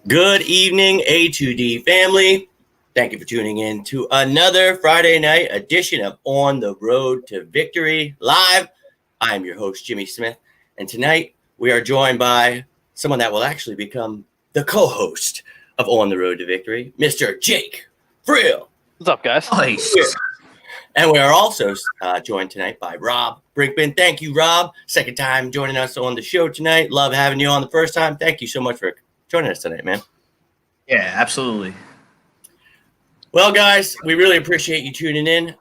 Good evening, A2D family. Thank you for tuning in to another Friday night edition of On the Road to Victory Live. I'm your host, Jimmy Smith, and tonight we are joined by someone that will actually become the co-host of On the Road to Victory, Mr. Jake Frill. What's up, guys? Nice. And we are also joined tonight by Rob Brinkman. Thank you, Rob. Second time joining us on the show tonight. Love having you on the first time. Thank you so much for joining us tonight, man. Yeah, absolutely. Well, guys, we really appreciate you tuning in.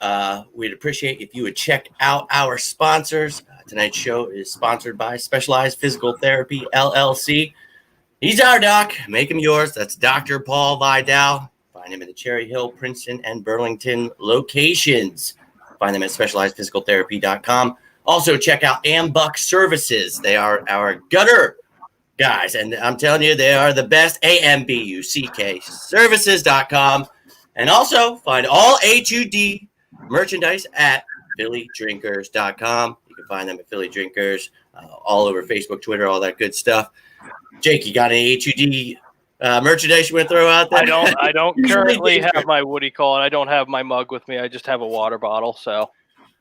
We'd appreciate if you would check out our sponsors. Tonight's show is sponsored by Specialized Physical Therapy, LLC. He's our doc. Make him yours. That's Dr. Paul Vidal. Find him in the Cherry Hill, Princeton, and Burlington locations. Find them at specializedphysicaltherapy.com. Also, check out Ambuck Services. They are our gutter guys, and I'm telling you, they are the best. AMBUCK services.com. And also find all A2D merchandise at phillydrinkers.com. You can find them at Philly Drinkers, all over Facebook, Twitter, all that good stuff. Jake, you got any A2D merchandise you want to throw out there? I don't currently have my Woody call, and I don't have my mug with me. I just have a water bottle. So,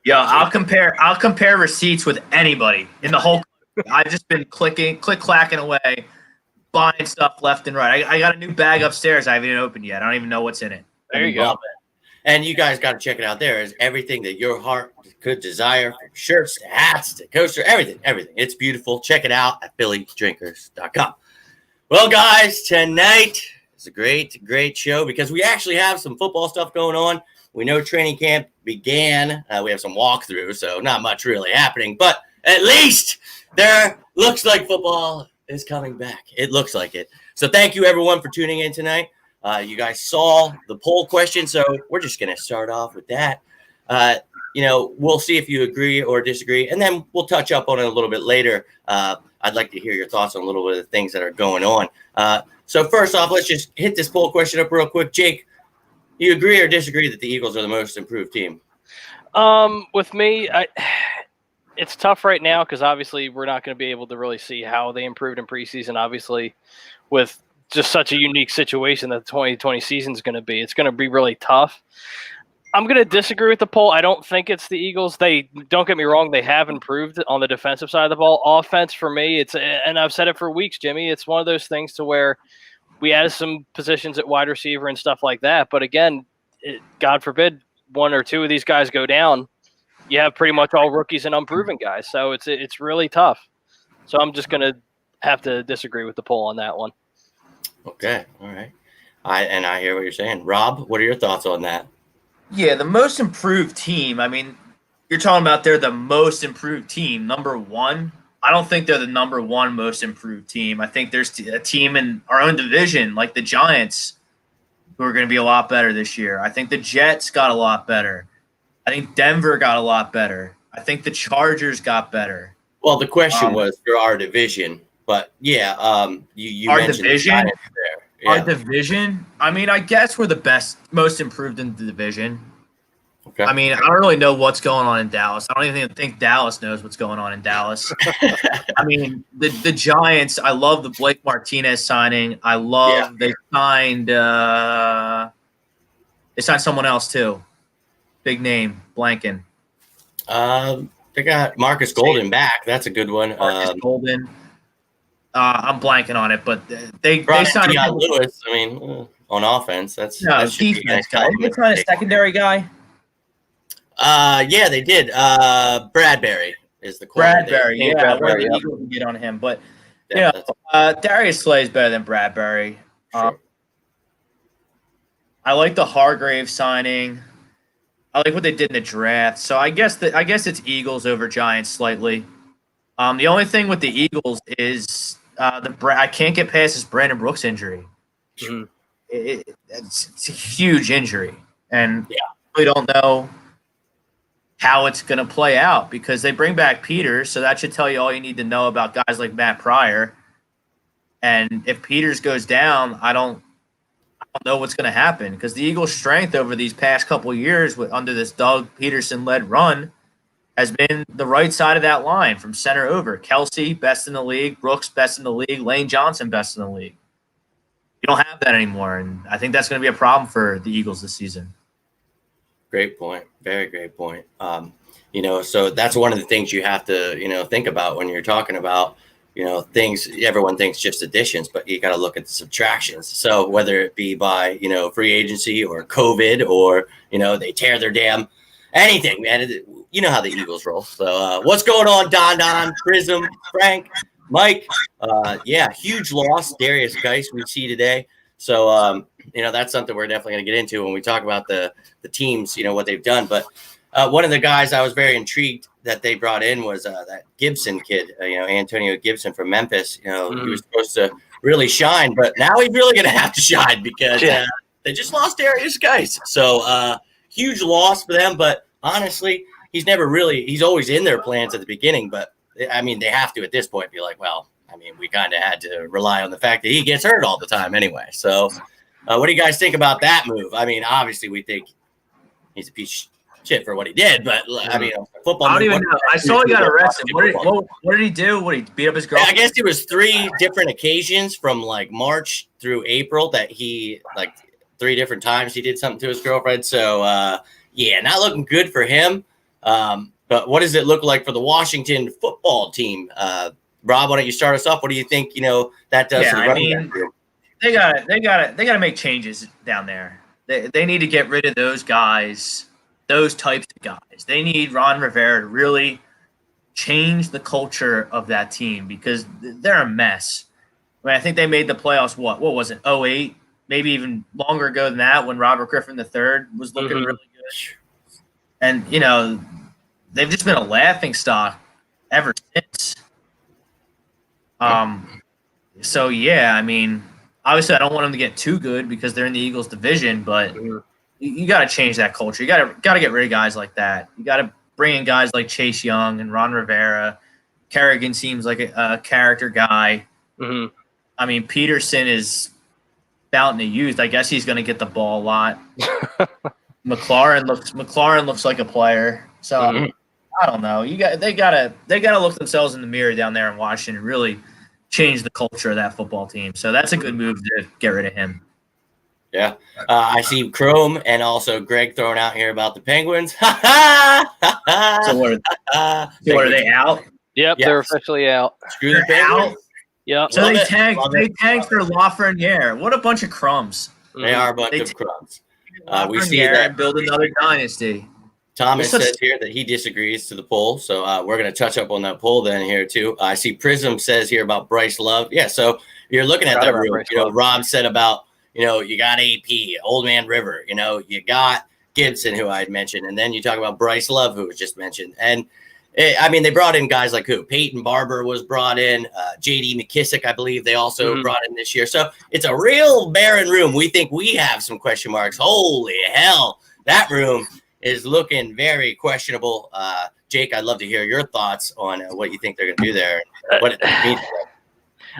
I'll compare receipts with anybody in the whole. I've just been clacking away, buying stuff left and right. I got a new bag upstairs. I haven't even opened yet. I don't even know what's in it. There you go. And you guys got to check it out. There is everything that your heart could desire, from shirts to hats to coaster, everything. It's beautiful. Check it out at phillydrinkers.com. Well, guys, tonight is a great show because we actually have some football stuff going on. We know training camp began. We have some walkthrough, so not much really happening. But at least there looks like football is coming back. It looks like it. So thank you, everyone, for tuning in tonight. You guys saw the poll question, so we're just going to start off with that. We'll see if you agree or disagree, and then we'll touch up on it a little bit later. I'd like to hear your thoughts on a little bit of the things that are going on. So first off, let's just hit this poll question up real quick. Jake, you agree or disagree that the Eagles are the most improved team? With me, it's tough right now because obviously we're not going to be able to really see how they improved in preseason. Obviously, with just such a unique situation that the 2020 season is going to be, it's going to be really tough. I'm going to disagree with the poll. I don't think it's the Eagles. Don't get me wrong, they have improved on the defensive side of the ball. Offense, for me, and I've said it for weeks, Jimmy, it's one of those things to where we added some positions at wide receiver and stuff like that. But again, God forbid one or two of these guys go down, you have pretty much all rookies and unproven guys. So it's really tough. So I'm just going to have to disagree with the poll on that one. Okay, all right. I hear what you're saying. Rob, what are your thoughts on that? Yeah, the most improved team. I mean, you're talking about they're the most improved team, number one. I don't think they're the number one most improved team. I think there's a team in our own division, like the Giants, who are going to be a lot better this year. I think the Jets got a lot better. I think Denver got a lot better. I think the Chargers got better. Well, the question was for our division, but yeah, you our mentioned division. the Giants there. Yeah. Our division. I mean, I guess we're the best, most improved in the division. Okay. I mean, I don't really know what's going on in Dallas. I don't even think Dallas knows what's going on in Dallas. I mean, the Giants. I love the Blake Martinez signing. I love they signed someone else too. Big name, blanking. They got Marcus Golden back. That's a good one. Marcus Golden. I'm blanking on it, but they signed Deion Lewis. I mean, on offense, that's defense guy. They signed a secondary guy. Yeah, they did. Bradbury is the corner. Bradbury, Bradbury, the Eagles can get on him, but Darius Slay is better than Bradbury. Sure. I like the Hargrave signing. I like what they did in the draft. So I guess it's Eagles over Giants slightly. The only thing with the Eagles is I can't get past this Brandon Brooks injury. Mm-hmm. It's a huge injury, and we don't know how it's going to play out because they bring back Peters, so that should tell you all you need to know about guys like Matt Pryor. And if Peters goes down, I don't know what's going to happen because the Eagles' strength over these past couple of years under this Doug Pederson-led run has been the right side of that line from center over. Kelsey, best in the league. Brooks, best in the league. Lane Johnson, best in the league. You don't have that anymore, and I think that's going to be a problem for the Eagles this season. Great point. Very great point. So that's one of the things you have to, think about when you're talking about, things. Everyone thinks just additions, but you got to look at the subtractions. So whether it be by, free agency or COVID or, they tear their damn anything, man. You know how the Eagles roll. So what's going on, Don, Prism, Frank, Mike? Huge loss. Darius Geis we see today. So, that's something we're definitely going to get into when we talk about the teams, what they've done. But one of the guys I was very intrigued that they brought in was that Gibson kid, Antonio Gibson from Memphis. He was supposed to really shine, but now he's really going to have to shine because they just lost Darius Geis. So huge loss for them. But honestly, he's always in their plans at the beginning. But, I mean, they have to at this point be like, well, I mean, we kind of had to rely on the fact that he gets hurt all the time anyway. So what do you guys think about that move? I mean, obviously we think he's a piece of shit for what he did, but I mean, football. I don't even know. I saw he got arrested. What did he do? What, did he beat up his girlfriend? I guess it was 3 different occasions from like March through April that he 3 different times he did something to his girlfriend. So not looking good for him. But what does it look like for the Washington football team? Rob, why don't you start us off? What do you think, that does? Yeah, I mean, they gotta make changes down there. They need to get rid of those guys, those types of guys. They need Ron Rivera to really change the culture of that team because they're a mess. I mean, I think they made the playoffs, what was it, 2008? Maybe even longer ago than that when Robert Griffin III was looking really good. And, they've just been a laughing stock ever since. I mean, obviously I don't want them to get too good because they're in the Eagles division, but you got to change that culture. You got to get rid of guys like that. You got to bring in guys like Chase Young and Ron Rivera. Kerrigan seems like a character guy. I mean, Pederson is fountain of youth. I guess he's going to get the ball a lot. McLaurin looks like a player. So I don't know. They gotta look themselves in the mirror down there in Washington and really change the culture of that football team. So that's a good move to get rid of him. Yeah. I see Chrome and also Greg throwing out here about the Penguins. So what are they out? Yep, they're officially out. Screw the Penguins. Yep. So they tanked for Lafreniere. What a bunch of crumbs. They are a bunch of crumbs. We see that and build another dynasty. Thomas says here that he disagrees to the poll, so we're going to touch up on that poll then here too. I see Prism says here about Bryce Love. Yeah, so you're looking at that room. Rob said about, you got AP, Old Man River, you got Gibson, who I had mentioned, and then you talk about Bryce Love, who was just mentioned. And, they brought in guys like who? Peyton Barber was brought in, J.D. McKissick, I believe they also brought in this year. So it's a real barren room. We think we have some question marks. Holy hell, that room is looking very questionable. Jake, I'd love to hear your thoughts on what you think they're going to do there. What it means.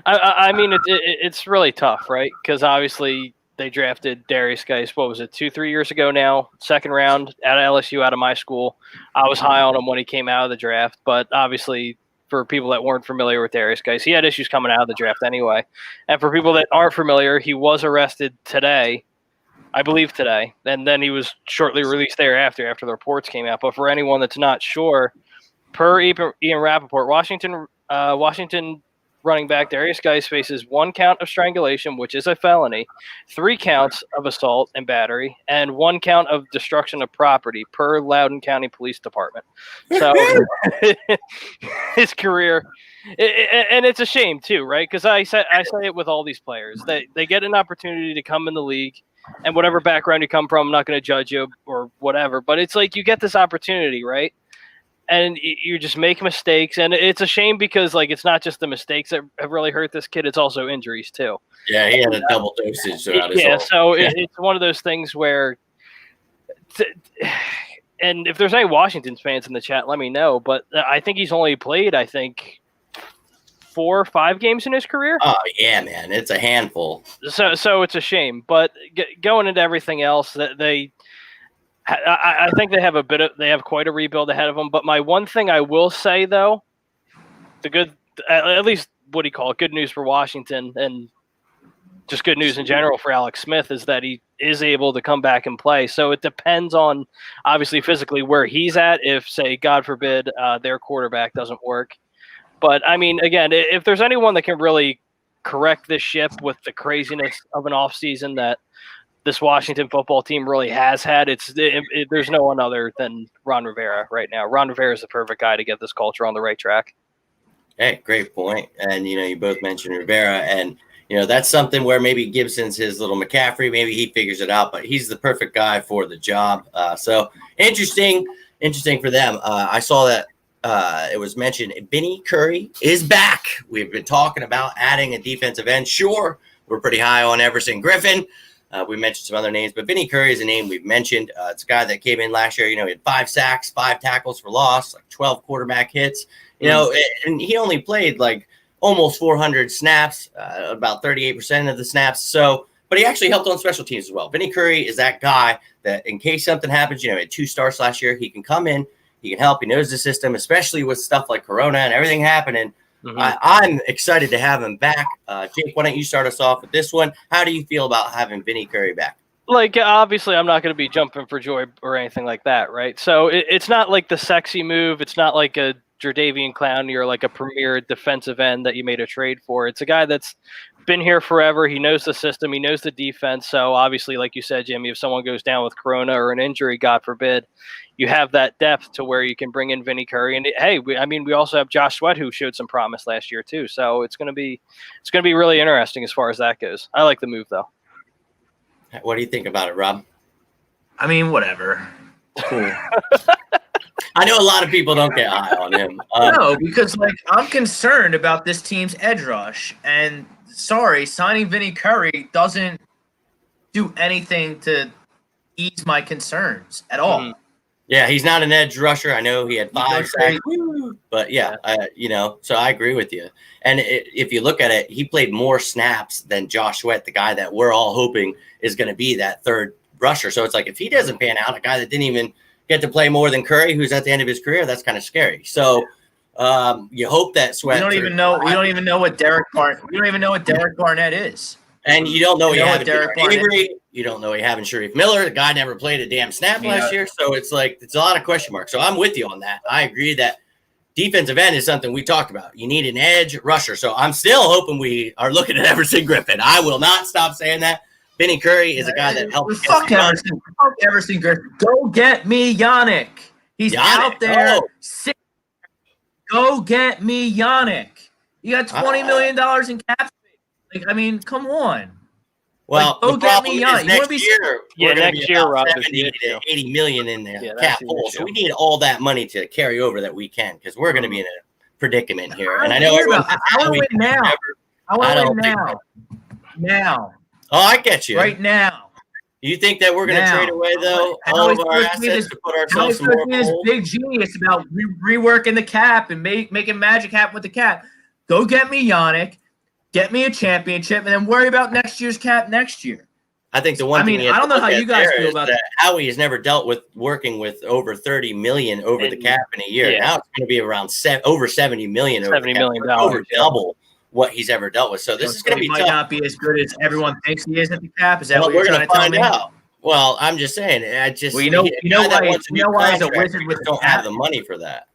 I mean, it's really tough, right? Because obviously they drafted Darius Geis, what was it, 2-3 years ago now, 2nd round at LSU out of my school. I was high on him when he came out of the draft, but obviously for people that weren't familiar with Darius Geis, he had issues coming out of the draft anyway. And for people that aren't familiar, he was arrested today. I believe today, and then he was shortly released thereafter after the reports came out. But for anyone that's not sure, per Ian Rappaport, Washington running back Darius Geis faces 1 count of strangulation, which is a felony, 3 counts of assault and battery, and 1 count of destruction of property per Loudoun County Police Department. So his career, and it's a shame too, right? Because I say it with all these players. They get an opportunity to come in the league. And whatever background you come from, I'm not going to judge you or whatever. But it's like you get this opportunity, right? And you just make mistakes. And it's a shame because, it's not just the mistakes that have really hurt this kid. It's also injuries, too. Yeah, he had a double dosage throughout his whole. So it's one of those things where and if there's any Washington fans in the chat, let me know. But I think he's only played, 4 or 5 games in his career. Oh yeah, man, it's a handful. So it's a shame, but going into everything else, that I think they have quite a rebuild ahead of them. But my one thing I will say though, at least what do you call it? Good news for Washington, and just good news in general for Alex Smith is that he is able to come back and play. So it depends on, obviously, physically where he's at. If, say, God forbid, their quarterback doesn't work. But, I mean, again, if there's anyone that can really correct this ship with the craziness of an offseason that this Washington football team really has had, there's no one other than Ron Rivera right now. Ron Rivera is the perfect guy to get this culture on the right track. Hey, great point. And, you both mentioned Rivera, and, that's something where maybe Gibson's his little McCaffrey. Maybe he figures it out, but he's the perfect guy for the job. So interesting for them. I saw that it was mentioned Vinny Curry is back. We've been talking about adding a defensive end. Sure, we're pretty high on Everson Griffin. We mentioned some other names, but Vinny Curry is a name we've mentioned. It's a guy that came in last year. He had 5 sacks, 5 tackles for loss, like 12 quarterback hits. And he only played like almost 400 snaps, about 38% of the snaps. So, but he actually helped on special teams as well. Vinny Curry is that guy that in case something happens, he had 2 starts last year. He can come in, he can help. He knows the system, especially with stuff like Corona and everything happening. Mm-hmm. I'm excited to have him back. Jake, why don't you start us off with this one? How do you feel about having Vinny Curry back? Like, obviously, I'm not going to be jumping for joy or anything like that, right? So it's not like the sexy move. It's not like a Jadeveon Clowney or like a premier defensive end that you made a trade for. It's a guy that's been here forever. He knows the system. He knows the defense. So obviously, like you said, Jimmy, if someone goes down with Corona or an injury, God forbid, you have that depth to where you can bring in Vinny Curry. And we also have Josh Sweat, who showed some promise last year too. So it's going to be really interesting as far as that goes. I like the move though. What do you think about it, Rob? I mean, whatever. Cool. I know a lot of people don't get high on him. No, because I'm concerned about this team's edge rush, and signing Vinny Curry doesn't do anything to ease my concerns at all. Mm-hmm. Yeah, he's not an edge rusher. I know he had 5 sacks, but so I agree with you. And if you look at it, he played more snaps than Josh Sweat, the guy that we're all hoping is going to be that third rusher. So it's like if he doesn't pan out, a guy that didn't even get to play more than Curry, who's at the end of his career, that's kind of scary. So you hope that Sweat. We don't even know what Derek Barnett is. And you don't know he having Avery. You don't know he having Sharif Miller. The guy never played a damn snap last year. So it's like it's a lot of question marks. So I'm with you on that. I agree that defensive end is something we talked about. You need an edge rusher. So I'm still hoping we are looking at Everson Griffin. I will not stop saying that. Vinny Curry is a guy that helps. Fuck Everson Griffin. Go get me Yannick. He's out there. Go get me Yannick. You got $20 million in cap space. Come on. Well, go get me Yannick. Next year, Rob, 70 to 80 million in the cap hole. So we need all that money to carry over that we can, because we're going to be in a predicament here. And I know everyone. I want to win now. I want to win now. Now. Oh, I get you. Right now. You think that we're going to trade away, though, all of our assets to put ourselves in more this big genius about reworking the cap and making magic happen with the cap. Go get me Yannick, get me a championship, and then worry about next year's cap next year. I think the one thing I don't know how you guys feel about that. Howie has never dealt with working with over 30 million over the cap in a year. Yeah. Now it's going to be around over 70 million. $70 million. Over double what he's ever dealt with. So this is going to be tough. Might not be as good as everyone thinks he is at the cap. Is that what you're trying to tell me? Out. Well, I'm just saying. You know why he's a wizard with don't have the money for that.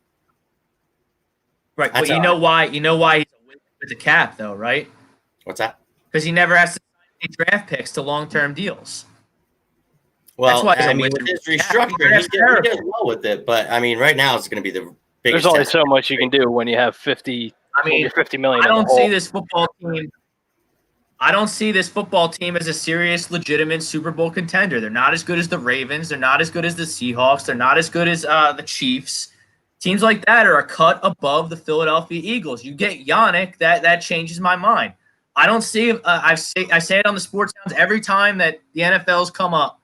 Right. Well, you know why he's a wizard with the cap, though, right? What's that? Because he never has to sign any draft picks to long-term deals. Well, with his restructuring, he did well with it. But right now it's going to be the biggest. There's only so much you can do when you have 50. $50 million. I don't see this football team. I don't see this football team as a serious, legitimate Super Bowl contender. They're not as good as the Ravens. They're not as good as the Seahawks. They're not as good as the Chiefs. Teams like that are a cut above the Philadelphia Eagles. You get Yannick, that changes my mind. I don't see. I say it on the Sports Sounds every time that the NFL's come up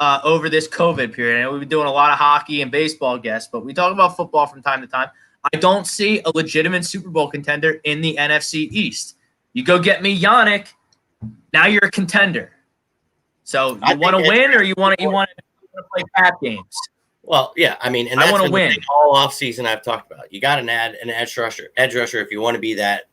over this COVID period. And we've been doing a lot of hockey and baseball guests, but we talk about football from time to time. I don't see a legitimate Super Bowl contender in the NFC East. You go get me Yannick, now you're a contender. So you want to win, or you want to play cap games? Well, yeah, and that's I want to win. All offseason I've talked about. You got to add an edge rusher if you want to be that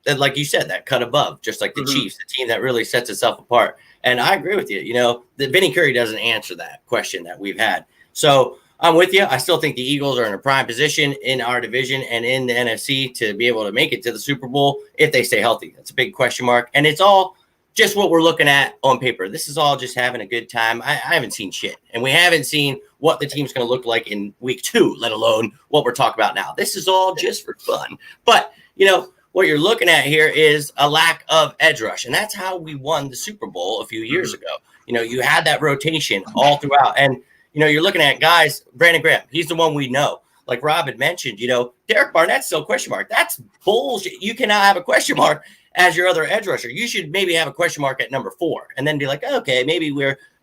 that, like you said, that cut above, just like the Chiefs, the team that really sets itself apart. And I agree with you. You know, that Vinny Curry doesn't answer that question that we've had. So I'm with you. I still think the Eagles are in a prime position in our division and in the NFC to be able to make it to the Super Bowl if they stay healthy. That's a big question mark. And it's all just what we're looking at on paper. This is all just having a good time. I haven't seen shit. And we haven't seen what the team's going to look like in week 2, let alone what we're talking about now. This is all just for fun. But, you know, what you're looking at here is a lack of edge rush. And that's how we won the Super Bowl a few years ago. You know, you had that rotation all throughout. And, you know, you're looking at guys, Brandon Graham, he's the one we know. Like Rob had mentioned, you know, Derek Barnett's still a question mark. That's bullshit. You cannot have a question mark as your other edge rusher. You should maybe have a question mark at number 4 and then be like, okay, maybe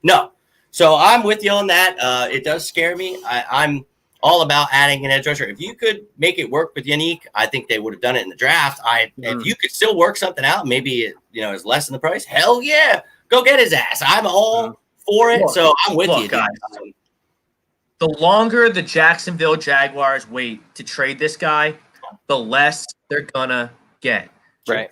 no. So I'm with you on that. It does scare me. I'm all about adding an edge rusher. If you could make it work with Yannick, I think they would have done it in the draft. If you could still work something out, maybe it, you know, is less in the price. Hell yeah, go get his ass. I'm all for it. So I'm with you, guys. The longer the Jacksonville Jaguars wait to trade this guy, the less they're gonna get. Right.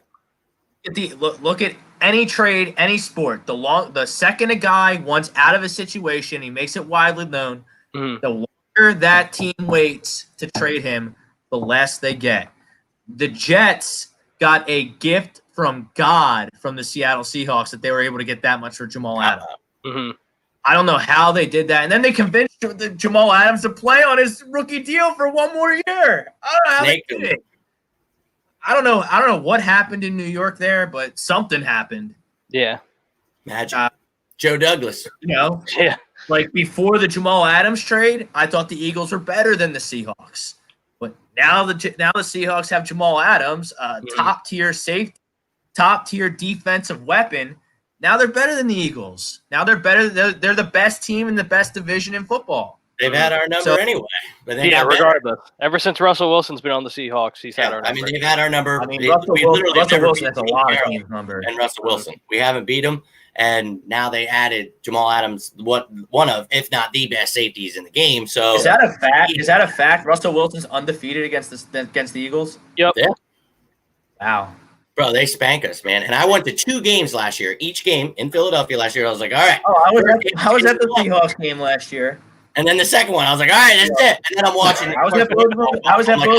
Look at any trade, any sport. The second a guy wants out of a situation, he makes it widely known. The longer that team waits to trade him, the less they get. The Jets got a gift from God from the Seattle Seahawks that they were able to get that much for Jamal Adams. I don't know how they did that. And then they convinced Jamal Adams to play on his rookie deal for one more year. I don't know how they did it. I don't know what happened in New York there, but something happened. Yeah. Magic. Joe Douglas. You know? Yeah. Like before the Jamal Adams trade, I thought the Eagles were better than the Seahawks. But now the Seahawks have Jamal Adams, top tier safety, top tier defensive weapon. Now they're better than the Eagles. Now they're better. They're the best team in the best division in football. They've had our number anyway. But regardless. Ever since Russell Wilson's been on the Seahawks, he's had our number. I mean, they've had our number. Russell Wilson has a lot of team number. And Russell Wilson. We haven't beat him. And now they added Jamal Adams, one of, if not the best safeties in the game. So is that a fact? Is that a fact? Russell Wilson's undefeated against the Eagles? Yep. Yeah. Wow. Bro, they spank us, man. And I went to 2 games last year. Each game in Philadelphia last year, I was like, all right. Oh, I was at the Seahawks game last year. And then the second one, I was like, all right, that's it. And then I'm watching. I was at both of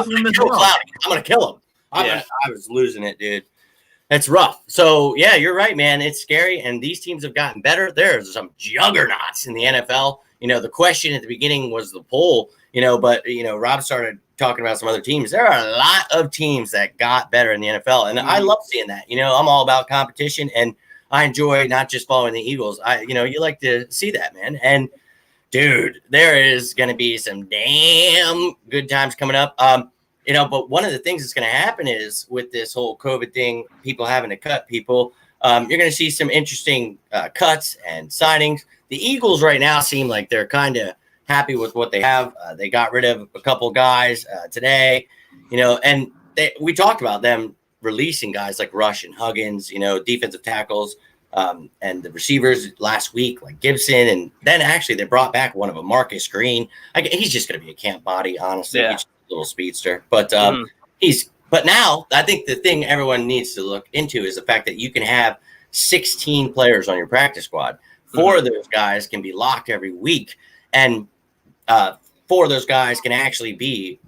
them as well. I'm going to kill him. I was losing it, dude. It's rough. So, yeah, you're right, man. It's scary, and these teams have gotten better. There's some juggernauts in the NFL. You know, the question at the beginning was the poll, you know, but, you know, Rob started talking about some other teams. There are a lot of teams that got better in the NFL, and I love seeing that. You know, I'm all about competition, and I enjoy not just following the Eagles. You like to see that, man. And, dude, there is going to be some damn good times coming up. You know, but one of the things that's going to happen is with this whole COVID thing, people having to cut people, you're going to see some interesting cuts and signings. The Eagles right now seem like they're kind of happy with what they have. They got rid of a couple guys today, you know, and we talked about them releasing guys like Rush and Huggins, you know, defensive tackles, and the receivers last week, like Gibson. And then actually they brought back one of them, Marcus Green. He's just going to be a camp body, honestly. Yeah. He's a little speedster. But but now I think the thing everyone needs to look into is the fact that you can have 16 players on your practice squad. 4 of those guys can be locked every week. And 4 of those guys can actually be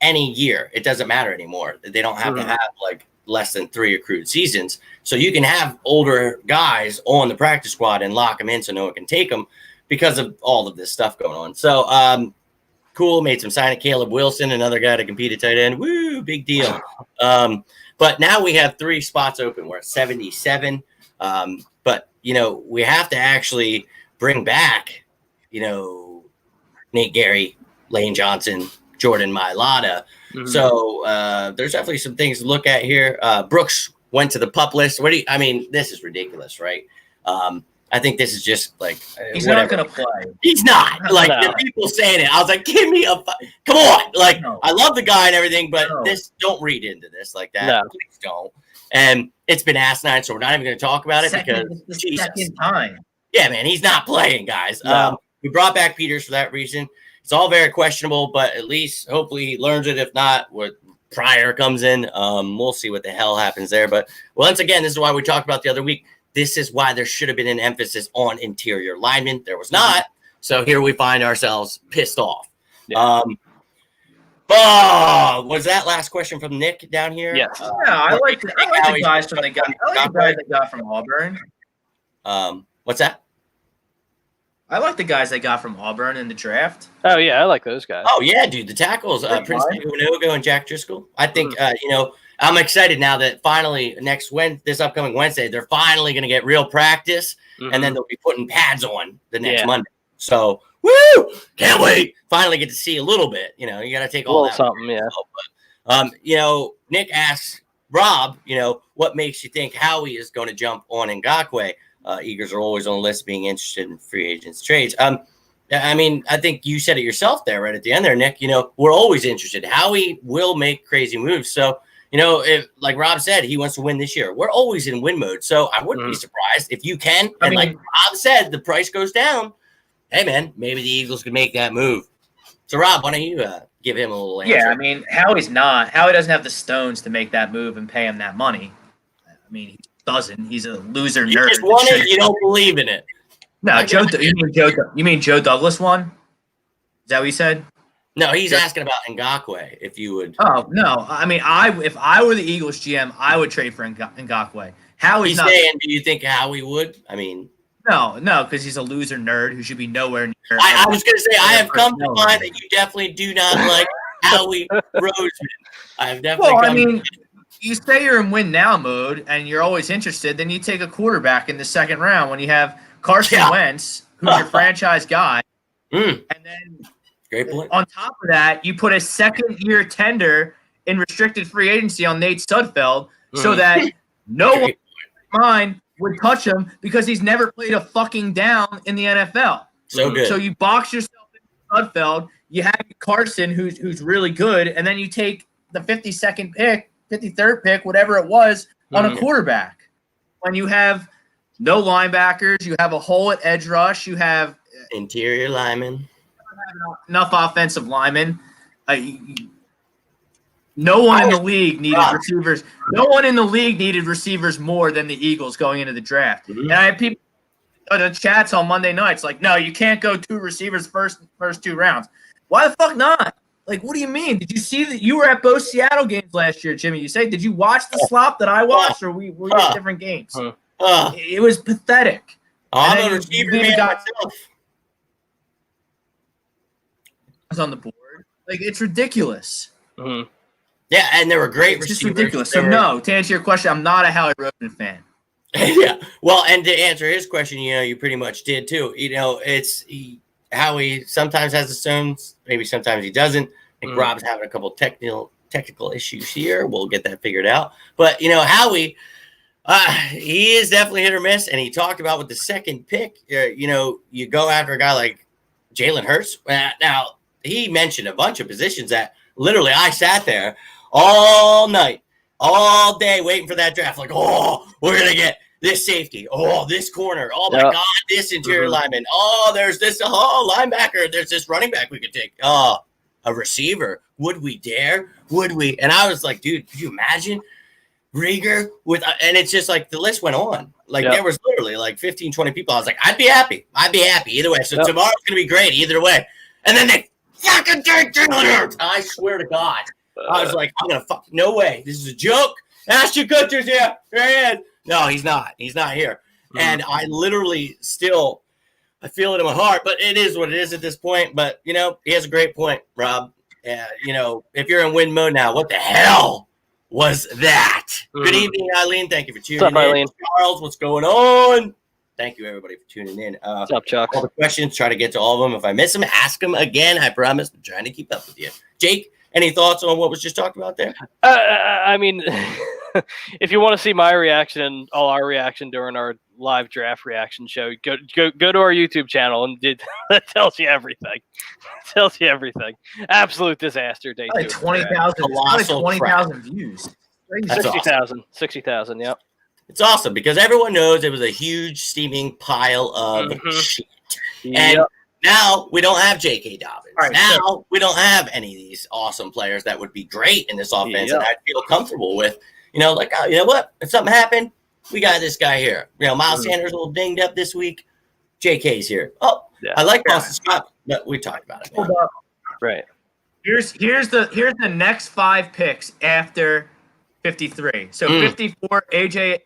any year. It doesn't matter anymore. They don't have to have like less than 3 accrued seasons. So you can have older guys on the practice squad and lock them in so no one can take them because of all of this stuff going on. So cool. Made some signing. Caleb Wilson, another guy to compete at tight end. Woo, big deal. But now we have 3 spots open. We're at 77. But, you know, we have to actually bring back, you know, Nate Gary, Lane Johnson, Jordan Mailata. So there's definitely some things to look at here. Brooks went to the PUP list. This is ridiculous, right? I think this is just like he's not going to play. He's not. Like the people saying it. I was like, give me a come on. Like I love the guy and everything, but this don't read into this like that. No. Please don't. And it's been asinine, so we're not even going to talk about it because second time. Yeah, man, he's not playing, guys. No. We brought back Peters for that reason. It's all very questionable, but at least hopefully he learns it. If not, Pryor comes in. We'll see what the hell happens there. But once again, this is why we talked about the other week. This is why there should have been an emphasis on interior linemen. There was not. So here we find ourselves pissed off. Yeah. Was that last question from Nick down here? Yes. I like the guys from the guys they got from Auburn. What's that? I like the guys they got from Auburn in the draft. Oh yeah, I like those guys. Oh yeah, dude, the tackles, Prince Winogo and Jack Driscoll. I think I'm excited now that finally this upcoming Wednesday, they're finally going to get real practice, and then they'll be putting pads on the next Monday. So, woo! Can't wait. Finally get to see a little bit. You got to take all that. Something, yeah. But, Nick asks Rob, what makes you think Howie is going to jump on Ngakoue? Eagles are always on the list being interested in free agents trades. I think you said it yourself there right at the end there, Nick. We're always interested. Howie will make crazy moves. So, if like Rob said, he wants to win this year, we're always in win mode. So I wouldn't be surprised if you can. And like Rob said, the price goes down. Hey, man, maybe the Eagles could make that move. So, Rob, why don't you give him a little answer? Yeah, Howie doesn't have the stones to make that move and pay him that money. He doesn't. He's a loser nerd. You just won it. You don't believe in it. No, you mean Joe Douglas won? Is that what you said? No, he's asking about Ngakoue, if you would. Oh, no. If I were the Eagles GM, I would trade for Ngakoue. He's saying, do you think Howie would? No, because he's a loser nerd who should be nowhere near. I was going to say, I have come to find that you definitely do not like Howie Roseman. I have definitely you say you're in win now mode and you're always interested, then you take a quarterback in the second round when you have Carson Wentz, who's your franchise guy. And then great point. On top of that, you put a second-year tender in restricted free agency on Nate Sudfeld so that no one mind would touch him because he's never played a fucking down in the NFL. So good. So you box yourself into Sudfeld, you have Carson, who's really good, and then you take the 52nd pick, 53rd pick, whatever it was, on a quarterback. When you have no linebackers, you have a hole at edge rush, you have interior linemen, enough offensive linemen. No one in the league needed receivers. No one in the league needed receivers more than the Eagles going into the draft. And I have people in the chats on Monday nights like, no, you can't go two receivers first 2 rounds. Why the fuck not? Like, what do you mean? Did you see that you were at both Seattle games last year, Jimmy? You say, did you watch the slop that I watched, or were you at different games? It was pathetic. I'm a receiver man myself. On the board, like it's ridiculous. Yeah, and they were great receivers. Just ridiculous. So no, to answer your question, I'm not a Howie Roseman fan. Yeah, well, and to answer his question, you pretty much did too. Howie sometimes has the stones, maybe sometimes he doesn't. I think Rob's having a couple technical issues here. We'll get that figured out. But Howie, he is definitely hit or miss, and he talked about with the second pick. You go after a guy like Jaylen Hurst. Now he mentioned a bunch of positions that literally I sat there all night, all day waiting for that draft. Like, we're gonna get this safety. This corner. Oh my God, this interior lineman. There's this linebacker. There's this running back we could take. A receiver. Would we dare? Would we? And I was like, dude, could you imagine Rieger with? And it's just like the list went on. Like there was literally like 15, 20 people. I was like, I'd be happy either way. So tomorrow's gonna be great either way. And then they fucking take Jaylen Hurst. I swear to God, I was like, no way. This is a joke. Ashton Kutcher's here. Here he is. No, he's not. He's not here. And I literally I feel it in my heart, but it is what it is at this point. But, he has a great point, Rob. If you're in win mode now, what the hell was that? Good evening, Eileen. Thank you for tuning in. Eileen? Charles, what's going on? Thank you, everybody, for tuning in. What's up, Chuck? All the questions, try to get to all of them. If I miss them, ask them again. I promise. I'm trying to keep up with you. Jake, any thoughts on what was just talked about there? If you want to see my reaction, all our reaction during our live draft reaction show, go to our YouTube channel, and that tells you everything. Tells you everything. Absolute disaster day. Like 20,000 views. 60,000. Yep. It's awesome because everyone knows it was a huge steaming pile of shit. And Now we don't have J.K. Dobbins. Right, now we don't have any of these awesome players that would be great in this offense, and I'd feel comfortable with. You know, like, oh, you know what? If something happened, we got this guy here. You know, Miles Sanders a little dinged up this week. J.K.'s here. Oh, I like Boston Scott, but we talked about it. Hold up. Right. Here's the next 5 picks after 53. So 54, AJ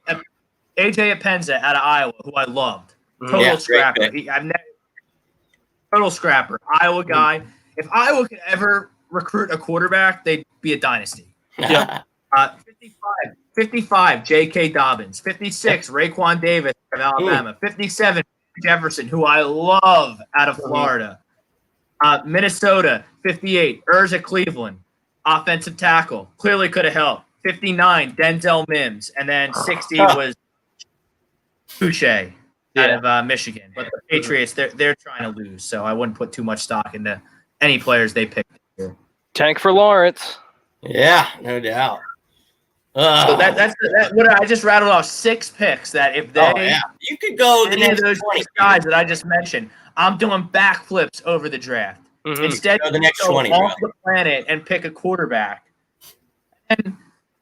Epenza out of Iowa, who I loved. Total scrapper. Total scrapper. Iowa guy. If Iowa could ever recruit a quarterback, they'd be a dynasty. Yeah. 55, J.K. Dobbins. 56, Raekwon Davis of Alabama. 57, Jefferson, who I love out of Florida. Minnesota, 58, Urza Cleveland, offensive tackle. Clearly could have helped. 59, Denzel Mims. And then 60 was Boucher out of Michigan. But the Patriots, they're trying to lose, so I wouldn't put too much stock into any players they picked. Tank for Lawrence. Yeah, no doubt. So that's what I just rattled off 6 picks that if they you could go the next those 20 guys that I just mentioned, I'm doing backflips over the draft. Instead, the next go 20 off the planet and pick a quarterback. And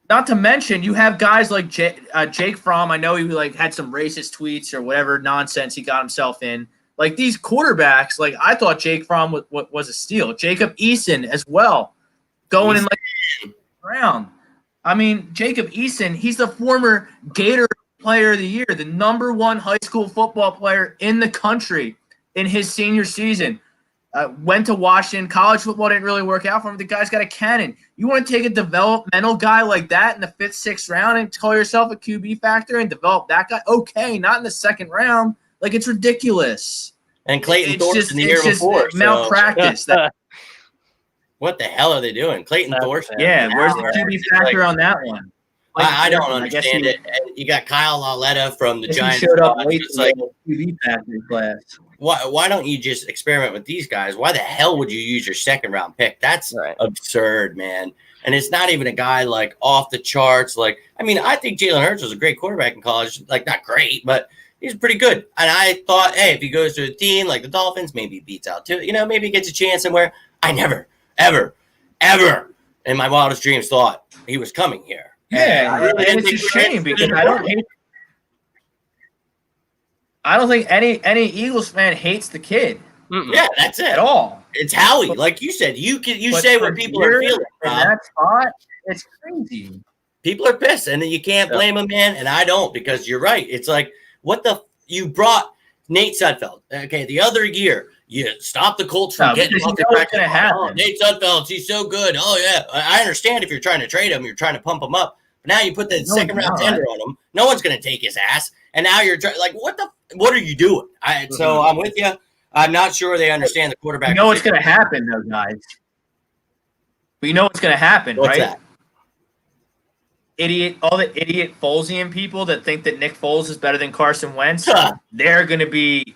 not to mention, you have guys like Jake Fromm. I know he had some racist tweets or whatever nonsense he got himself in. Like these quarterbacks, like I thought Jake Fromm was a steal. Jacob Eason as well, going in like round. I mean, Jacob Eason, he's the former Gator Player of the Year, the #1 high school football player in the country in his senior season. Went to Washington. College football didn't really work out for him. The guy's got a cannon. You want to take a developmental guy like that in the 5th, 6th round and call yourself a QB factor and develop that guy? Okay, not in the 2nd round. Like, it's ridiculous. And Clayton Thorson the year before. Malpractice. What the hell are they doing? Clayton Thorson. Yeah, where's the QB factor on that one? I don't understand it. You got Kyle Lauletta from the Giants. Showed up late in the QB factor class. Why don't you just experiment with these guys? Why the hell would you use your 2nd round pick? That's absurd, man. And it's not even a guy like off the charts. Like, I mean, I think Jalen Hurst was a great quarterback in college. Like, not great, but he's pretty good. And I thought, hey, if he goes to a team like the Dolphins, maybe he beats out too. You know, maybe he gets a chance somewhere. I never, ever in my wildest dreams thought he was coming here. Yeah, and it's a shame because I don't think any Eagles fan hates the kid. Yeah, that's it at all. It's Howie, like you said. You say what people are feeling. In that spot, it's crazy. People are pissed, and you can't blame them, man. And I don't, because you're right. It's like, you brought Nate Sudfeld. Okay, the other year you stopped the Colts from getting off the practice. Nate Sudfeld, he's so good. Oh yeah, I understand if you're trying to trade him, you're trying to pump him up. But now you put the 2nd round tender on him. No one's going to take his ass. And now you're like, what are you doing? So I'm with you. I'm not sure they understand the quarterback. You know what's going to happen, though, guys. But you know what's going to happen, what's right? That? All the idiot Folesian people that think that Nick Foles is better than Carson Wentz, they're going to be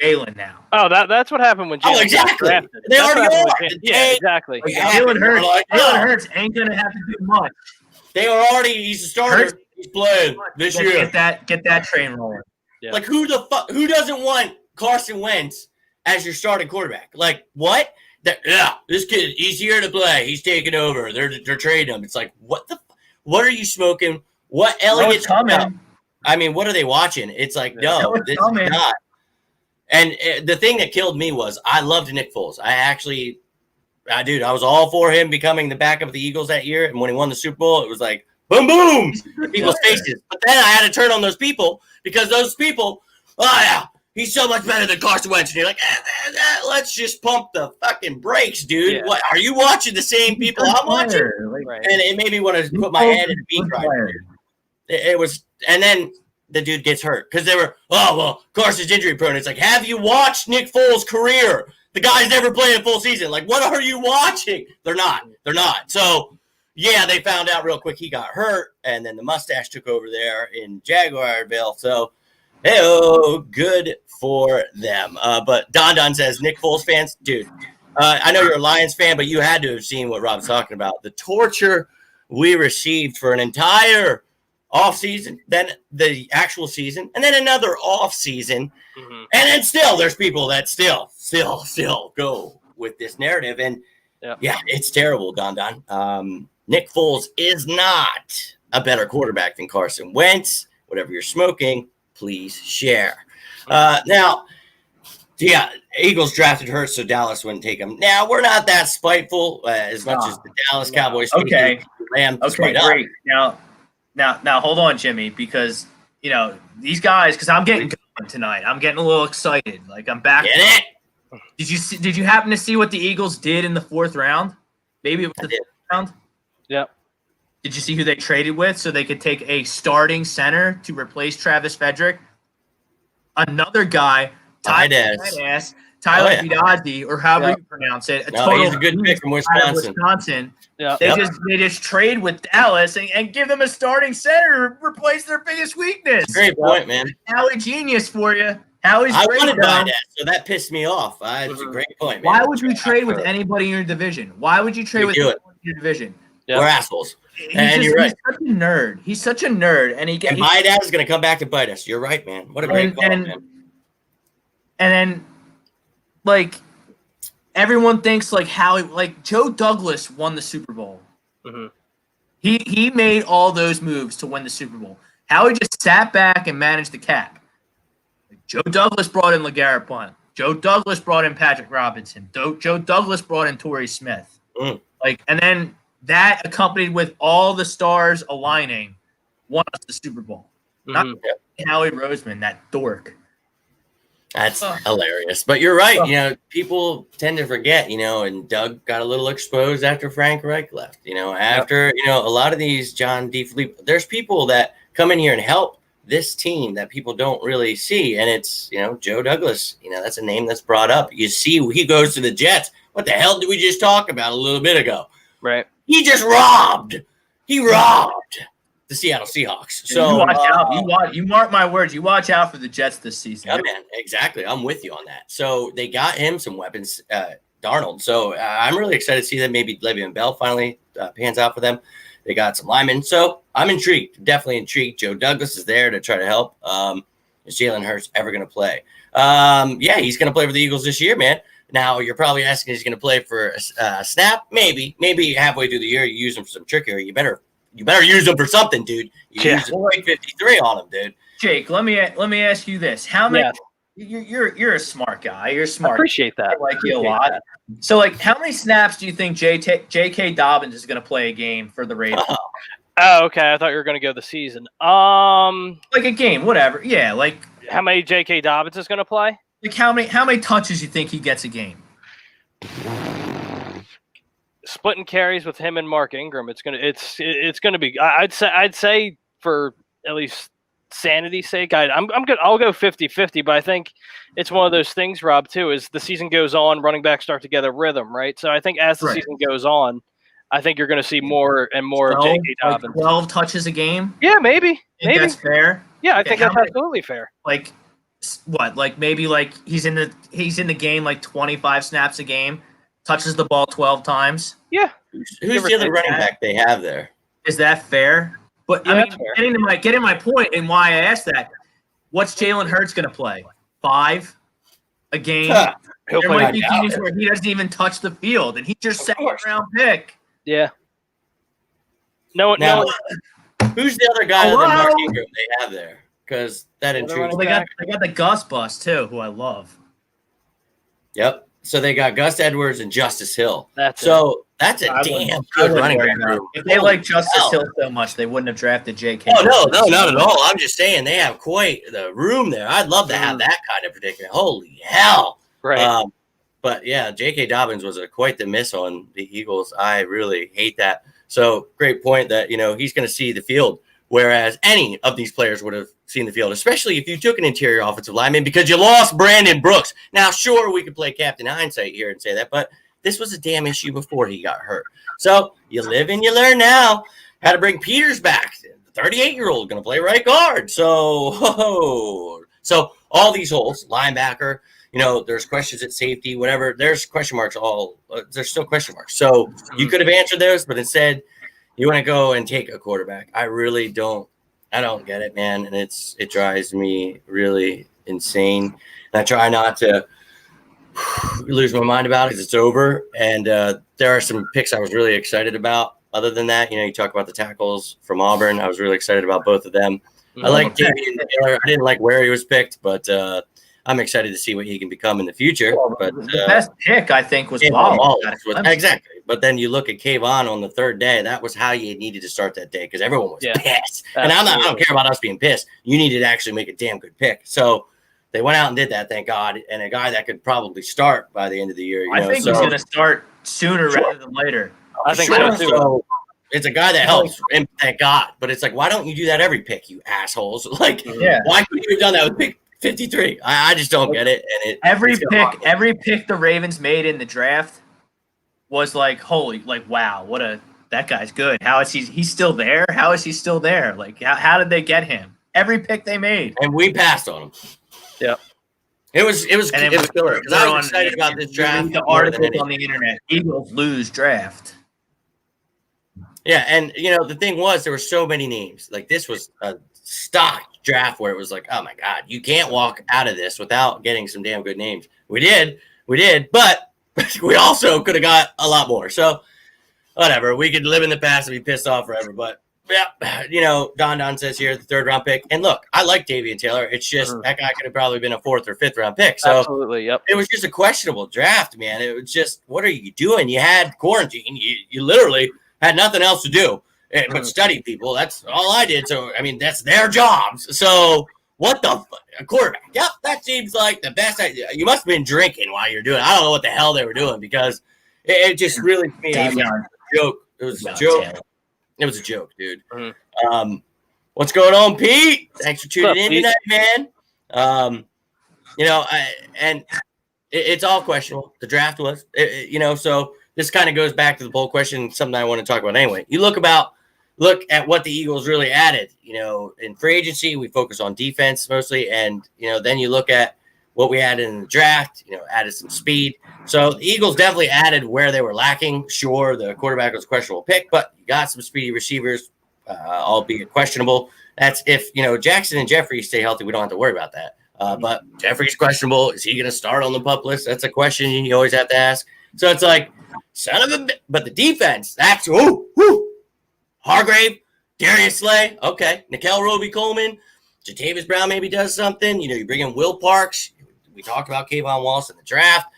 Jaylen now. Oh, that's what happened when Jaylen got drafted. They already are. Yeah, exactly. Jalen Hurts ain't going to have to do much. They are already. He's a starter. He's playing this year. Get that train rolling. Yeah. Like who doesn't want Carson Wentz as your starting quarterback? Like what? This kid, he's here to play. He's taking over. They're trading him. It's like what are you smoking? What Elliott's coming? I mean, what are they watching? It's like no, this is not. And the thing that killed me was I loved Nick Foles. I was all for him becoming the backup of the Eagles that year. And when he won the Super Bowl, it was like, boom, boom, in people's faces. But then I had to turn on those people because those people, he's so much better than Carson Wentz. And you're like, let's just pump the fucking brakes, dude. Yeah. What are you watching the same people I'm watching? Right. And it made me want to put my head in a beat grinder. It was, and then the dude gets hurt because they were, Carson's injury prone. It's like, have you watched Nick Foles' career? The guy's never played a full season. Like, what are you watching? They're not. So, yeah, they found out real quick he got hurt, and then the mustache took over there in Jaguarville. So, good for them. But Don says, Nick Foles fans, dude, I know you're a Lions fan, but you had to have seen what Rob's talking about. The torture we received for an entire off season, then the actual season, and then another off season. Mm-hmm. And then still there's people that still go with this narrative. And yeah, it's terrible, Don. Nick Foles is not a better quarterback than Carson Wentz. Whatever you're smoking, please share. Now, yeah, Eagles drafted Hurst, so Dallas wouldn't take him. Now, we're not that spiteful as much as the Dallas Cowboys. Okay. Rams okay, great. Now, hold on, Jimmy, because, these guys, because I'm getting going tonight. I'm getting a little excited. Like, I'm back. Get it? Did you happen to see what the Eagles did in the 4th round? Maybe it was the 5th round? Yep. Did you see who they traded with so they could take a starting center to replace Travis Frederick? Another guy, Tyler Biadasz, or however you pronounce it. He's a good pick from Wisconsin. Yeah. They just trade with Dallas and give them a starting center to replace their biggest weakness. Great point, man. Howie genius for you. Howie's I wanted Biadasz, so that pissed me off. It's a great point, man. Why would you trade with anybody in your division? Why would you trade with anyone in your division? Yeah. We're assholes. You're right. He's such a nerd. He's such a nerd, and Biadasz is going to come back to bite us. You're right, man. What a great call, man. And then, everyone thinks Howie, Joe Douglas won the Super Bowl. Mm-hmm. He made all those moves to win the Super Bowl. Howie just sat back and managed the cap. Joe Douglas brought in LeGarrette Blount. Joe Douglas brought in Patrick Robinson. Joe Douglas brought in Torrey Smith. And then that accompanied with all the stars aligning won us the Super Bowl. Not Howie Roseman, that dork. That's hilarious. But you're right. People tend to forget, and Doug got a little exposed after Frank Reich left. After, a lot of these John D. Philippe, there's people that come in here and help this team that people don't really see. And it's, Joe Douglas, that's a name that's brought up. You see, he goes to the Jets. What the hell did we just talk about a little bit ago? Right. He just robbed. He robbed the Seattle Seahawks. So you watch out. You mark my words. You watch out for the Jets this season. Yeah, man. Exactly. I'm with you on that. So they got him some weapons, Darnold. So I'm really excited to see that maybe Le'Veon Bell finally pans out for them. They got some linemen. So I'm intrigued. Definitely intrigued. Joe Douglas is there to try to help. Is Jalen Hurst ever going to play? Yeah, he's going to play for the Eagles this year, man. Now, you're probably asking, he's going to play for a snap? Maybe halfway through the year, you use him for some trickery. You better use him for something, dude. You use him 53 on him, dude. Jake, let me ask you this: how many? Yeah. You're a smart guy. You're smart. I appreciate that. I like you a lot. That. So, how many snaps do you think J.K. Dobbins is going to play a game for the Raiders? Oh, okay. I thought you were going to go the season. Like a game, whatever. Yeah, how many J.K. Dobbins is going to play? How many touches you think he gets a game? Splitting carries with him and Mark Ingram, it's gonna be. I'd say for at least sanity's sake, I'm good. I'll go 50-50, but I think it's one of those things, Rob, too, is the season goes on, running backs start to get a rhythm, right? So I think as the season goes on, I think you're going to see more and more of J.K. Dobbins. 12 touches a game? Yeah, maybe. Maybe that's fair. Yeah, I think that's absolutely fair. Maybe he's in the game 25 snaps a game, touches the ball 12 times. Yeah. Who's the other running back they have there? Is that fair? But getting my point and why I asked that, what's Jalen Hurts going to play? 5 a game? There might be games where he doesn't even touch the field, and he's your second-round pick. Yeah. No. Who's the other guy other than Mark Ingram they have there? Because that intrigues me. They got the Gus bus, too, who I love. Yep. So they got Gus Edwards and Justice Hill. That's a damn good running back. If they like Justice Hill so much, they wouldn't have drafted J.K. Oh, no, not at all. I'm just saying they have quite the room there. I'd love to have that kind of predicament. Holy hell. Right. But, yeah, J.K. Dobbins was quite the miss on the Eagles. I really hate that. So great point that, he's going to see the field, whereas any of these players would have seen the field, especially if you took an interior offensive lineman because you lost Brandon Brooks. Now, sure, we could play Captain Hindsight here and say that, but this was a damn issue before he got hurt. So you live and you learn now how to bring Peters back. The 38-year-old going to play right guard. So all these holes, linebacker, there's questions at safety, whatever. There's question marks there's still question marks. So you could have answered those, but instead you want to go and take a quarterback. I really don't I don't get it, man, and it drives me really insane. And I try not to lose my mind about it because it's over. And there are some picks I was really excited about. Other than that, you talk about the tackles from Auburn. I was really excited about both of them. I like Davian Taylor. I didn't like where he was picked, but I'm excited to see what he can become in the future. But the best pick, I think, was Wallace. Exactly. But then you look at Kayvon on the third day. That was how you needed to start that day because everyone was pissed. And I don't care about us being pissed. You needed to actually make a damn good pick. So they went out and did that, thank God. And a guy that could probably start by the end of the year. I think he's going to start sooner rather than later. I think so too. So it's a guy that helps, and thank God. But it's like, why don't you do that every pick, you assholes? Like, why couldn't you have done that with pick 53? I just don't get it. And every pick the Ravens made in the draft was like, wow, that guy's good. How is he's still there? How is he still there? Like, how did they get him? Every pick they made, and we passed on him. Yeah. It was killer because I was excited about this draft. The articles on the internet, Eagles lose draft. Yeah, and the thing was there were so many names. Like this was a stock draft where it was like, oh my God, you can't walk out of this without getting some damn good names. We did, but we also could have got a lot more. So whatever, we could live in the past and be pissed off forever. But yeah, Don says here the 3rd round pick. And look, I like Davian Taylor. It's just that guy could have probably been a 4th or 5th round pick. So absolutely, yep. It was just a questionable draft, man. It was just, what are you doing? You had quarantine. You literally had nothing else to do but study people. That's all I did. So, I mean, that's their jobs. So, what the a quarterback? Yep, that seems like the best idea. You must have been drinking while you're doing it. I don't know what the hell they were doing because it just really, to me, was like a joke. It was a joke. It was a joke, dude. What's going on, Pete? Thanks for tuning in tonight, man. It's all questionable. The draft was, so this kind of goes back to the poll question, something I want to talk about anyway. You look at what the Eagles really added. In free agency, we focus on defense mostly, and then you look at what we added in the draft. Added some speed. So the Eagles definitely added where they were lacking. Sure, the quarterback was a questionable pick, but you got some speedy receivers, albeit questionable. That's if Jackson and Jeffrey stay healthy, we don't have to worry about that. But Jeffrey's questionable. Is he going to start on the pup list? That's a question you always have to ask. So it's like, but the defense, that's Hargrave, Darius Slay, okay, Nickel Roby-Coleman, Jatavis Brown maybe does something. You bring in Will Parks. We talked about Kayvon Wallace in the draft.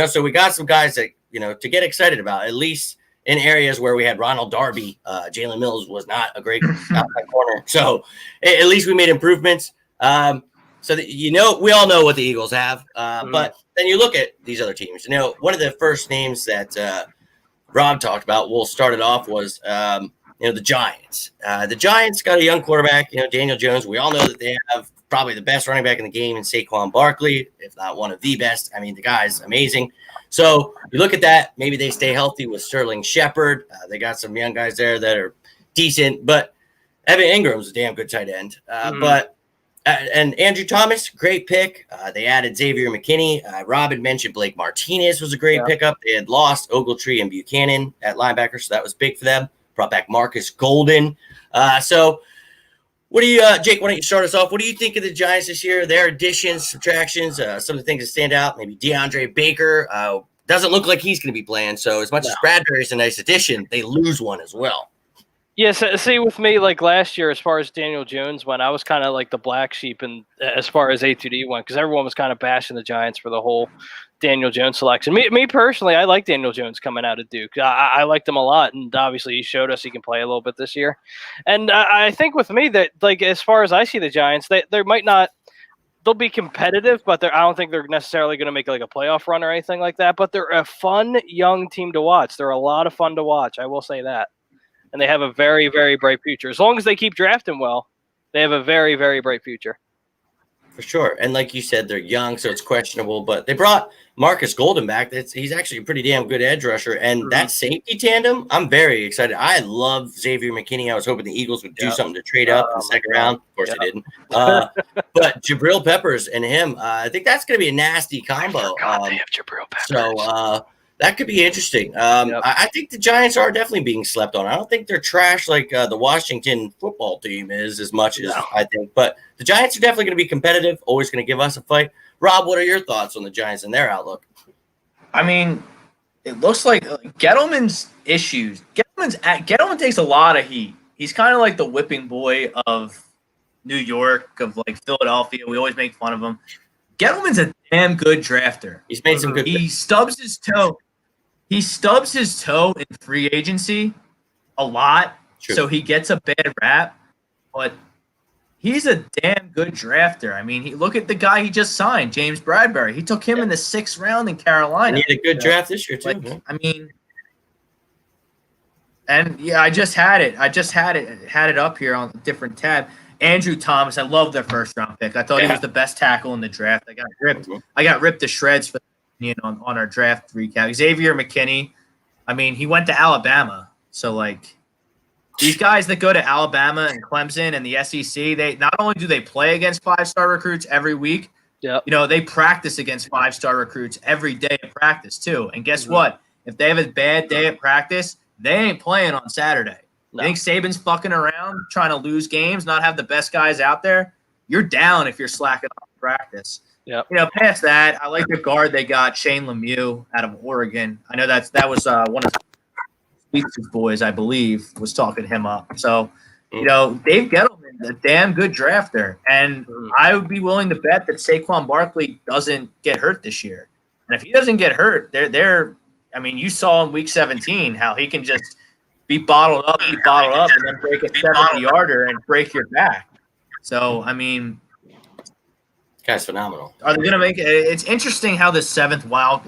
So we got some guys that to get excited about, at least in areas where we had Ronald Darby. Jaylen Mills was not a great outside corner, so at least we made improvements. So that, we all know what the Eagles have, but then you look at these other teams. One of the first names that Rob talked about, we'll start it off, was the Giants. The Giants got a young quarterback, Daniel Jones. We all know that they have probably the best running back in the game in Saquon Barkley, if not one of the best. I mean, the guy's amazing. So you look at that. Maybe they stay healthy with Sterling Shepard. They got some young guys there that are decent, but Evan Ingram's a damn good tight end. And Andrew Thomas, great pick. They added Xavier McKinney. Rob had mentioned Blake Martinez was a great pickup. They had lost Ogletree and Buchanan at linebacker, so that was big for them. Brought back Marcus Golden. So what do you, Jake, why don't you start us off? What do you think of the Giants this year? Their additions, subtractions, some of the things that stand out? Maybe DeAndre Baker. Doesn't look like he's going to be playing. So as much as Bradbury's a nice addition, they lose one as well. Yes, see, with me, like last year, as far as Daniel Jones went, I was kind of like the black sheep, and as far as A2D went, because everyone was kind of bashing the Giants for the whole Daniel Jones selection. Me personally, I like Daniel Jones coming out of Duke. I liked him a lot, and obviously he showed us he can play a little bit this year. And I think with me that, like, as far as I see the Giants, they might not. They'll be competitive, but I don't think they're necessarily going to make like a playoff run or anything like that. But they're a fun young team to watch. They're a lot of fun to watch. I will say that. And they have a very, very bright future. As long as they keep drafting well, they have a very, very bright future. For sure. And like you said, they're young, so it's questionable. But they brought Marcus Golden back. He's actually a pretty damn good edge rusher. And that safety tandem, I'm very excited. I love Xavier McKinney. I was hoping the Eagles would do something to trade up in the second round. Of course, they didn't. But Jabril Peppers and him, I think that's going to be a nasty combo. They have Jabril Peppers. So That could be interesting. I think the Giants are definitely being slept on. I don't think they're trash like the Washington football team is as much as I think. But the Giants are definitely going to be competitive, always going to give us a fight. Rob, what are your thoughts on the Giants and their outlook? I mean, it looks like Gettleman's issues. Gettleman takes a lot of heat. He's kind of like the whipping boy of New York, of like Philadelphia. We always make fun of him. Gettleman's a damn good drafter. He's made some good. He stubs his toe. He stubs his toe in free agency a lot, so he gets a bad rap. But he's a damn good drafter. I mean, look at the guy he just signed, James Bradbury. He took him in the 6th round in Carolina. And he had a good draft this year too. I mean, and yeah, I just had it up here on a different tab. Andrew Thomas, I love their 1st-round pick. I thought he was the best tackle in the draft. I got ripped to shreds for on our draft recap. Xavier McKinney, I mean, he went to Alabama. So, like, these guys that go to Alabama and Clemson and the SEC, they not only do they play against 5-star recruits every week, they practice against 5-star recruits every day at practice too. And guess what? If they have a bad day at practice, they ain't playing on Saturday. No. You think Saban's fucking around trying to lose games, not have the best guys out there? You're down if you're slacking off practice. Yep. Past that, I like the guard they got, Shane Lemieux out of Oregon. I know that was one of Speaks' boys, I believe, was talking him up. So, Dave Gettleman, a damn good drafter. And I would be willing to bet that Saquon Barkley doesn't get hurt this year. And if he doesn't get hurt, you saw in week 17 how he can just be bottled up, and then break a 70-yarder and break your back. So, I mean, guy's phenomenal. Are they going to make it? It's interesting how the seventh playoff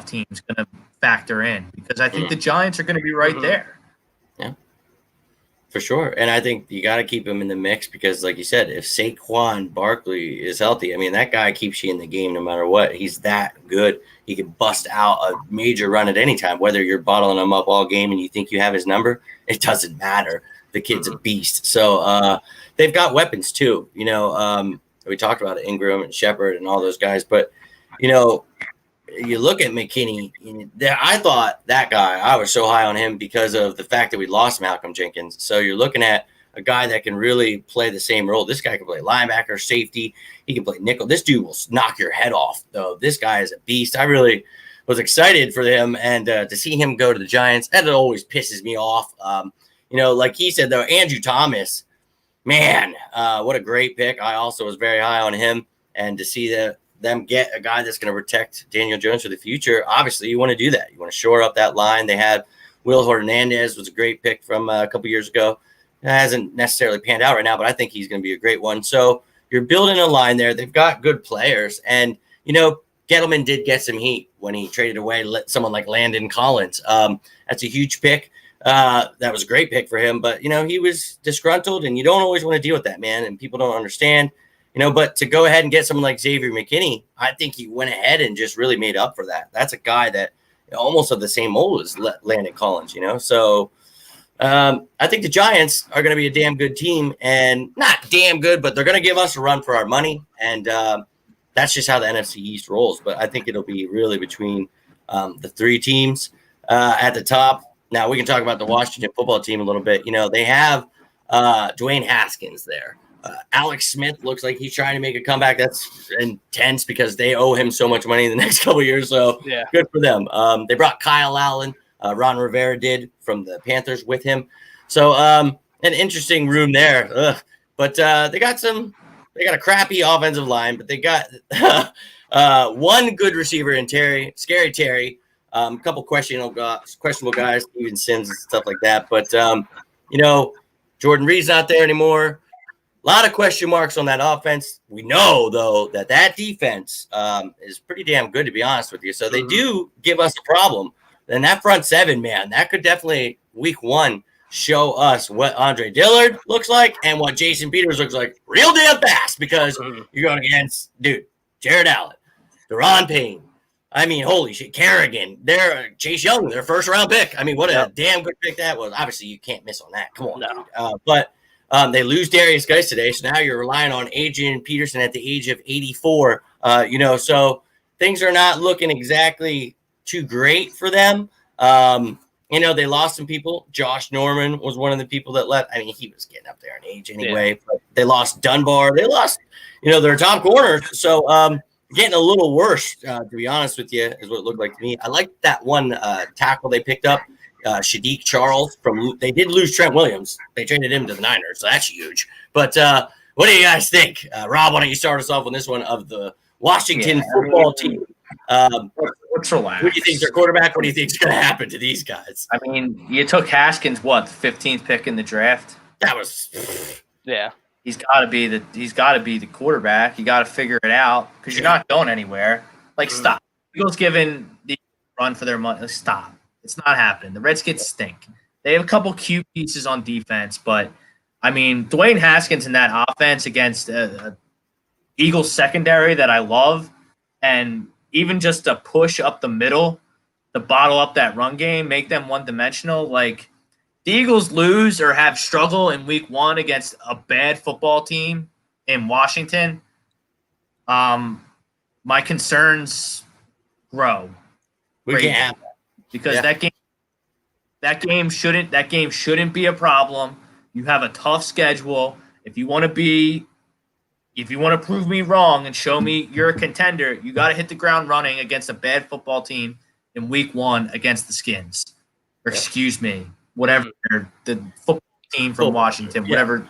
team is going to factor in, because I think the Giants are going to be right there. Yeah, for sure. And I think you got to keep him in the mix because, like you said, if Saquon Barkley is healthy, I mean, that guy keeps you in the game no matter what. He's that good. He can bust out a major run at any time, whether you're bottling him up all game and you think you have his number. It doesn't matter. The kid's a beast. So they've got weapons too. We talked about Ingram and Shepard and all those guys, but you look at McKinney. I thought that guy, I was so high on him because of the fact that we lost Malcolm Jenkins. So you're looking at a guy that can really play the same role. This guy can play linebacker, safety. He can play nickel. This dude will knock your head off, though. This guy is a beast. I really was excited for him, and to see him go to the Giants, that always pisses me off. Like he said, though, Andrew Thomas, man, what a great pick. I also was very high on him, and to see them get a guy that's going to protect Daniel Jones for the future, obviously you want to do that. You want to shore up that line. They had Will Hernandez was a great pick from a couple years ago. It hasn't necessarily panned out right now, but I think he's going to be a great one. So you're building a line there. They've got good players. And, Gettleman did get some heat when he traded away someone like Landon Collins. That's a huge pick. That was a great pick for him. But, he was disgruntled, and you don't always want to deal with that, man. And people don't understand. But to go ahead and get someone like Xavier McKinney, I think he went ahead and just really made up for that. That's a guy that almost of the same mold as Landon Collins, So I think the Giants are going to be a damn good team, and not damn good, but they're going to give us a run for our money. And that's just how the NFC East rolls. But I think it'll be really between the three teams at the top. Now we can talk about the Washington football team a little bit. They have Dwayne Haskins there. Alex Smith looks like he's trying to make a comeback. That's intense because they owe him so much money in the next couple of years. So good for them. They brought Kyle Allen. Ron Rivera did from the Panthers with him. So an interesting room there. But they got a crappy offensive line, but they got one good receiver in Scary Terry. A couple questionable guys, Steven Sims and stuff like that. But, Jordan Reed's not there anymore. A lot of question marks on that offense. We know, though, that defense is pretty damn good, to be honest with you. So they do give us a problem. And that front seven, man, that could definitely, week one, show us what Andre Dillard looks like and what Jason Peters looks like real damn fast, because you're going against, Jared Allen, Deron Payne. I mean, holy shit, Kerrigan. Chase Young, their first-round pick. I mean, what a damn good pick that was. Obviously, you can't miss on that. Come on. No. But they lose Darius Geis today, so now you're relying on Adrian Peterson at the age of 84. So things are not looking exactly too great for them. They lost some people. Josh Norman was one of the people that left. I mean, he was getting up there in age anyway. But they lost Dunbar. They lost, their top corners. So getting a little worse, to be honest with you, is what it looked like to me. I like that one tackle they picked up, Shadik Charles. They did lose Trent Williams. They traded him to the Niners, so that's huge. But what do you guys think? Rob, why don't you start us off on this one of the Washington football team? Let's relax. Who do you think's their quarterback? What do you think's going to happen to these guys? I mean, you took Haskins, the 15th pick in the draft? That was He's got to be the quarterback. You got to figure it out because you're not going anywhere. Stop. Eagles giving the run for their money. Stop. It's not happening. The Redskins stink. They have a couple cute pieces on defense, but I mean, Dwayne Haskins in that offense against Eagles secondary that I love, and even just a push up the middle to bottle up that run game, make them one-dimensional. The Eagles lose or have struggle in week 1 against a bad football team in Washington. My concerns grow. Because that game shouldn't be a problem. You have a tough schedule. If you want to prove me wrong and show me you're a contender, you got to hit the ground running against a bad football team in week 1 against the Skins. Or excuse me, whatever, the football team from Washington, whatever.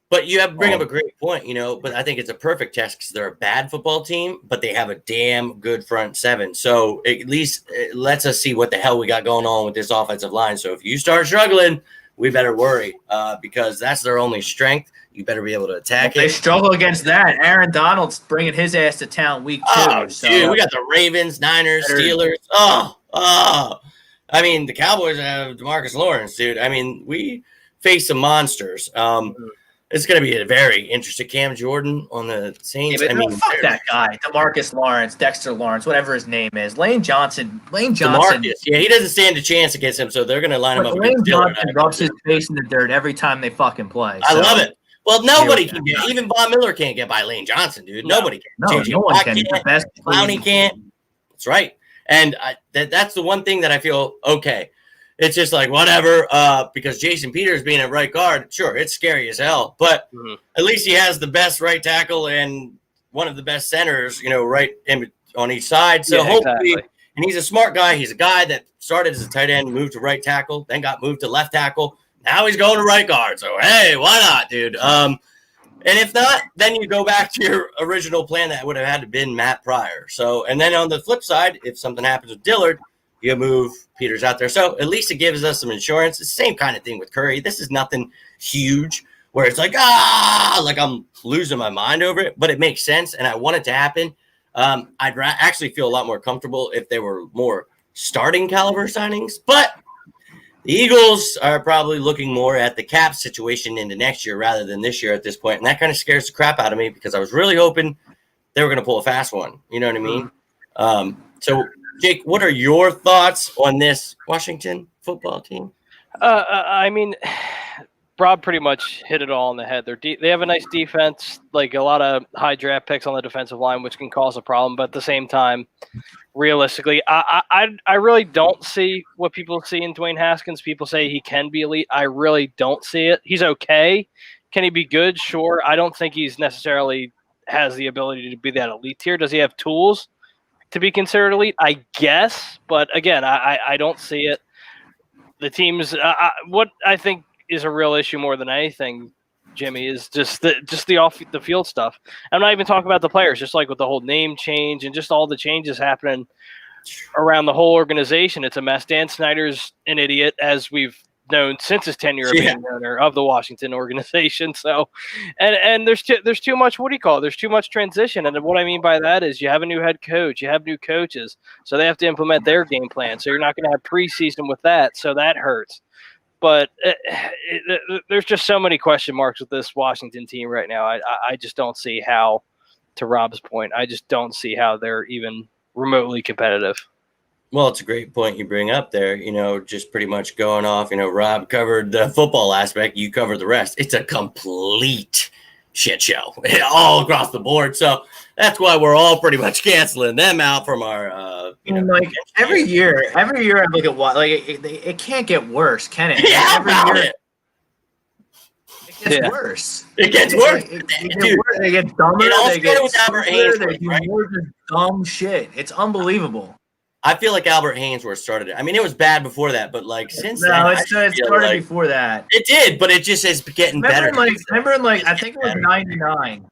But you have to bring up a great point, but I think it's a perfect test because they're a bad football team, but they have a damn good front seven. So at least it lets us see what the hell we got going on with this offensive line. So if you start struggling, we better worry because that's their only strength. You better be able to attack it. They struggle against that. Aaron Donald's bringing his ass to town week 2. Dude, we got the Ravens, Niners, Steelers. I mean, the Cowboys have DeMarcus Lawrence, dude. I mean, we face some monsters. It's going to be a very interesting. Cam Jordan on the Saints. Fuck that guy. DeMarcus Lawrence, Dexter Lawrence, whatever his name is. Lane Johnson. DeMarcus. Yeah, he doesn't stand a chance against him, so they're going to line him up. Lane Johnson rubs his face in the dirt every time they fucking play. I love it. Well, nobody can get. Even Von Miller can't get by Lane Johnson, dude. Nobody can. No one can. The best Clowney can't. That's right. And that's the one thing that I feel okay. It's just whatever, because Jason Peters being at right guard, sure, it's scary as hell. But at least he has the best right tackle and one of the best centers, right on each side. So hopefully, and he's a smart guy. He's a guy that started as a tight end, moved to right tackle, then got moved to left tackle. Now he's going to right guard. So, hey, why not, dude? And if not, then you go back to your original plan that would have had to been Matt Pryor. So, and then on the flip side, if something happens with Dillard, you move Peters out there. So at least it gives us some insurance. It's the same kind of thing with Curry. This is nothing huge where it's I'm losing my mind over it, but it makes sense, and I want it to happen. I'd actually feel a lot more comfortable if they were more starting caliber signings, but the Eagles are probably looking more at the cap situation into next year rather than this year at this point, and that kind of scares the crap out of me because I was really hoping they were going to pull a fast one. You know what I mean? So, Jake, what are your thoughts on this Washington football team? I mean, Rob pretty much hit it all on the head. They have a nice defense, a lot of high draft picks on the defensive line, which can cause a problem. But at the same time, realistically, I really don't see what people see in Dwayne Haskins. People say he can be elite. I really don't see it. He's okay. Can he be good? Sure. I don't think he's necessarily has the ability to be that elite tier. Does he have tools to be considered elite? I guess. But again, I don't see it. The teams, what I think is a real issue more than anything, Jimmy, is just the off the field stuff. I'm not even talking about the players, just with the whole name change and just all the changes happening around the whole organization. It's a mess. Dan Snyder's an idiot, as we've known since his tenure of being owner of the Washington organization. So, and there's too much, there's too much transition. And what I mean by that is you have a new head coach, you have new coaches, so they have to implement their game plan. So you're not going to have preseason with that. So that hurts. But there's just so many question marks with this Washington team right now. I just don't see how, to Rob's point, I just don't see how they're even remotely competitive. Well, it's a great point you bring up there, just pretty much going off, Rob covered the football aspect, you covered the rest. It's a complete shit show all across the board. So That's why we're all pretty much canceling them out from our. Like every year I look at what it can't get worse, can it? Yeah, every year it gets worse. It gets worse. They get dumber. It all They get started with Albert stupider, Haynesworth, they do right? more just dumb shit. It's unbelievable. I feel like Albert Haynesworth started it. I mean, it was bad before that, but like since then, it started before that. It did, but it just is getting better. Remember, I think it was '99.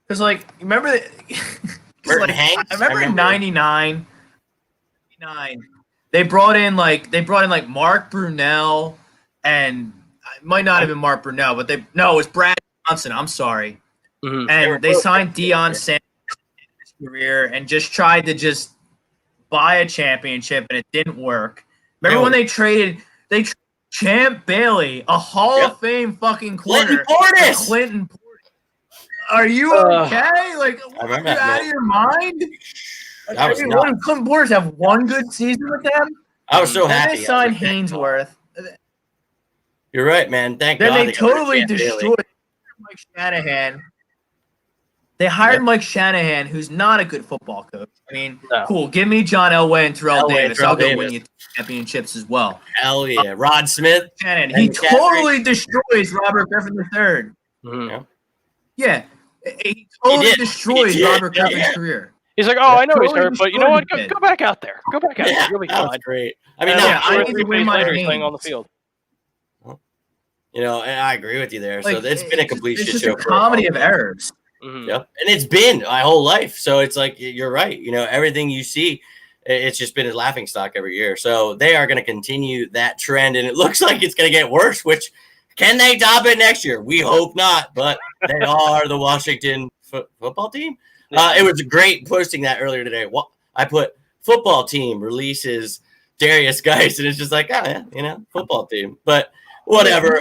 Because remember that. I remember in '99. They brought in Mark Brunell, and it might not have been Mark Brunell, but it was Brad Johnson. I'm sorry, and they signed Deion Sanders in his career and just tried to buy a championship, and it didn't work. Remember when they traded Champ Bailey, a Hall of Fame fucking corner, Clinton Portis. Are you okay? Are you out of your mind? Clinton Portis have one good season with them. I was so happy. They signed Haynesworth. You're right, man. Thank God. Then they totally destroyed Mike Shanahan. They hired Mike Shanahan, who's not a good football coach. I mean, cool. Give me John Elway and Terrell Davis. I'll go win you championships as well. Hell yeah. Rod Smith. Shanahan. He totally destroys Robert Griffin III. Mm-hmm. Yeah. He totally destroys Robert Griffin's career. He's like, I know he's hurt, but you know what? Go back out there. Go back out there. You'll be fine. Great. I mean, I need to win my later, he's playing on the field. And I agree with you there. So it's been a complete shit show. It's a comedy of errors. Mm-hmm. Yep. And it's been my whole life. So it's like, you're right. Everything you see, it's just been a laughingstock every year. So they are going to continue that trend. And it looks like it's going to get worse, which can they top it next year? We hope not, but they are the Washington football team. It was great posting that earlier today. I put football team releases Darius Geis, and it's just like, football team. But whatever.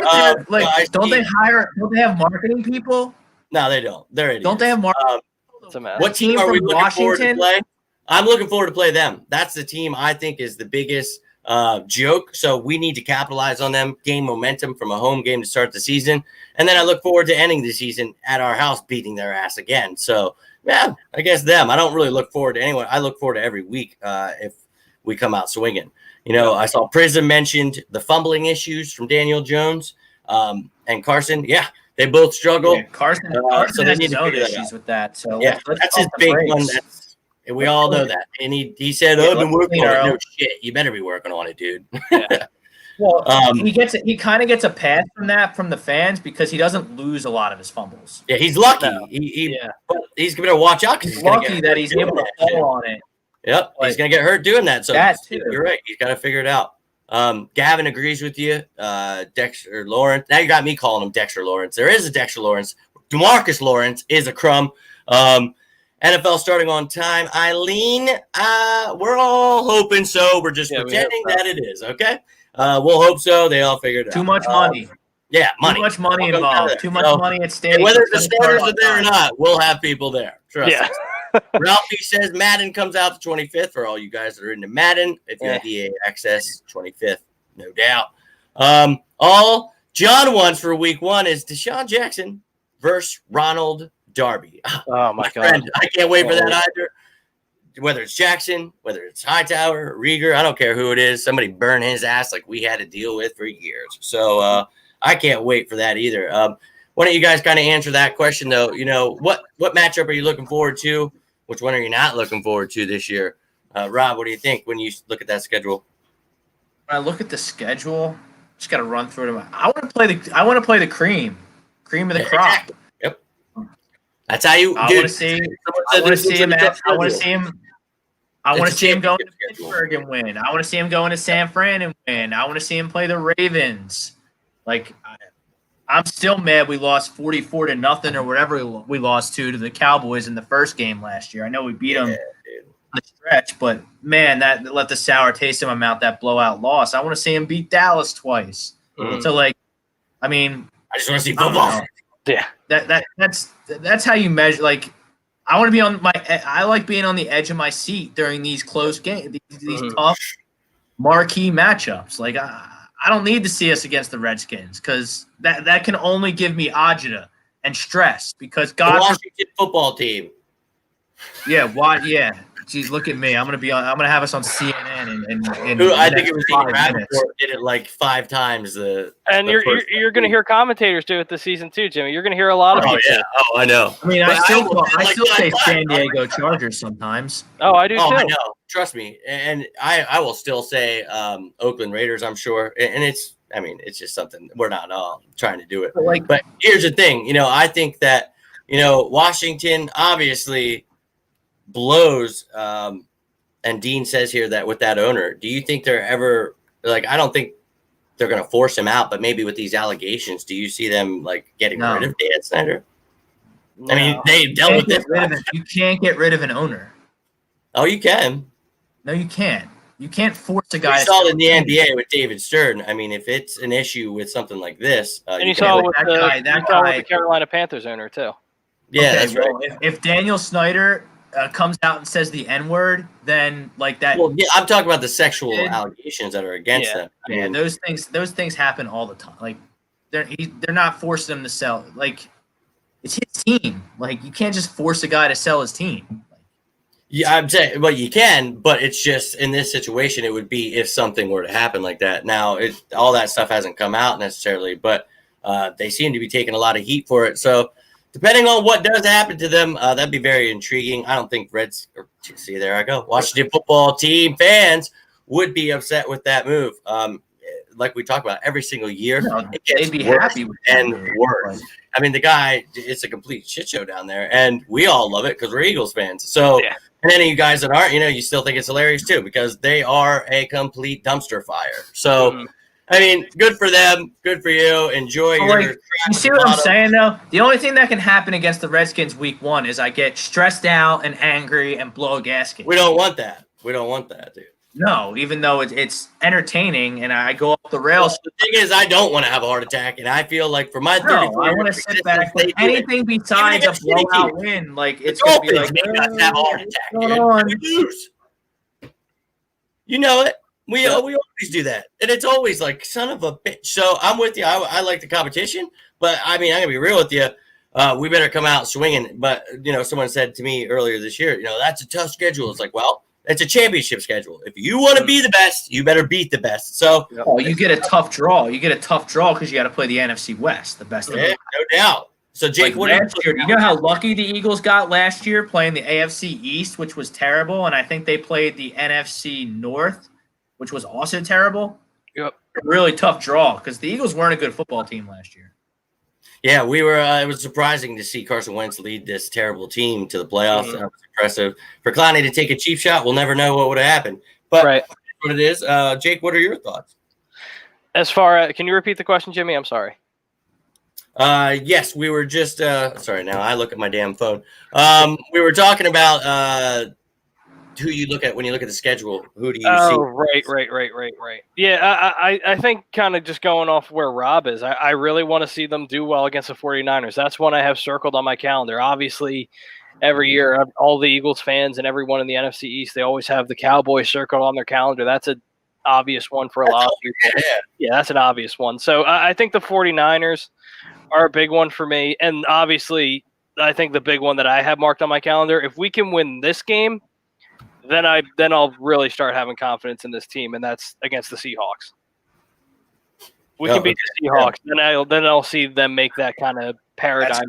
Don't they have marketing people? No, they don't. They're idiots. Don't they have marketing? What team are we looking forward to play? I'm looking forward to play them. That's the team I think is the biggest joke. So we need to capitalize on them, gain momentum from a home game to start the season. And then I look forward to ending the season at our house, beating their ass again. So, I guess them. I don't really look forward to anyone. I look forward to every week if we come out swinging. I saw Prism mentioned the fumbling issues from Daniel Jones and Carson. Yeah, they both struggle. Yeah, Carson so they has need his to own figure issues with that. So that's his big one. And we all know that. And he said, I've been working on it. No shit. You better be working on it, dude. Yeah. Well, he kind of gets a pass from the fans because he doesn't lose a lot of his fumbles. Yeah, he's lucky. He's going to watch out because he's lucky that he's able to fall on it. Yep, he's going to get hurt doing that. So you're right. He's got to figure it out. Gavin agrees with you. Dexter Lawrence. Now you got me calling him Dexter Lawrence. There is a Dexter Lawrence. DeMarcus Lawrence is a crumb. NFL starting on time. Eileen, we're all hoping so. We're just pretending that it is, okay? We'll hope so. They all figured it out. Too much money. Yeah, money. Too much money involved. Too much money at stake. Whether the starters are there or not, we'll have people there. Trust us. Ralphie says Madden comes out the 25th for all you guys that are into Madden. If you have EA access, 25th, no doubt. All John wants for week 1 is Deshaun Jackson versus Ronald Darby. Oh, my God. Friend, I can't wait for that either. Whether it's Jackson, whether it's Hightower, Rieger, I don't care who it is. Somebody burn his ass like we had to deal with for years. So I can't wait for that either. Why don't you guys kind of answer that question, though? What matchup are you looking forward to? Which one are you not looking forward to this year? Rob, what do you think when you look at that schedule? When I look at the schedule, just got to run through it. I want to play the cream of the crop. Exactly. Yep. That's how you. I want to see him. I want to see him going to Pittsburgh and win. I want to see him going to San Fran and win. I want to see him play the Ravens. I'm still mad we lost 44-0 or whatever we lost to the Cowboys in the first game last year. I know we beat them on the stretch, but man, that left a sour taste in my mouth, that blowout loss. I want to see him beat Dallas twice. Mm-hmm. So I just want to see football. Yeah. That's how you measure. I want to be I like being on the edge of my seat during these close games, these tough marquee matchups. I don't need to see us against the Redskins because that can only give me agita and stress because the Washington football team. Yeah, why? Yeah. Geez, look at me. I'm gonna have us on CNN and I think it was Ian Rappaport did it like 5 times and you're gonna hear commentators do it this season too, Jimmy. You're gonna hear a lot of people. Yeah. Oh, I know. I mean, I still say San Diego Chargers sometimes. Oh, I do too. I know. Trust me. And I will still say Oakland Raiders, I'm sure. And it's just something we're not all trying to do it. But here's the thing, I think that, Washington obviously blows, and Dean says here that with that owner, do you think they're ever I don't think they're going to force him out, but maybe with these allegations, do you see them getting rid of Dan Snyder? No. I mean, they dealt with this. You can't get rid of an owner. Oh, you can. No, you can't. You can't force a guy. We saw it in the NBA with David Stern. I mean, if it's an issue with something like this, and you saw with the Carolina Panthers owner too. Yeah, that's right. If Daniel Snyder comes out and says the N-word, then that. Well, yeah, I'm talking about the sexual allegations that are against them. Yeah, those things happen all the time. They're not forcing them to sell. It's his team. You can't just force a guy to sell his team. Yeah, I'm saying, well, you can, but it's just in this situation, it would be if something were to happen like that. Now, all that stuff hasn't come out necessarily, but they seem to be taking a lot of heat for it. So, depending on what does happen to them, that'd be very intriguing. I don't think there I go. Washington football team fans would be upset with that move. Like we talk about every single year, they'd be happy with and worse. I mean, the guy, it's a complete shit show down there, and we all love it because we're Eagles fans. So, and any of you guys that aren't, you still think it's hilarious too because they are a complete dumpster fire. So, I mean, good for them, good for you. Enjoy your. You see what I'm saying, though? The only thing that can happen against the Redskins week 1 is I get stressed out and angry and blow a gasket. We don't want that. We don't want that, dude. No, even though it's entertaining and I go off the rails. Well, the thing is, I don't want to have a heart attack, and I feel like for my 34 I want to sit back. Anything besides a blowout win, it's going to be have a heart attack. Lose. You know it. We always do that, and it's always son of a bitch. So I'm with you. I like the competition, but I mean, I'm gonna be real with you. We better come out swinging. But someone said to me earlier this year, that's a tough schedule. It's well. It's a championship schedule. If you want to be the best, you better beat the best. So, you get a tough draw. You get a tough draw because you got to play the NFC West, the best. Yeah, no doubt. So, Jake, last year, you know how lucky the Eagles got last year playing the AFC East, which was terrible, and I think they played the NFC North, which was also terrible. Yep. Really tough draw because the Eagles weren't a good football team last year. Yeah, we were. It was surprising to see Carson Wentz lead this terrible team to the playoffs. That was impressive. For Clowney to take a cheap shot, we'll never know what would have happened. But that's what it is. Jake, what are your thoughts? As far as, can you repeat the question, Jimmy? I'm sorry. Yes, we were just. Sorry, now I look at my damn phone. We were talking about who you look at when you look at the schedule. Who do you see? Oh, right. Yeah, I think kind of just going off where Rob is, I really want to see them do well against the 49ers. That's one I have circled on my calendar. Obviously, every year, all the Eagles fans and everyone in the NFC East, they always have the Cowboys circled on their calendar. That's an obvious one for a lot of people. Yeah, that's an obvious one. So I think the 49ers are a big one for me. And obviously, I think the big one that I have marked on my calendar, if we can win this game, then I'll really start having confidence in this team, and that's against the Seahawks. We can beat the Seahawks, then I'll see them make that kind of paradigm.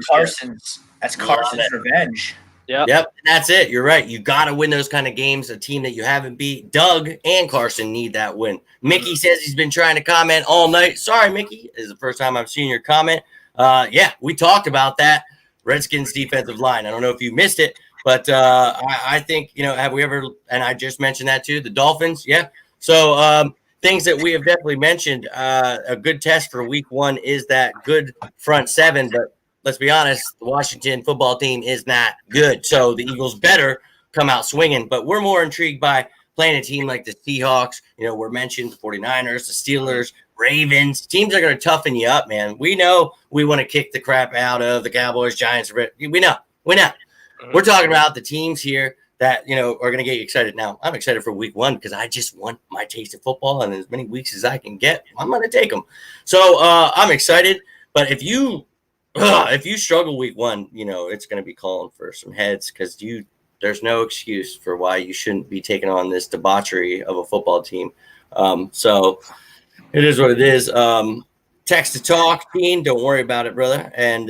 That's Carson's revenge. Yep, that's it. You're right. You got to win those kind of games. A team that you haven't beat. Doug and Carson need that win. Mickey says he's been trying to comment all night. Sorry, Mickey. This is the first time I've seen your comment. Yeah, we talked about that Redskins defensive line. I don't know if you missed it. But I think, have we ever, and I just mentioned that too, the Dolphins, yeah. So things that we have definitely mentioned, a good test for week 1 is that good front 7. But let's be honest, the Washington football team is not good. So the Eagles better come out swinging. But we're more intrigued by playing a team like the Seahawks. We're mentioned the 49ers, the Steelers, Ravens. Teams are going to toughen you up, man. We know we want to kick the crap out of the Cowboys, Giants. We know. We're talking about the teams here that, are going to get you excited. Now, I'm excited for week 1 because I just want my taste of football, and as many weeks as I can get, I'm going to take them. So I'm excited. But if you if you struggle week 1, it's going to be calling for some heads because there's no excuse for why you shouldn't be taking on this debauchery of a football team. So it is what it is. Text to talk, Dean. Don't worry about it, brother. And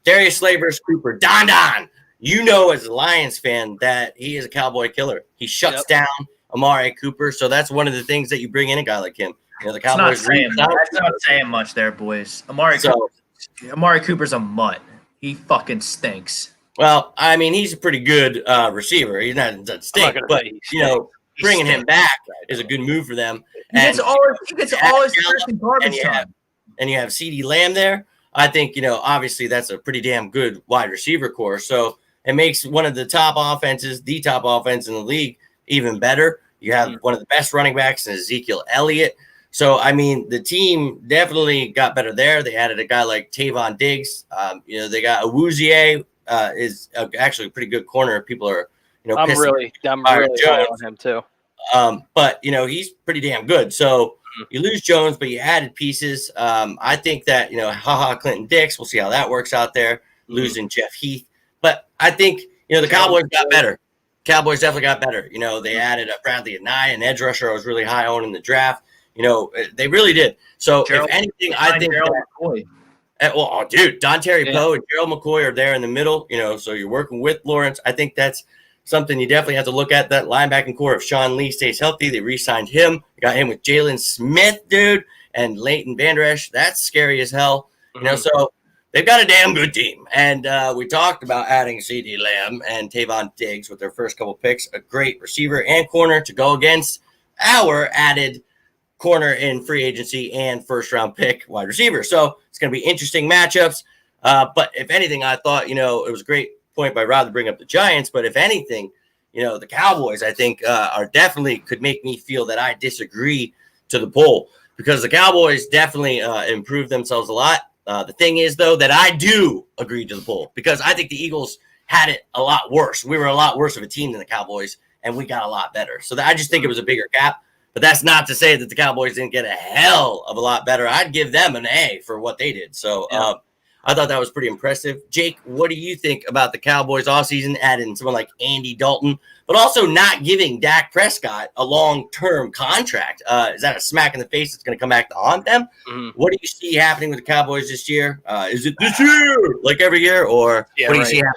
Darius Slavers Cooper, Don. As a Lions fan that he is a Cowboy killer. He shuts down Amari Cooper. So that's one of the things that you bring in a guy like him. The Cowboys. That's not saying much there, boys. Amari Cooper's a mutt. He fucking stinks. Well, I mean, he's a pretty good receiver. He's not doesn't stink, but bringing him back is a good move for them. He gets all his first and garbage time. And you have CeeDee Lamb there. I think obviously that's a pretty damn good wide receiver core. So it makes one of the top offenses, the top offense in the league, even better. You have one of the best running backs in Ezekiel Elliott. So, I mean, the team definitely got better there. They added a guy like Tavon Diggs. They got Awuzie is actually a pretty good corner. People are, I'm really high on him too. But, he's pretty damn good. So you lose Jones, but you added pieces. I think that, Clinton Dix, we'll see how that works out there, losing Jeff Heath. But I think, the Cowboys got better. Cowboys definitely got better. They added Bradley Anae, an edge rusher I was really high on in the draft. They really did. So, if anything, I think Don Terry Poe and Gerald McCoy are there in the middle, so you're working with Lawrence. I think that's something you definitely have to look at, that linebacking core. If Sean Lee stays healthy, they re-signed him. They got him with Jaylen Smith, dude, and Leighton Vander Esch. That's scary as hell. So they've got a damn good team. And we talked about adding CeeDee Lamb and Tavon Diggs with their first couple picks, a great receiver and corner to go against our added corner in free agency and first-round pick wide receiver. So it's going to be interesting matchups. But if anything, I thought, it was a great point by Rob to bring up the Giants. But if anything, the Cowboys, I think, are definitely could make me feel that I disagree to the poll because the Cowboys definitely improved themselves a lot. The thing is, though, that I do agree to the poll because I think the Eagles had it a lot worse. We were a lot worse of a team than the Cowboys, and we got a lot better. So I just think it was a bigger gap. But that's not to say that the Cowboys didn't get a hell of a lot better. I'd give them an A for what they did. So I thought that was pretty impressive. Jake, what do you think about the Cowboys offseason, adding someone like Andy Dalton, but also not giving Dak Prescott a long-term contract? Is that a smack in the face that's going to come back to haunt them? What do you see happening with the Cowboys this year? Is it this year, like every year, or what do you see happening?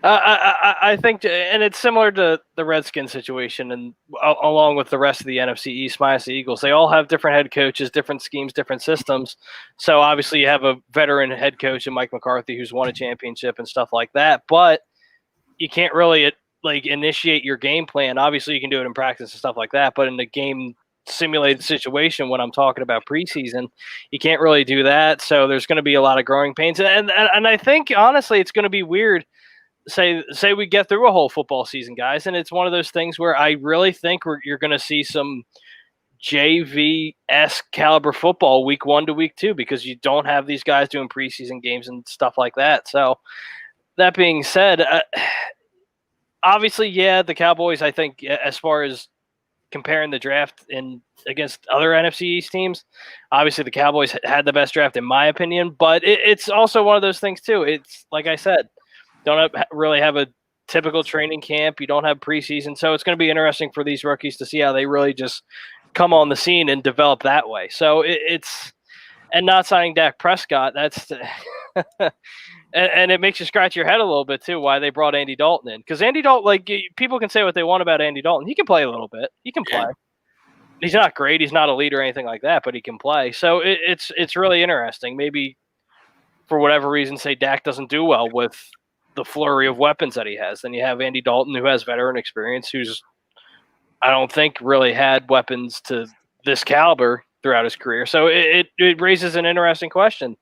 I think, and it's similar to the Redskins situation, and along with the rest of the NFC East minus the Eagles, they all have different head coaches, different schemes, different systems. So obviously, you have a veteran head coach in Mike McCarthy who's won a championship and stuff like that. But you can't really initiate your game plan. Obviously, you can do it in practice and stuff like that, but in the game simulated situation when I'm talking about preseason, you can't really do that. So there's going to be a lot of growing pains. And I think, honestly, it's going to be weird. Say we get through a whole football season, guys, and it's one of those things where I really think you're going to see some JV-esque caliber football week 1 to week 2 because you don't have these guys doing preseason games and stuff like that. So that being said, obviously, the Cowboys, I think, as far as comparing the draft against other NFC East teams, obviously the Cowboys had the best draft in my opinion, but it's also one of those things too. It's like I said, don't really have a typical training camp. You don't have preseason. So it's going to be interesting for these rookies to see how they really just come on the scene and develop that way. So and not signing Dak Prescott, that's and it makes you scratch your head a little bit too, why they brought Andy Dalton in. Because Andy Dalton, people can say what they want about Andy Dalton. He can play a little bit. He can play. He's not great. He's not a leader or anything like that, but he can play. So it's really interesting. Maybe for whatever reason, say Dak doesn't do well with the flurry of weapons that he has. Then you have Andy Dalton, who has veteran experience, who's I don't think really had weapons to this caliber throughout his career. So it raises an interesting question.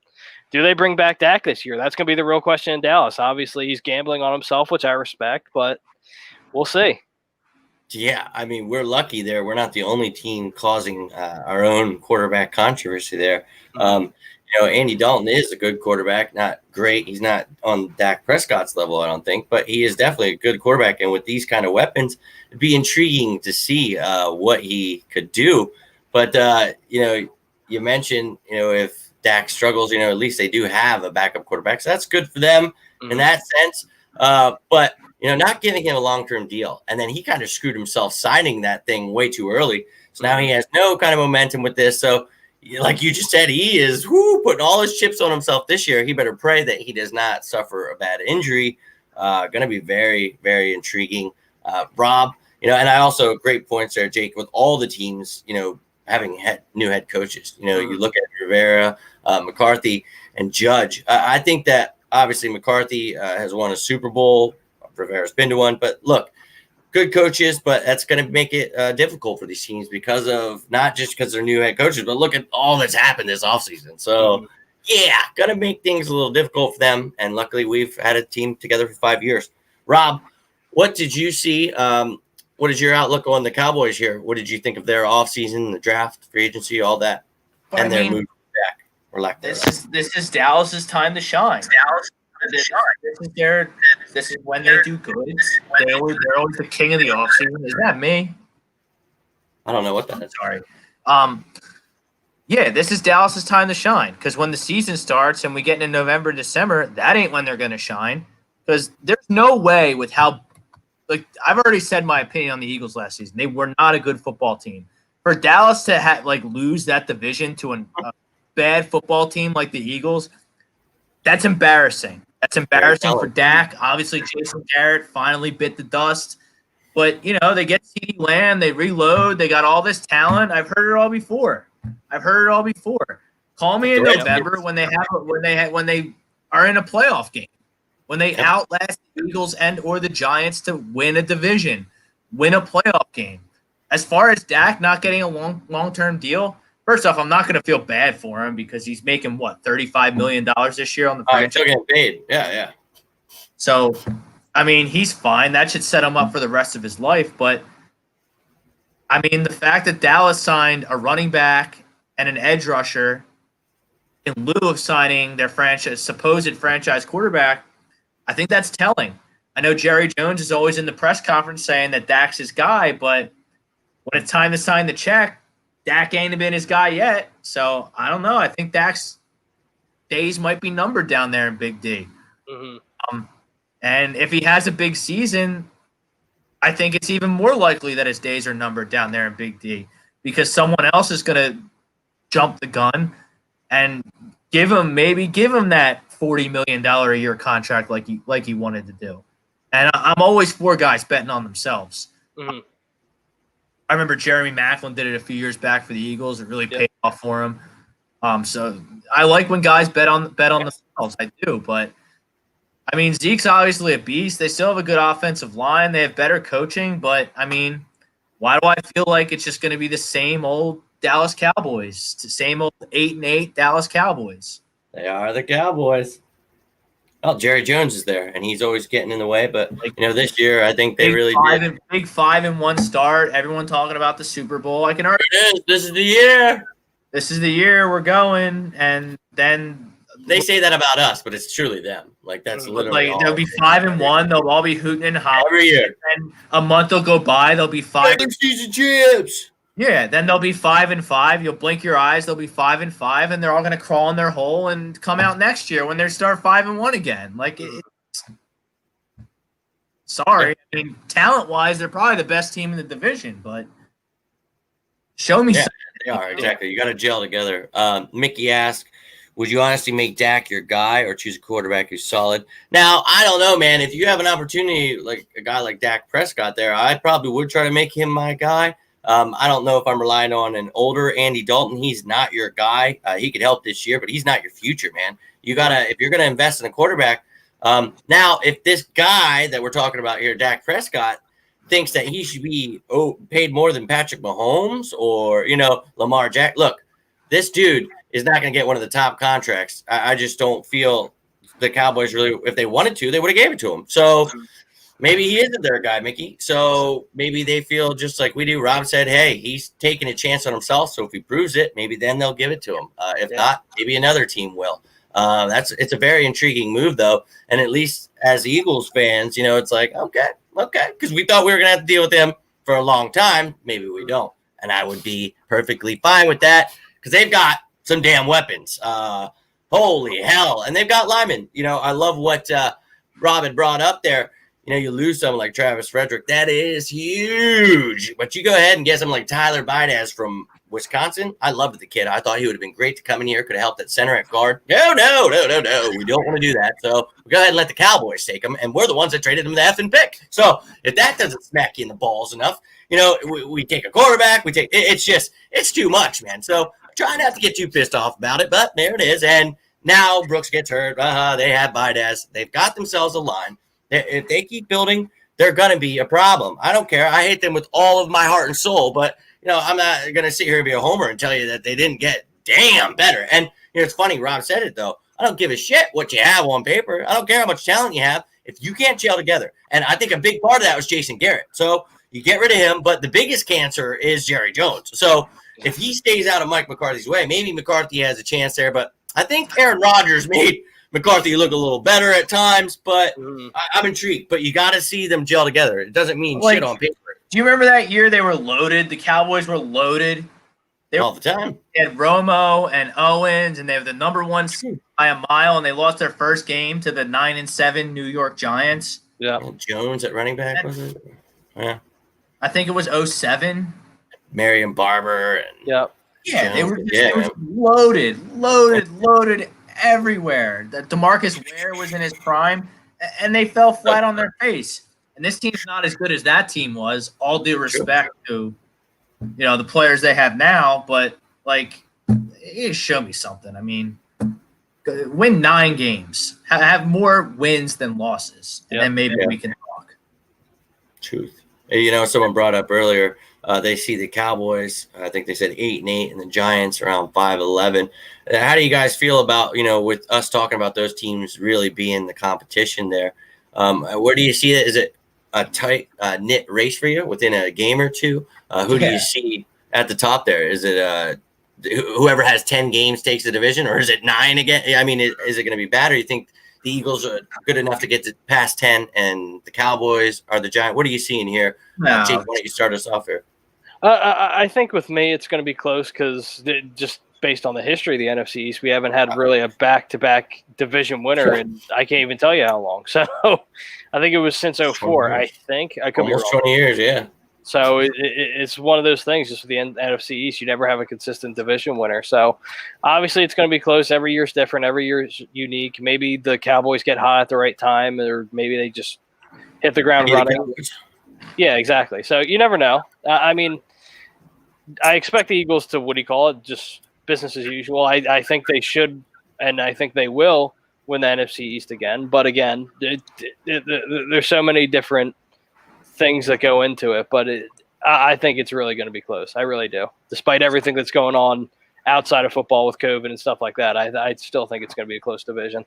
Do they bring back Dak this year? That's going to be the real question in Dallas. Obviously, he's gambling on himself, which I respect, but we'll see. Yeah, I mean, we're lucky there. We're not the only team causing our own quarterback controversy there. Andy Dalton is a good quarterback, not great. He's not on Dak Prescott's level, I don't think, but he is definitely a good quarterback. And with these kind of weapons, it'd be intriguing to see what he could do. But, you mentioned, if Dak struggles, at least they do have a backup quarterback. So that's good for them in that sense. But, not giving him a long-term deal. And then he kind of screwed himself signing that thing way too early. So now he has no kind of momentum with this. So like you just said, he is putting all his chips on himself this year. He better pray that he does not suffer a bad injury. Going to be very, very intriguing. Rob, and I also great points there, Jake, with all the teams, having new head coaches. You look at Rivera, McCarthy, and Judge. I think that obviously McCarthy has won a Super Bowl. Rivera's been to one, but look, good coaches, but that's going to make it difficult for these teams because of not just because they're new head coaches, but look at all that's happened this offseason. So, going to make things a little difficult for them. And luckily, we've had a team together for 5 years. Rob, what did you see? What is your outlook on the Cowboys here? What did you think of their offseason, the draft, free agency, all that, and their move back or lack thereof? This is Dallas's time to shine. This is when they do good. They're always the king of the offseason. Is that me? I don't know what that is. Sorry. This is Dallas's time to shine because when the season starts and we get into November, December, that ain't when they're going to shine because there's no way with how I've already said my opinion on the Eagles last season. They were not a good football team. For Dallas to lose that division to a bad football team like the Eagles, that's embarrassing. That's embarrassing for Dak. Obviously, Jason Garrett finally bit the dust. But, they get CeeDee Lamb. They reload. They got all this talent. I've heard it all before. Call me in November when they are in a playoff game. When they outlast the Eagles and or the Giants to win a division, win a playoff game. As far as Dak not getting a long-term deal, first off, I'm not going to feel bad for him because he's making, $35 million this year on the franchise. Still getting paid. Yeah. So, he's fine. That should set him up for the rest of his life. But, the fact that Dallas signed a running back and an edge rusher in lieu of signing their supposed franchise quarterback, I think that's telling. I know Jerry Jones is always in the press conference saying that Dak's his guy, but when it's time to sign the check, Dak ain't been his guy yet. So, I don't know. I think Dak's days might be numbered down there in Big D. Mm-hmm. And if he has a big season, I think it's even more likely that his days are numbered down there in Big D because someone else is going to jump the gun and give him that $40 million a year contract like he wanted to do. And I'm always for guys betting on themselves. Mm-hmm. I remember Jeremy Maclin did it a few years back for the Eagles. It really paid off for him. So I like when guys bet on themselves. I do, but Zeke's obviously a beast. They still have a good offensive line. They have better coaching, but why do I feel like it's just going to be the same old Dallas Cowboys? The same old 8-8 Dallas Cowboys. They are the Cowboys. Well, Jerry Jones is there, and he's always getting in the way. But this year, I think they really did. Big 5-1 start. Everyone talking about the Super Bowl. I can already. This is the year. This is the year we're going, and then they say that about us, but it's truly them. That's literally. They'll be 5-1. They'll all be hooting and hollering every year. And a month will go by. They'll be 5. Season champs. Yeah, then they'll be 5-5. You'll blink your eyes. They'll be 5-5, and they're all going to crawl in their hole and come out next year when they start 5-1 again. Sorry, talent-wise, they're probably the best team in the division, but show me. Yeah, they are exactly. You got to gel together. Mickey asked, "Would you honestly make Dak your guy or choose a quarterback who's solid?" Now, I don't know, man. If you have an opportunity like a guy like Dak Prescott there, I probably would try to make him my guy. I don't know if I'm relying on an older Andy Dalton. He's not your guy. He could help this year, but he's not your future, man. If you're gonna invest in a quarterback. Now, if this guy that we're talking about here, Dak Prescott, thinks that he should be paid more than Patrick Mahomes or Lamar Jackson, look, this dude is not gonna get one of the top contracts. I just don't feel the Cowboys really. If they wanted to, they would have gave it to him. So. Maybe he isn't their guy, Mickey. So maybe they feel just like we do. Rob said, hey, he's taking a chance on himself. So if he proves it, maybe then they'll give it to him. If not, maybe another team will. It's a very intriguing move, though. And at least as Eagles fans, it's like, okay. Because we thought we were going to have to deal with them for a long time. Maybe we don't. And I would be perfectly fine with that because they've got some damn weapons. Holy hell. And they've got linemen. I love what Robin brought up there. You lose someone like Travis Frederick. That is huge. But you go ahead and get someone like Tyler Bidas from Wisconsin. I loved the kid. I thought he would have been great to come in here. Could have helped at center at guard. No. We don't want to do that. So we go ahead and let the Cowboys take him. And we're the ones that traded him the effing pick. So if that doesn't smack you in the balls enough, we take a quarterback. It's too much, man. So try not to get too pissed off about it. But there it is. And now Brooks gets hurt. They have Bidas. They've got themselves a line. If they keep building, they're going to be a problem. I don't care. I hate them with all of my heart and soul, but I'm not going to sit here and be a homer and tell you that they didn't get damn better. And it's funny, Rob said it though. I don't give a shit what you have on paper. I don't care how much talent you have if you can't gel together. And I think a big part of that was Jason Garrett. So you get rid of him, but the biggest cancer is Jerry Jones. So if he stays out of Mike McCarthy's way, maybe McCarthy has a chance there. But I think Aaron Rodgers made McCarthy look a little better at times, but I'm intrigued. But you got to see them gel together. It doesn't mean shit on paper. Do you remember that year they were loaded? The Cowboys were loaded. All the time. They had Romo and Owens, and they were the number one seed by a mile, and they lost their first game to the 9-7 New York Giants. Yeah. Jones at running back, was it? Yeah. I think it was 07. Marion Barber. And Yeah, Jones. they were just loaded everywhere. DeMarcus Ware was in his prime, and they fell flat on their face. And this team's not as good as that team was, all due respect to, the players they have now. But, show me something. I mean, win 9 games. Have more wins than losses. And then maybe we can talk. Truth. Someone brought up earlier, they see the Cowboys, I think they said 8-8, and the Giants around 5-11. How do you guys feel about, with us talking about those teams really being the competition there? Where do you see it? Is it a tight knit race for you within a game or two? Who do you see at the top there? Is it whoever has 10 games takes the division, or is it 9 again? I mean, is it going to be bad, or you think the Eagles are good enough to get to past 10 and the Cowboys are the Giants? What are you seeing here? Jake, why don't you start us off here? I think with me, it's going to be close because just based on the history of the NFC East, we haven't had really a back-to-back division winner, and I can't even tell you how long. So I think it was since 04, I think. I could be wrong. Almost 20 years, yeah. So it's one of those things, just with the NFC East, you never have a consistent division winner. So obviously it's going to be close. Every year's different. Every year's unique. Maybe the Cowboys get hot at the right time, or maybe they just hit the ground running. Yeah, exactly. So you never know. I mean, I expect the Eagles to, just business as usual. I think they should, and I think they will win the NFC East again. But again, there's so many different things that go into it. But I think it's really going to be close. I really do. Despite everything that's going on outside of football with COVID and stuff like that, I still think it's going to be a close division.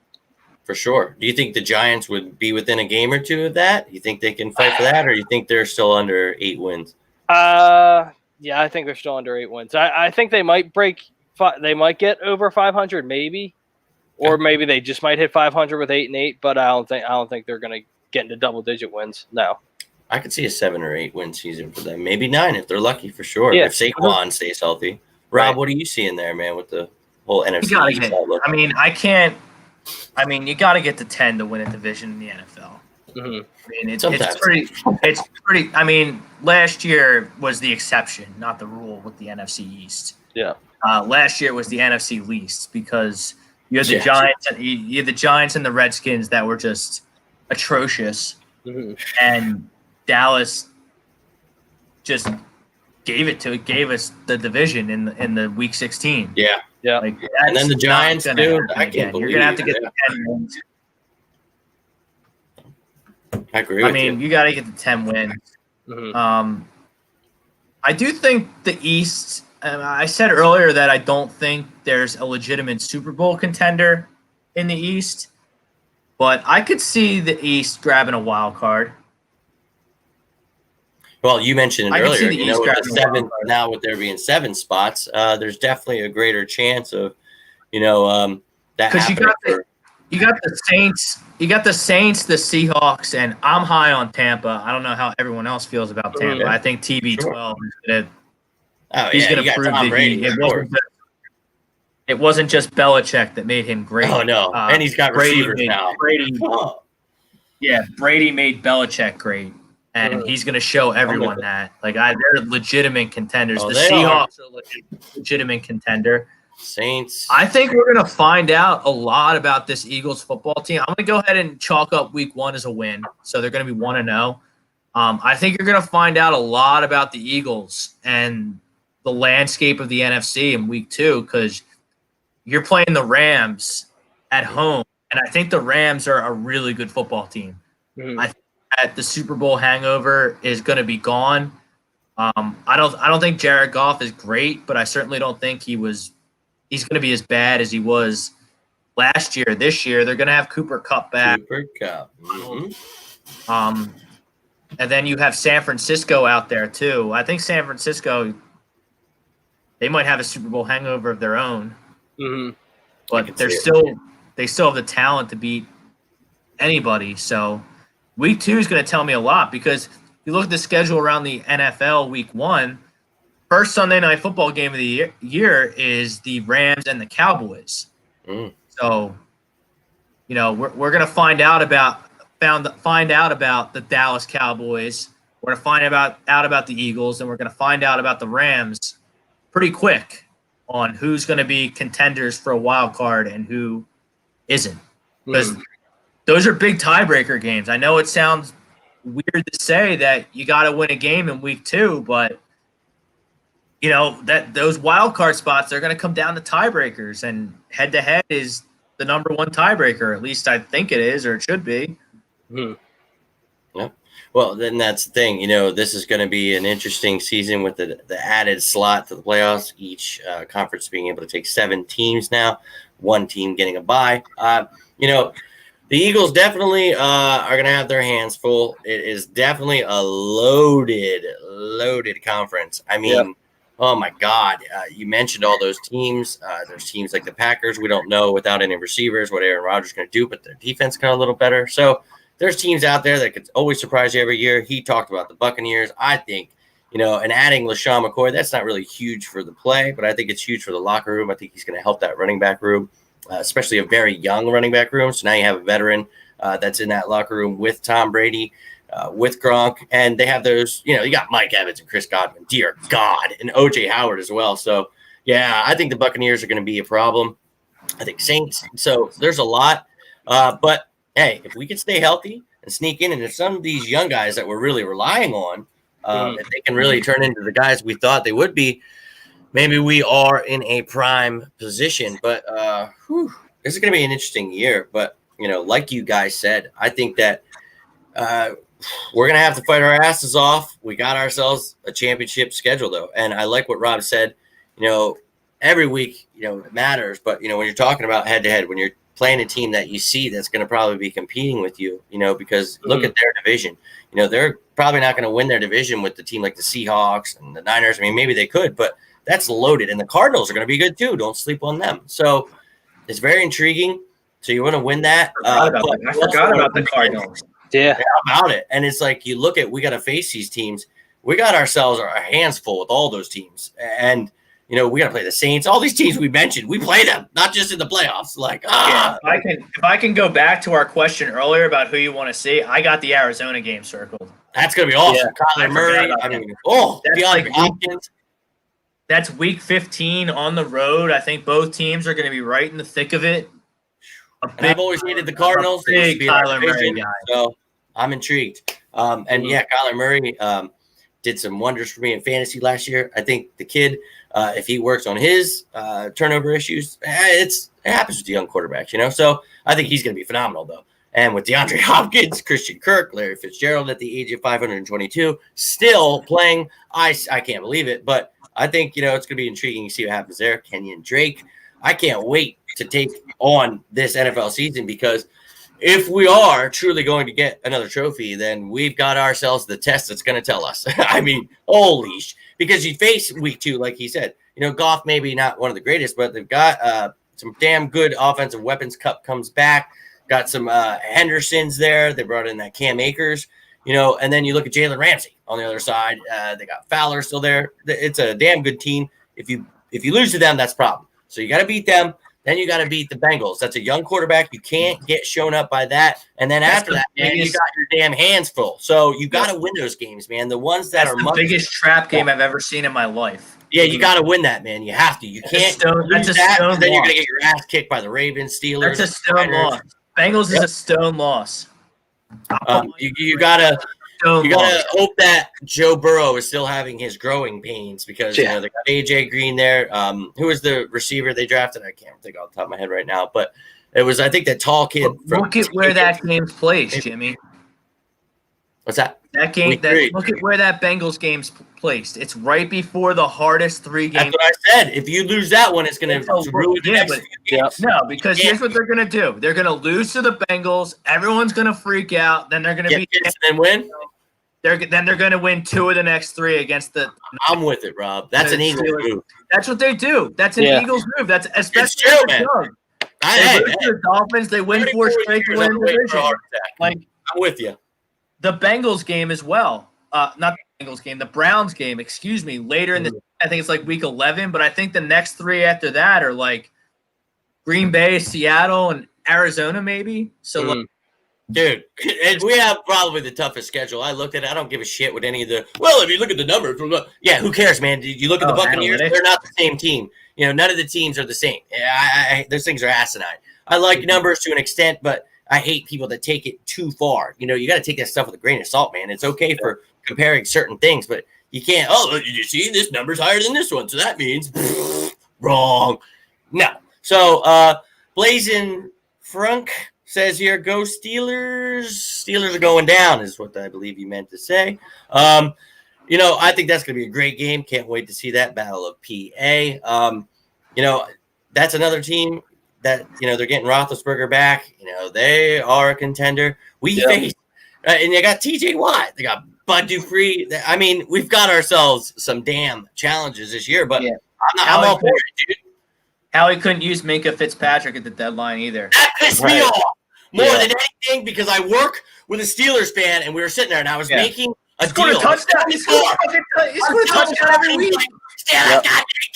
For sure. Do you think the Giants would be within a game or two of that? You think they can fight for that, or you think they're still under 8 wins? Yeah, I think they're still under 8 wins. I think they might they might get over 500, maybe, or maybe they just might hit 500 with 8-8. But I don't think they're going to get into double-digit wins. No. I could see a 7 or 8 win season for them. Maybe 9 if they're lucky, for sure. Yeah. If Saquon stays healthy. Rob, what are you seeing there, man, with the whole NFC? You got to get to 10 to win a division in the NFL. Mm-hmm. It's pretty. I mean, last year was the exception, not the rule with the NFC East. Yeah. Last year was the NFC least because you had the Giants. You had the Giants and the Redskins that were just atrocious, and Dallas just gave us the division in the Week 16. Yeah. Yeah. And then the Giants, dude, I can't believe you're gonna have to get the 10 wins. I agree with you. You got to get the 10 wins. Mm-hmm. I do think the East. I said earlier that I don't think there's a legitimate Super Bowl contender in the East, but I could see the East grabbing a wild card. Well, you mentioned it earlier. With the 7 now, with there being 7 spots, there's definitely a greater chance of, that. Because you got the Saints, the Seahawks, and I'm high on Tampa. I don't know how everyone else feels about Tampa. I think TB12 is gonna. He's gonna prove that it wasn't just Belichick that made him great. Oh, no. And he's got receivers now. Brady made Belichick great. And he's going to show everyone that. Like, they're legitimate contenders. The Seahawks are a legitimate contender. Saints. I think we're going to find out a lot about this Eagles football team. I'm going to go ahead and chalk up week 1 as a win. So they're going to be 1-0. I think you're going to find out a lot about the Eagles and the landscape of the NFC in week 2 because you're playing the Rams at home. And I think the Rams are a really good football team. I think that the Super Bowl hangover is going to be gone. I don't think Jared Goff is great, but I certainly don't think he's going to be as bad as he was last year. This year, they're going to have Cooper Kupp back. Cooper Kupp. Mm-hmm. And then you have San Francisco out there too. I think San Francisco, they might have a Super Bowl hangover of their own. Mm-hmm. But they still have the talent to beat anybody. So week 2 is going to tell me a lot because if you look at the schedule around the NFL week 1, first Sunday night football game of the year is the Rams and the Cowboys. So, we're going to find out about the Dallas Cowboys. We're going to find out about the Eagles, and we're going to find out about the Rams pretty quick on who's going to be contenders for a wild card and who isn't. Because those are big tiebreaker games. I know it sounds weird to say that you got to win a game in week 2, but that those wild card spots, they're going to come down to tiebreakers, and head to head is the number 1 tiebreaker. At least I think it is, or it should be. Yeah. Well, then that's the thing. This is going to be an interesting season with the added slot to the playoffs. Each conference being able to take 7 teams now, 1 team getting a bye. The Eagles definitely are going to have their hands full. It is definitely a loaded conference. I mean, Oh my God. You mentioned all those teams. There's teams like the Packers. We don't know without any receivers what Aaron Rodgers is going to do, but their defense got a little better. So there's teams out there that could always surprise you every year. He talked about the Buccaneers. I think, and adding LaShawn McCoy, that's not really huge for the play, but I think it's huge for the locker room. I think he's going to help that running back room, especially a very young running back room. So now you have a veteran that's in that locker room with Tom Brady. With Gronk, and they have those, you got Mike Evans and Chris Godwin, dear God, and O.J. Howard as well. So, yeah, I think the Buccaneers are going to be a problem. I think Saints. So there's a lot. But, hey, if we could stay healthy and sneak in, and if some of these young guys that we're really relying on, if they can really turn into the guys we thought they would be, maybe we are in a prime position. But this is going to be an interesting year. But, like you guys said, I think that we're going to have to fight our asses off. We got ourselves a championship schedule, though. And I like what Rob said. Every week, it matters. But, when you're talking about head-to-head, when you're playing a team that you see that's going to probably be competing with you, because look at their division. They're probably not going to win their division with the team like the Seahawks and the Niners. I mean, maybe they could, but that's loaded. And the Cardinals are going to be good, too. Don't sleep on them. So it's very intriguing. So you want to win that. I forgot about the Cardinals. Yeah, about it. And it's like we got to face these teams. We got ourselves our hands full with all those teams. And, we got to play the Saints. All these teams we mentioned, we play them, not just in the playoffs. If I can go back to our question earlier about who you want to see, I got the Arizona game circled. That's going to be awesome. Yeah, Kyler Murray. DeAndre Hopkins. That's week 15 on the road. I think both teams are going to be right in the thick of it. I've always hated the Cardinals. Big Kyler Murray guy. So I'm intrigued. Kyler Murray did some wonders for me in fantasy last year. I think the kid, if he works on his turnover issues, it happens with the young quarterbacks, So I think he's going to be phenomenal, though. And with DeAndre Hopkins, Christian Kirk, Larry Fitzgerald at the age of 522, still playing, I can't believe it. But I think, it's going to be intriguing to see what happens there. Kenyon Drake. I can't wait to take on this NFL season because if we are truly going to get another trophy, then we've got ourselves the test that's going to tell us. I mean, holy because you face week 2, like he said, Goff maybe not one of the greatest, but they've got some damn good offensive weapons. Cup comes back, got some Hendersons there. They brought in that Cam Akers, and then you look at Jaylen Ramsey on the other side. They got Fowler still there. It's a damn good team. If you lose to them, that's a problem. So you got to beat them. Then you got to beat the Bengals. That's a young quarterback. You can't get shown up by that. And then after that, man, you got your damn hands full. So you got to win those games, man. The ones that are the biggest trap game I've ever seen in my life. Yeah, you got to win that, man. You have to. You can't lose that. Then you're going to get your ass kicked by the Ravens, Steelers. That's a stone loss. Bengals is a stone loss. You gotta hope that Joe Burrow is still having his growing pains because they got AJ Green there. Who was the receiver they drafted? I can't think off the top of my head right now, but it was I think that tall kid. Look at where that game's placed, Jimmy. What's that? That game. Look at where that Bengals game's placed. It's right before the hardest 3 games. That's what I said. If you lose that one, it's going to ruin the next few games. No, because here's what they're going to do. They're going to lose to the Bengals. Everyone's going to freak out. Then they're going to beat and then win. Then they're going to win 2 of the next 3 against the. I'm with it, Rob. That's an Eagles move. That's what they do. That's an Eagles move. That's especially true, man. They lose to the Dolphins. They win 4 straight to win the division. I'm with you. The Bengals game as well. Not the Bengals game, the Browns game, excuse me, later in the I think it's like week 11, but I think the next 3 after that are like Green Bay, Seattle, and Arizona maybe. So dude, we have probably the toughest schedule. I looked at it. I don't give a shit with any of the – well, if you look at the numbers, who cares, man? You look at the Buccaneers, they're not the same team. You know, none of the teams are the same. Those things are asinine. I like numbers to an extent, but I hate people that take it too far. You know, you got to take that stuff with a grain of salt, man. It's okay for comparing certain things, but you can't, did you see this number's higher than this one? So that means wrong. No. So Blazin Frunk says here, go Steelers. Steelers are going down is what I believe you meant to say. You know, I think that's going to be a great game. Can't wait to see that Battle of PA. You know, that's another team that, you know, they're getting Roethlisberger back. You know, they are a contender. We face, and they got TJ Watt. They got Bud Dupree. I mean, we've got ourselves some damn challenges this year, but I'm all for it, dude. Howie couldn't use Minka Fitzpatrick at the deadline either. That pissed me off more than anything because I work with a Steelers fan, and we were sitting there, and I was making a deal. He scored a touchdown every week.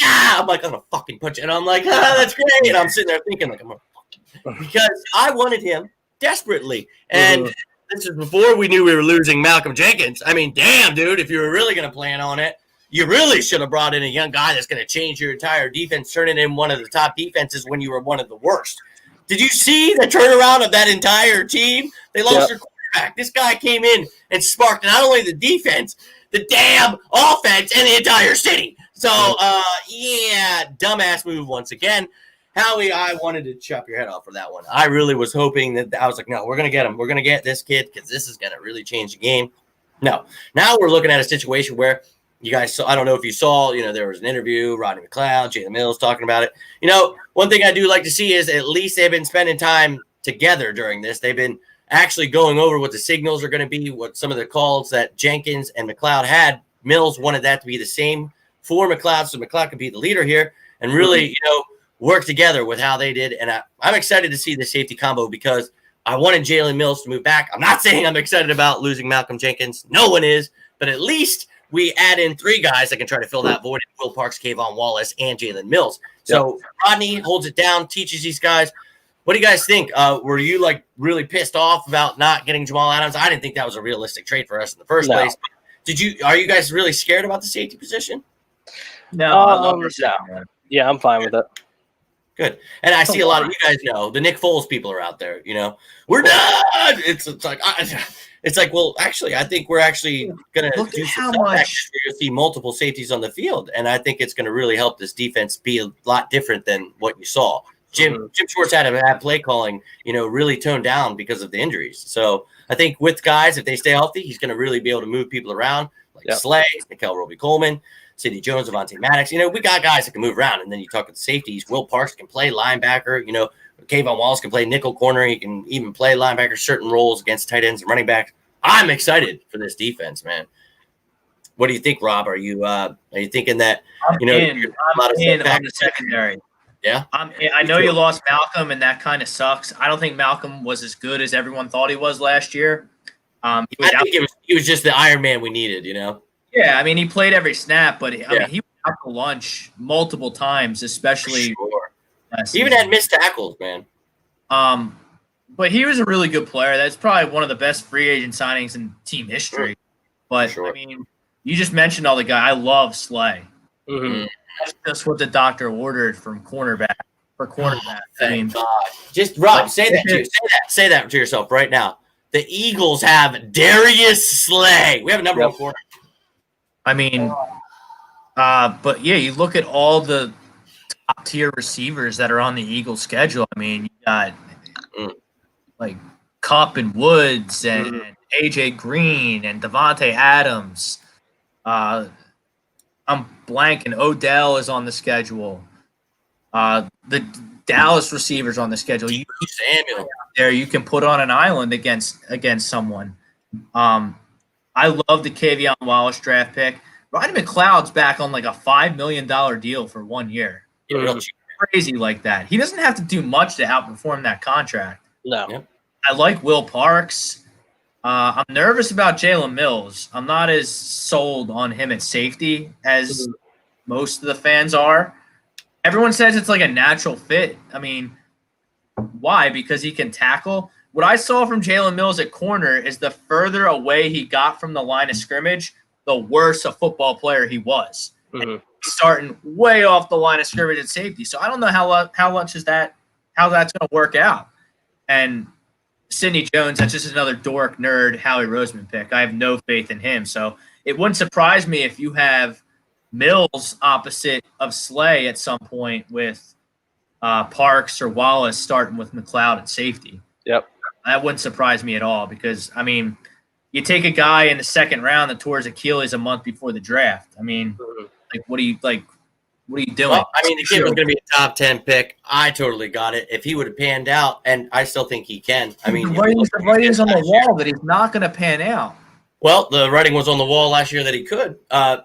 I'm like, I'm gonna fucking punch it. And I'm like, that's great. And I'm sitting there thinking, like, I'm gonna because I wanted him desperately. And this is before we knew we were losing Malcolm Jenkins. I mean, damn, dude, if you were really gonna plan on it, you really should have brought in a young guy that's gonna change your entire defense, turning in one of the top defenses when you were one of the worst. Did you see the turnaround of that entire team? They lost their quarterback. This guy came in and sparked not only the defense, the damn offense, and the entire city. So, dumbass move once again. Howie, I wanted to chop your head off for that one. I really was hoping that I was like, no, we're going to get him. We're going to get this kid because this is going to really change the game. No. Now we're looking at a situation where you guys saw, I don't know if you saw, you know, there was an interview, Rodney McLeod, Jaylen Mills talking about it. You know, one thing I do like to see is at least they've been spending time together during this. They've been actually going over what the signals are going to be, what some of the calls that Jenkins and McLeod had. Mills wanted that to be the same for McLeod, so McLeod could be the leader here and really, you know, work together with how they did. And I'm excited to see the safety combo because I wanted Jaylen Mills to move back. I'm not saying I'm excited about losing Malcolm Jenkins. No one is, but at least we add in 3 guys that can try to fill that void: Will Parks, Kayvon Wallace, and Jaylen Mills. So Rodney holds it down, teaches these guys. What do you guys think? Were you like really pissed off about not getting Jamal Adams? I didn't think that was a realistic trade for us in the first place. Are you guys really scared about the safety position? No. Yeah, I'm fine with it. Good. And I see a lot of you guys know the Nick Foles people are out there. You know, we're done. It's like, well, actually, I think we're actually going to do how much you're going to see multiple safeties on the field, and I think it's going to really help this defense be a lot different than what you saw. Jim Schwartz had a bad play calling, you know, really toned down because of the injuries. So I think with guys, if they stay healthy, he's going to really be able to move people around like Slay, Nickel Roby-Coleman, Sidney Jones, Avonte Maddox. You know, we got guys that can move around. And then you talk about the safeties. Will Parks can play linebacker. You know, Kayvon Wallace can play nickel corner. He can even play linebacker, certain roles against tight ends and running backs. I'm excited for this defense, man. What do you think, Rob? Are you thinking that, you know, I'm in on the secondary? Yeah. I know you lost Malcolm, and that kind of sucks. I don't think Malcolm was as good as everyone thought he was last year. I think he was just the Iron Man we needed, you know? Yeah, I mean, he played every snap, but I mean, he went out to lunch multiple times, especially He even had missed tackles, man. But he was a really good player. That's probably one of the best free agent signings in team history. But, I mean, you just mentioned all the guys. I love Slay. Mm-hmm. That's just what the doctor ordered from cornerback. For cornerback. I mean, God. Just, Rob, say that to yourself right now. The Eagles have Darius Slay. We have a number 1 corner. I mean, but, yeah, you look at all the top-tier receivers that are on the Eagles schedule. I mean, you got – like Kupp and Woods and AJ Green and Devontae Adams. I'm blanking. Odell is on the schedule. The Dallas receivers on the schedule. Samuel. There, you can put on an island against someone. I love the K'Von Wallace draft pick. Rodney McLeod's back on like a $5 million deal for 1 year. Crazy like that. He doesn't have to do much to outperform that contract. No. Yep. I like Will Parks. I'm nervous about Jaylen Mills. I'm not as sold on him at safety as most of the fans are. Everyone says it's like a natural fit. I mean, why? Because he can tackle. What I saw from Jaylen Mills at corner is the further away he got from the line of scrimmage, the worse a football player he was. And starting way off the line of scrimmage at safety. So I don't know how that's going to work out. And Sidney Jones, that's just another dork nerd Howie Roseman pick. I have no faith in him. So it wouldn't surprise me if you have Mills opposite of Slay at some point with Parks or Wallace starting with McLeod at safety. Yep. That wouldn't surprise me at all because, I mean, you take a guy in the second round that tore his Achilles a month before the draft. I mean, what are you doing? Well, I mean, the kid was going to be a top 10 pick. I totally got it. If he would have panned out, and I still think he can. I mean, the writing's on the wall that he's not going to pan out. Well, the writing was on the wall last year that he could.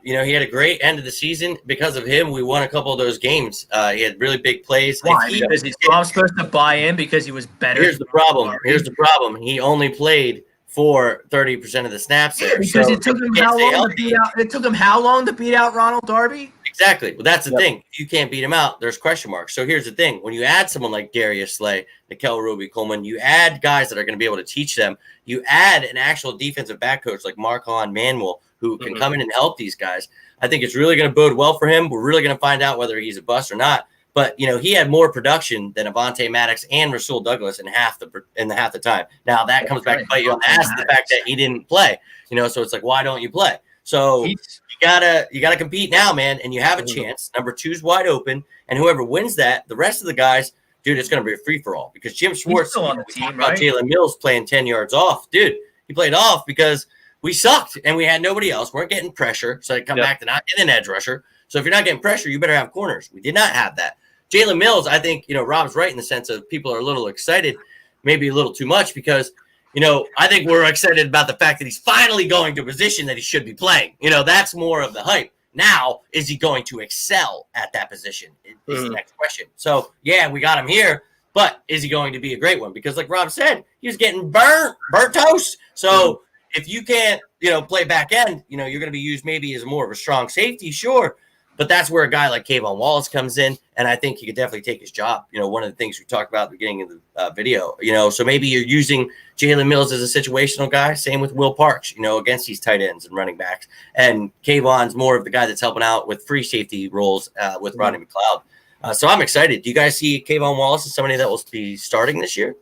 He had a great end of the season. Because of him, we won a couple of those games. He had really big plays. Why? Because he's supposed to buy in because he was better. Here's the problem. He only played for 30% of the snaps there. Because it took him how long to beat out? It took him how long to beat out Ronald Darby? Exactly. Well, that's the thing. If you can't beat him out, there's question marks. So here's the thing. When you add someone like Darius Slay, Nickel Roby-Coleman, you add guys that are going to be able to teach them. You add an actual defensive back coach like Marcon Manuel who can come in and help these guys. I think it's really going to bode well for him. We're really going to find out whether he's a bust or not. But, he had more production than Avonte Maddox and Rasul Douglas in half the time. Now, that comes back to bite you on the ass, the fact that he didn't play. So it's like, why don't you play? So you gotta compete now, man, and you have a chance. Number 2's wide open, and whoever wins that, the rest of the guys, dude, it's gonna be a free for all because Jim Schwartz still on the team, right? Jaylen Mills playing 10 yards off, dude. He played off because we sucked and we had nobody else. We're getting pressure, so they come back to not getting an edge rusher. So if you're not getting pressure, you better have corners. We did not have that. Jaylen Mills, I think Rob's right in the sense of people are a little excited, maybe a little too much because. I think we're excited about the fact that he's finally going to a position that he should be playing. That's more of the hype. Now, is he going to excel at that position is the next question. So, yeah, we got him here, but is he going to be a great one? Because like Rob said, he was getting burnt toast. So if you can't, play back end, you're going to be used maybe as more of a strong safety, sure. But that's where a guy like K'Von Wallace comes in, and I think he could definitely take his job. One of the things we talked about at the beginning of the video, so maybe you're using Jaylen Mills as a situational guy. Same with Will Parks, against these tight ends and running backs. And K'Von's more of the guy that's helping out with free safety roles with Rodney McLeod. So I'm excited. Do you guys see K'Von Wallace as somebody that will be starting this year?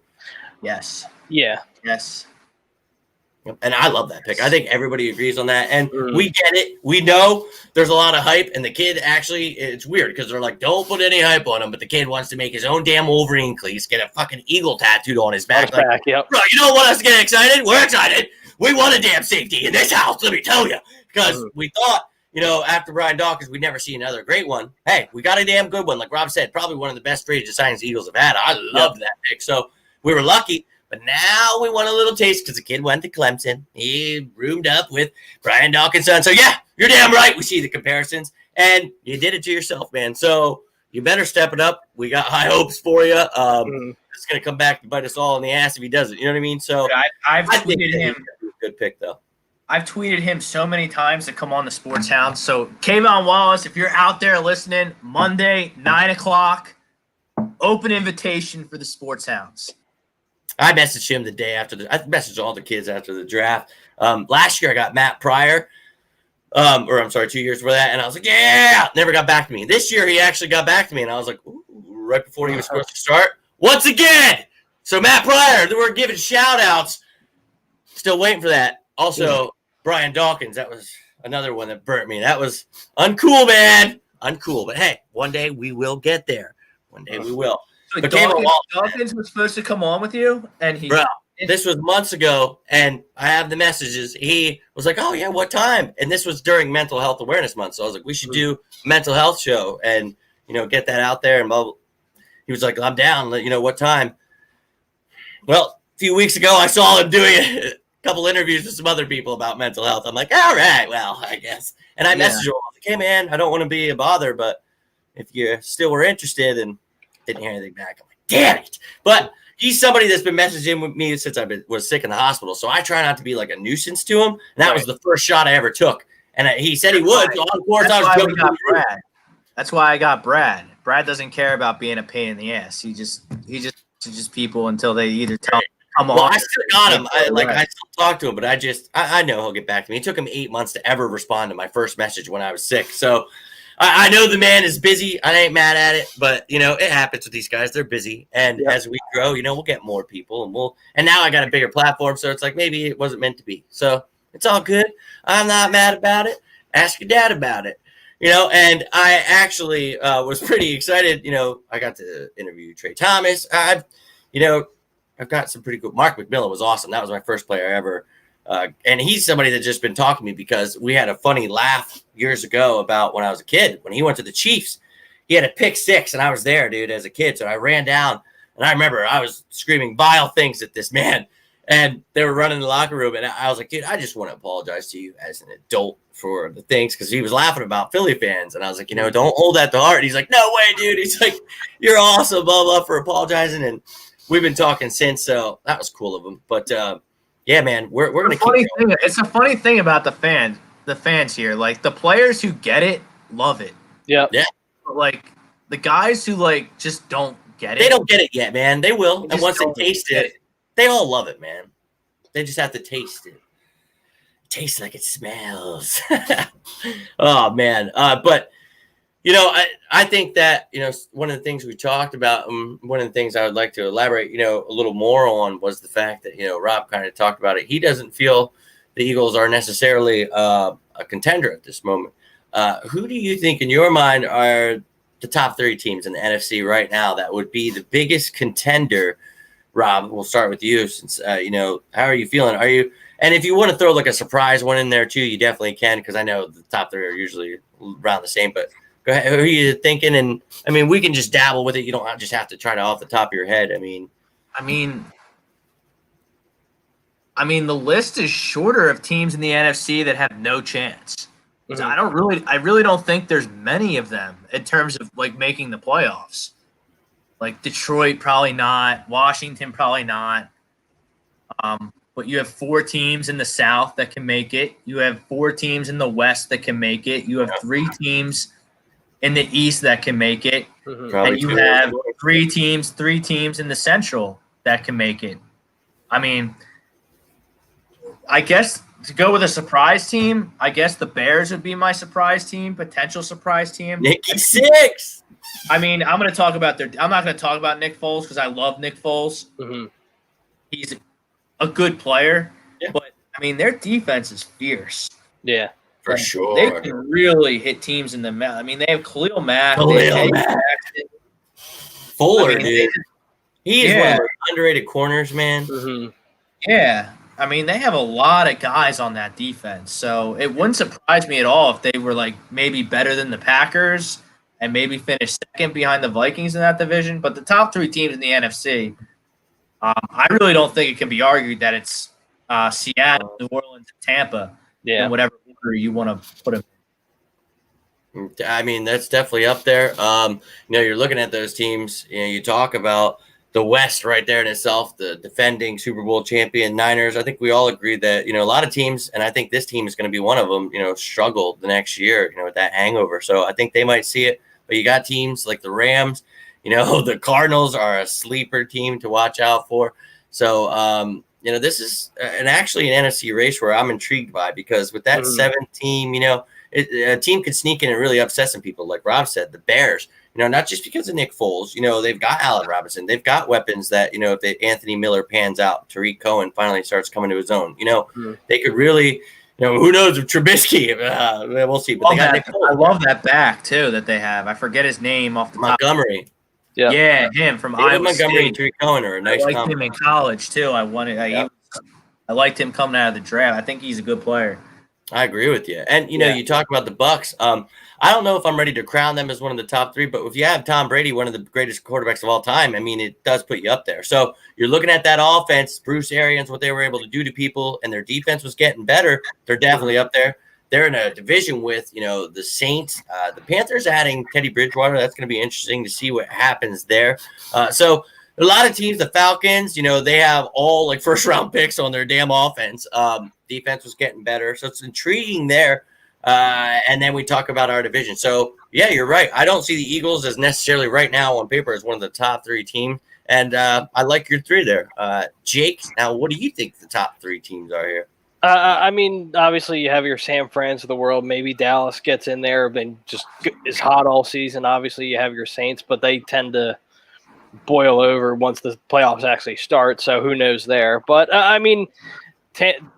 Yes. Yeah. Yes. And I love that pick. I think everybody agrees on that. And we get it. We know there's a lot of hype. And the kid actually, it's weird because they're like, don't put any hype on him. But the kid wants to make his own damn Wolverine cleats, get a fucking eagle tattooed on his back. Bro, you don't want us to get excited? We're excited. We want a damn safety in this house, let me tell you. Because we thought, after Brian Dawkins, we'd never see another great one. Hey, we got a damn good one. Like Rob said, probably one of the best free agent signings the Eagles have had. I loved that pick. So we were lucky. But now we want a little taste because the kid went to Clemson. He roomed up with Brian Dawkins' son. So, yeah, you're damn right. We see the comparisons. And you did it to yourself, man. So you better step it up. We got high hopes for you. It's going to come back to bite us all in the ass if he does it. You know what I mean? So I've tweeted him. Good pick, though. I've tweeted him so many times to come on the Sports Hounds. So, K'Von Wallace, if you're out there listening, Monday, 9 o'clock, open invitation for the Sports Hounds. I messaged him the day after I messaged all the kids after the draft. Last year I got Matt Pryor, 2 years for that, and I was like, yeah, never got back to me. This year he actually got back to me, and I was like, ooh, right before he was supposed to start. Once again, so Matt Pryor, we're giving shout outs. Still waiting for that. Also, Brian Dawkins, that was another one that burnt me. That was uncool, man. Uncool. But hey, one day we will get there. One day we will. So Dawkins was supposed to come on with you, and he. Bro, this was months ago, and I have the messages. He was like, "Oh yeah, what time?" And this was during Mental Health Awareness Month, so I was like, "We should do a mental health show and get that out there." And he was like, "I'm down. What time?" Well, a few weeks ago, I saw him doing a couple interviews with some other people about mental health. I'm like, "All right, well, I guess." And I messaged him. I was like, "Hey man, I don't want to be a bother, but if you still were interested," and didn't hear anything back. I'm like, damn it. But he's somebody that's been messaging with me since I was sick in the hospital. So I try not to be like a nuisance to him. And that was the first shot I ever took. And he said he would. So of course I was joking. That's why I got Brad. Brad doesn't care about being a pain in the ass. He just people until they either tell him come on. Well, I still got him. I still talk to him, but I know he'll get back to me. It took him 8 months to ever respond to my first message when I was sick. So I know the man is busy. I ain't mad at it, but it happens with these guys. They're busy, and as we grow, we'll get more people, and now I got a bigger platform, so it's like maybe it wasn't meant to be. So it's all good. I'm not mad about it. Ask your dad about it, And I actually was pretty excited. I got to interview Trey Thomas. I've got some pretty cool. Mark McMillan was awesome. That was my first player ever. And he's somebody that's just been talking to me because we had a funny laugh years ago about when I was a kid. When he went to the Chiefs, he had a pick six, and I was there, dude, as a kid. So I ran down, and I remember I was screaming vile things at this man, and they were running the locker room, and I was like, dude, I just want to apologize to you as an adult for the things, because he was laughing about Philly fans, and I was like, don't hold that to heart. And he's like, no way, dude. He's like, you're awesome, blah, blah, for apologizing, and we've been talking since, so that was cool of him. But yeah, man, we're gonna keep going. It's a funny thing about the fans here. Like the players who get it love it. Yeah. But like the guys who just don't get it. They don't get it yet, man. They will. And once they taste it, they all love it, man. They just have to taste it. Tastes like it smells. Oh man. But I think that, one of the things we talked about, one of the things I would like to elaborate, a little more on was the fact that, Rob kind of talked about it. He doesn't feel the Eagles are necessarily a contender at this moment. Who do you think in your mind are the top 3 teams in the NFC right now that would be the biggest contender? Rob, we'll start with you since, how are you feeling? And if you want to throw like a surprise one in there too, you definitely can, because I know the top 3 are usually around the same, but go ahead. Who are you thinking? And I mean, we can just dabble with it. You don't just have to try to off the top of your head. I mean, the list is shorter of teams in the NFC that have no chance. Mm-hmm. I really don't think there's many of them in terms of making the playoffs. Like Detroit, probably not. Washington, probably not. But you have 4 teams in the South that can make it. You have 4 teams in the West that can make it. You have 3 teams in the East that can make it. Mm-hmm. And you have 3 teams in the Central that can make it. I mean, I guess to go with a surprise team, I guess the Bears would be my surprise team, potential surprise team. Nicky Six. I mean, I'm not going to talk about Nick Foles because I love Nick Foles. Mm-hmm. He's a good player, but I mean, their defense is fierce. Yeah, for sure. They can really hit teams in the mouth. I mean, they have Khalil Mack. Fuller, dude. He is one of the underrated corners, man. Mm-hmm. Yeah. I mean, they have a lot of guys on that defense. So it wouldn't surprise me at all if they were maybe better than the Packers and maybe finish second behind the Vikings in that division. But the top 3 teams in the NFC, I really don't think it can be argued that it's Seattle, New Orleans, and Tampa, in whatever order you want to put them. I mean, that's definitely up there. You're looking at those teams. You talk about the West right there in itself, the defending Super Bowl champion Niners. I think we all agree that, a lot of teams, and I think this team is going to be one of them, struggle the next year, with that hangover. So I think they might see it. But you got teams like the Rams, The Cardinals are a sleeper team to watch out for. So, this is actually an NFC race where I'm intrigued by, because with that 7th team, a team could sneak in and really upset some people. Like Rob said, the Bears, not just because of Nick Foles, they've got Allen Robinson. They've got weapons that, if Anthony Miller pans out, Tariq Cohen finally starts coming to his own, they could really, who knows if Trubisky, we'll see. But they got Nick Foles. I love that back, too, that they have. I forget his name off the top. Montgomery. Yeah, him from Iowa Montgomery State. and Tariq Cohen are a nice I liked him in college, too. I liked him coming out of the draft. I think he's a good player. I agree with you. And, you talk about the Bucs. I don't know if I'm ready to crown them as one of the top 3, but if you have Tom Brady, one of the greatest quarterbacks of all time, it does put you up there. So you're looking at that offense, Bruce Arians, what they were able to do to people, and their defense was getting better. They're definitely up there. They're in a division with, the Saints. The Panthers adding Teddy Bridgewater. That's going to be interesting to see what happens there. So a lot of teams, the Falcons, they have all like first-round picks on their damn offense. Defense was getting better. So it's intriguing there. And then we talk about our division. So, yeah, you're right. I don't see the Eagles as necessarily right now on paper as one of the top 3 teams. And I like your 3 there. Jake, now what do you think the top 3 teams are here? Obviously you have your San Frans of the world. Maybe Dallas gets in there, been just is hot all season. Obviously you have your Saints, but they tend to boil over once the playoffs actually start. So who knows there? But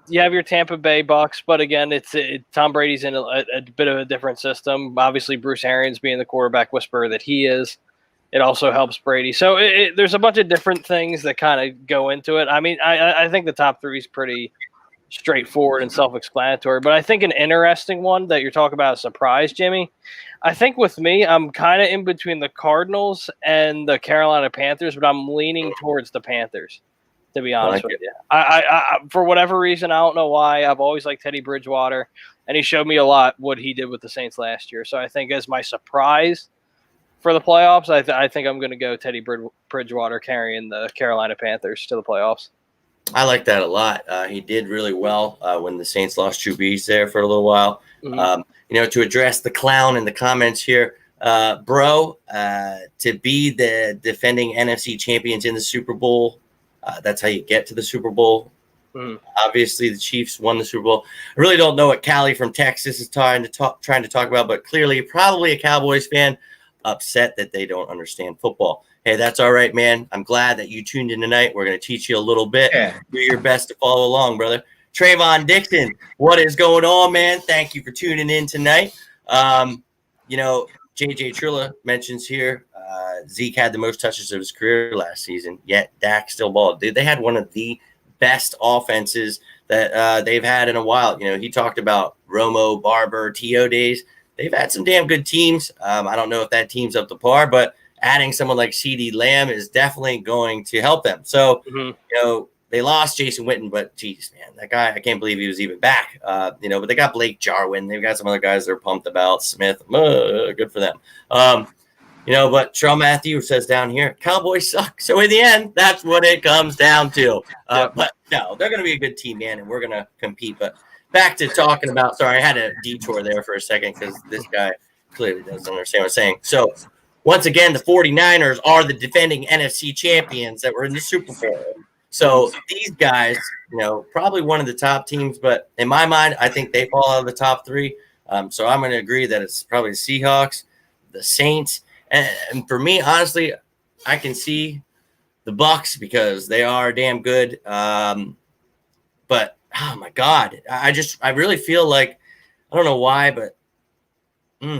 you have your Tampa Bay Bucks, but again, Tom Brady's in a bit of a different system. Obviously, Bruce Arians being the quarterback whisperer that he is, it also helps Brady. So there's a bunch of different things that kind of go into it. I think the top 3 is pretty straightforward and self-explanatory, but I think an interesting one that you're talking about a surprise, Jimmy. I think with me, I'm kind of in between the Cardinals and the Carolina Panthers, but I'm leaning towards the Panthers, to be honest with you. I for whatever reason, I don't know why, I've always liked Teddy Bridgewater, and he showed me a lot what he did with the Saints last year. So I think as my surprise for the playoffs, I think I'm going to go Teddy Bridgewater carrying the Carolina Panthers to the playoffs. I like that a lot. He did really well when the Saints lost Drew Brees there for a little while. To address the clown in the comments here, to be the defending NFC champions in the Super Bowl, that's how you get to the Super Bowl. Obviously, the Chiefs won the Super Bowl. I really don't know what Callie from Texas is trying to talk about, but clearly probably a Cowboys fan upset that they don't understand football. Hey, that's all right, man. I'm glad that you tuned in tonight. We're going to teach you a little bit. Yeah. Do your best to follow along, brother. Trayvon Dixon, what is going on, man? Thank you for tuning in tonight. JJ Trilla mentions here, Zeke had the most touches of his career last season, yet Dak still balled. They had one of the best offenses that they've had in a while. He talked about Romo, Barber, T.O. days. They've had some damn good teams. I don't know if that team's up to par, but adding someone like CeeDee Lamb is definitely going to help them. So, they lost Jason Witten, but geez, man, that guy, I can't believe he was even back. But they got Blake Jarwin. They've got some other guys they're pumped about. Smith, good for them. But Charles Matthew says down here, Cowboys suck. So in the end, that's what it comes down to. But no, they're going to be a good team, man, and we're going to compete. But back to talking about, sorry, I had a detour there for a second because this guy clearly doesn't understand what I'm saying. So, once again, the 49ers are the defending NFC champions that were in the Super Bowl. So these guys, probably one of the top teams, but in my mind, I think they fall out of the top 3. So I'm going to agree that it's probably the Seahawks, the Saints, and for me, honestly, I can see the Bucs because they are damn good. But oh my God, I really feel like, I don't know why, but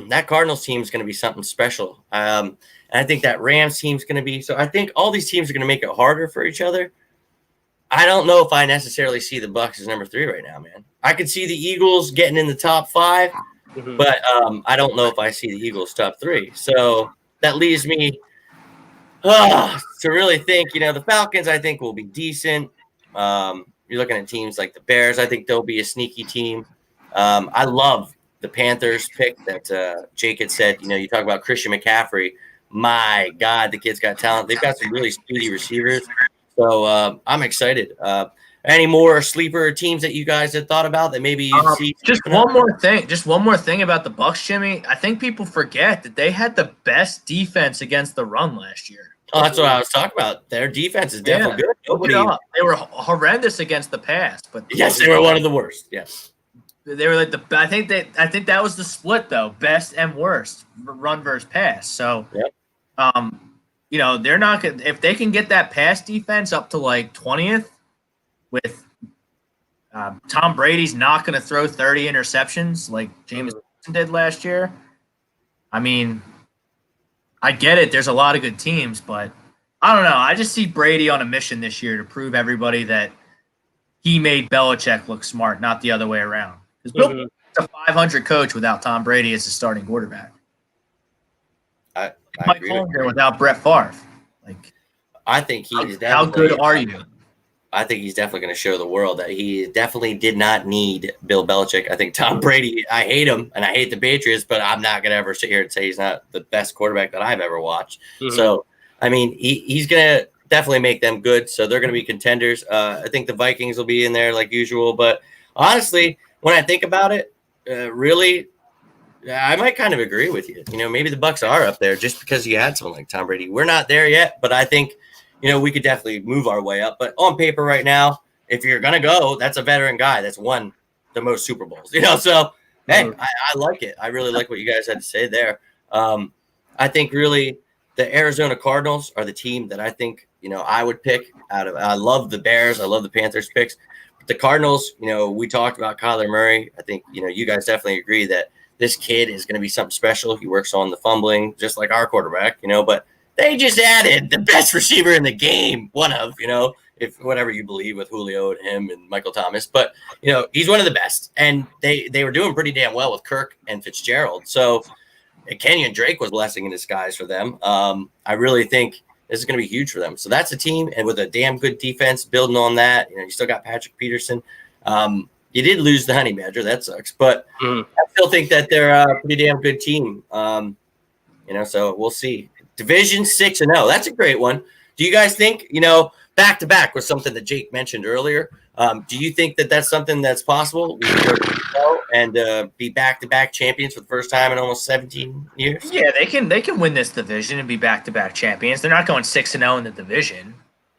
that Cardinals team is going to be something special. And I think that Rams team is going to be. So I think all these teams are going to make it harder for each other. I don't know if I necessarily see the Bucs as number 3 right now, man. I could see the Eagles getting in the top 5, but I don't know if I see the Eagles top 3. So that leaves me to really think, the Falcons, I think, will be decent. You're looking at teams like the Bears. I think they'll be a sneaky team. I love the Panthers pick that Jake had said. You talk about Christian McCaffrey. My God, the kid's got talent. They've got some really speedy receivers. So I'm excited. any more sleeper teams that you guys had thought about that maybe you see? Just one more thing about the Bucs, Jimmy. I think people forget that they had the best defense against the run last year. Oh, that's what I was talking about. Their defense is definitely good. They were horrendous against the pass, but yes, they were one of the worst. Yes, they were like I think that was the split though, best and worst run versus pass. So, they're not gonna, if they can get that pass defense up to like 20th with Tom Brady's not going to throw 30 interceptions like James Wilson did last year. I mean, I get it. There's a lot of good teams, but I don't know. I just see Brady on a mission this year to prove everybody that he made Belichick look smart, not the other way around. Because Bill is a 500 coach without Tom Brady as a starting quarterback. I agree with there without Brett Favre. Like, I think he's how good are you? I think he's definitely going to show the world that he definitely did not need Bill Belichick. I think Tom Brady, I hate him and I hate the Patriots, but I'm not going to ever sit here and say he's not the best quarterback that I've ever watched. So, I mean, he's going to definitely make them good. So they're going to be contenders. I think the Vikings will be in there like usual. But honestly, when I think about it, really, I might kind of agree with you. Maybe the Bucs are up there just because you had someone like Tom Brady. We're not there yet, but I think – we could definitely move our way up. But on paper right now, if you're going to go, that's a veteran guy that's won the most Super Bowls. So, hey, I like it. I really like what you guys had to say there. I think really the Arizona Cardinals are the team that I think, I would pick out of. I love the Bears. I love the Panthers picks. But the Cardinals, we talked about Kyler Murray. I think, you guys definitely agree that this kid is going to be something special. He works on the fumbling just like our quarterback, but they just added the best receiver in the game, if whatever you believe with Julio and him and Michael Thomas. But, he's one of the best. And they were doing pretty damn well with Kirk and Fitzgerald. So Kenyon Drake was a blessing in disguise for them. I really think this is going to be huge for them. So that's a team, and with a damn good defense building on that. You still got Patrick Peterson. You did lose the Honey Badger. That sucks. But I still think that they're a pretty damn good team. So we'll see. Division 6-0. That's a great one. Do you guys think, back-to-back was something that Jake mentioned earlier. Do you think that that's something that's possible? We can go and be back-to-back champions for the first time in almost 17 years? Yeah, they can win this division and be back-to-back champions. They're not going 6-0 in the division.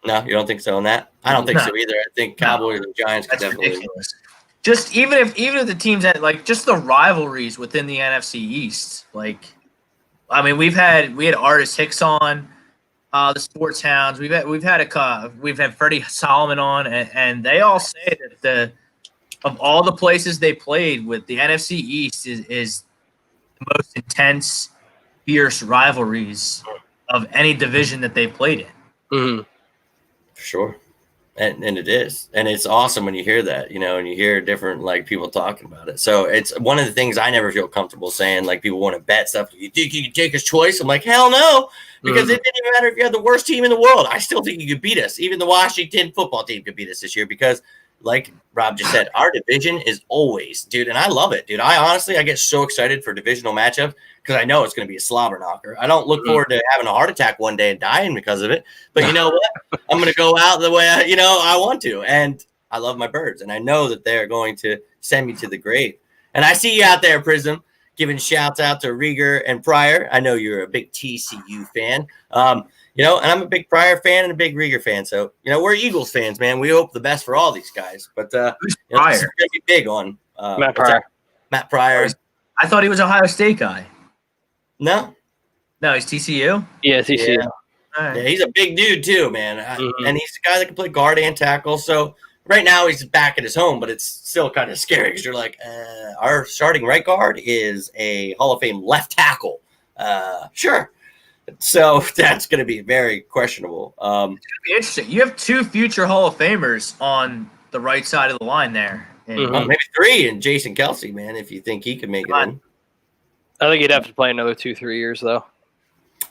No, you don't think so in that? I don't think so either. I think Cowboys and Giants could definitely ridiculous. Just even if the teams that just the rivalries within the NFC East, we had Artis Hicks on, the Sports Hounds. We've had Freddie Solomon on, and they all say that of all the places they played with, the NFC East is the most intense, fierce rivalries of any division that they played in. For sure. And it is. And it's awesome when you hear that, and you hear different people talking about it. So it's one of the things I never feel comfortable saying, people want to bet stuff. You think you can take his choice? I'm like, hell no, because it didn't even matter if you had the worst team in the world. I still think you could beat us. Even the Washington football team could beat us this year because, like Rob just said, our division is always, dude, and I love it, dude. I get so excited for divisional matchup because I know it's going to be a slobber knocker. I don't look forward to having a heart attack one day and dying because of it. But you know what? I'm going to go out the way I want to. And I love my Birds. And I know that they're going to send me to the grave. And I see you out there, Prism, giving shouts out to Rieger and Pryor. I know you're a big TCU fan. And I'm a big Pryor fan and a big Rieger fan. So, we're Eagles fans, man. We hope the best for all these guys. But this is going to be big on Matt Pryor. Matt Pryor. I thought he was Ohio State guy. No, he's TCU. Yeah, TCU. Yeah. Right. Yeah, he's a big dude too, man. And he's a guy that can play guard and tackle. So right now he's back at his home, but it's still kind of scary because you're like, our starting right guard is a Hall of Fame left tackle. Sure. So that's going to be very questionable. It's going to be interesting. You have two future Hall of Famers on the right side of the line there. Maybe three, and Jason Kelsey, man, if you think he could make it in. I think he'd have to play another 2-3 years, though.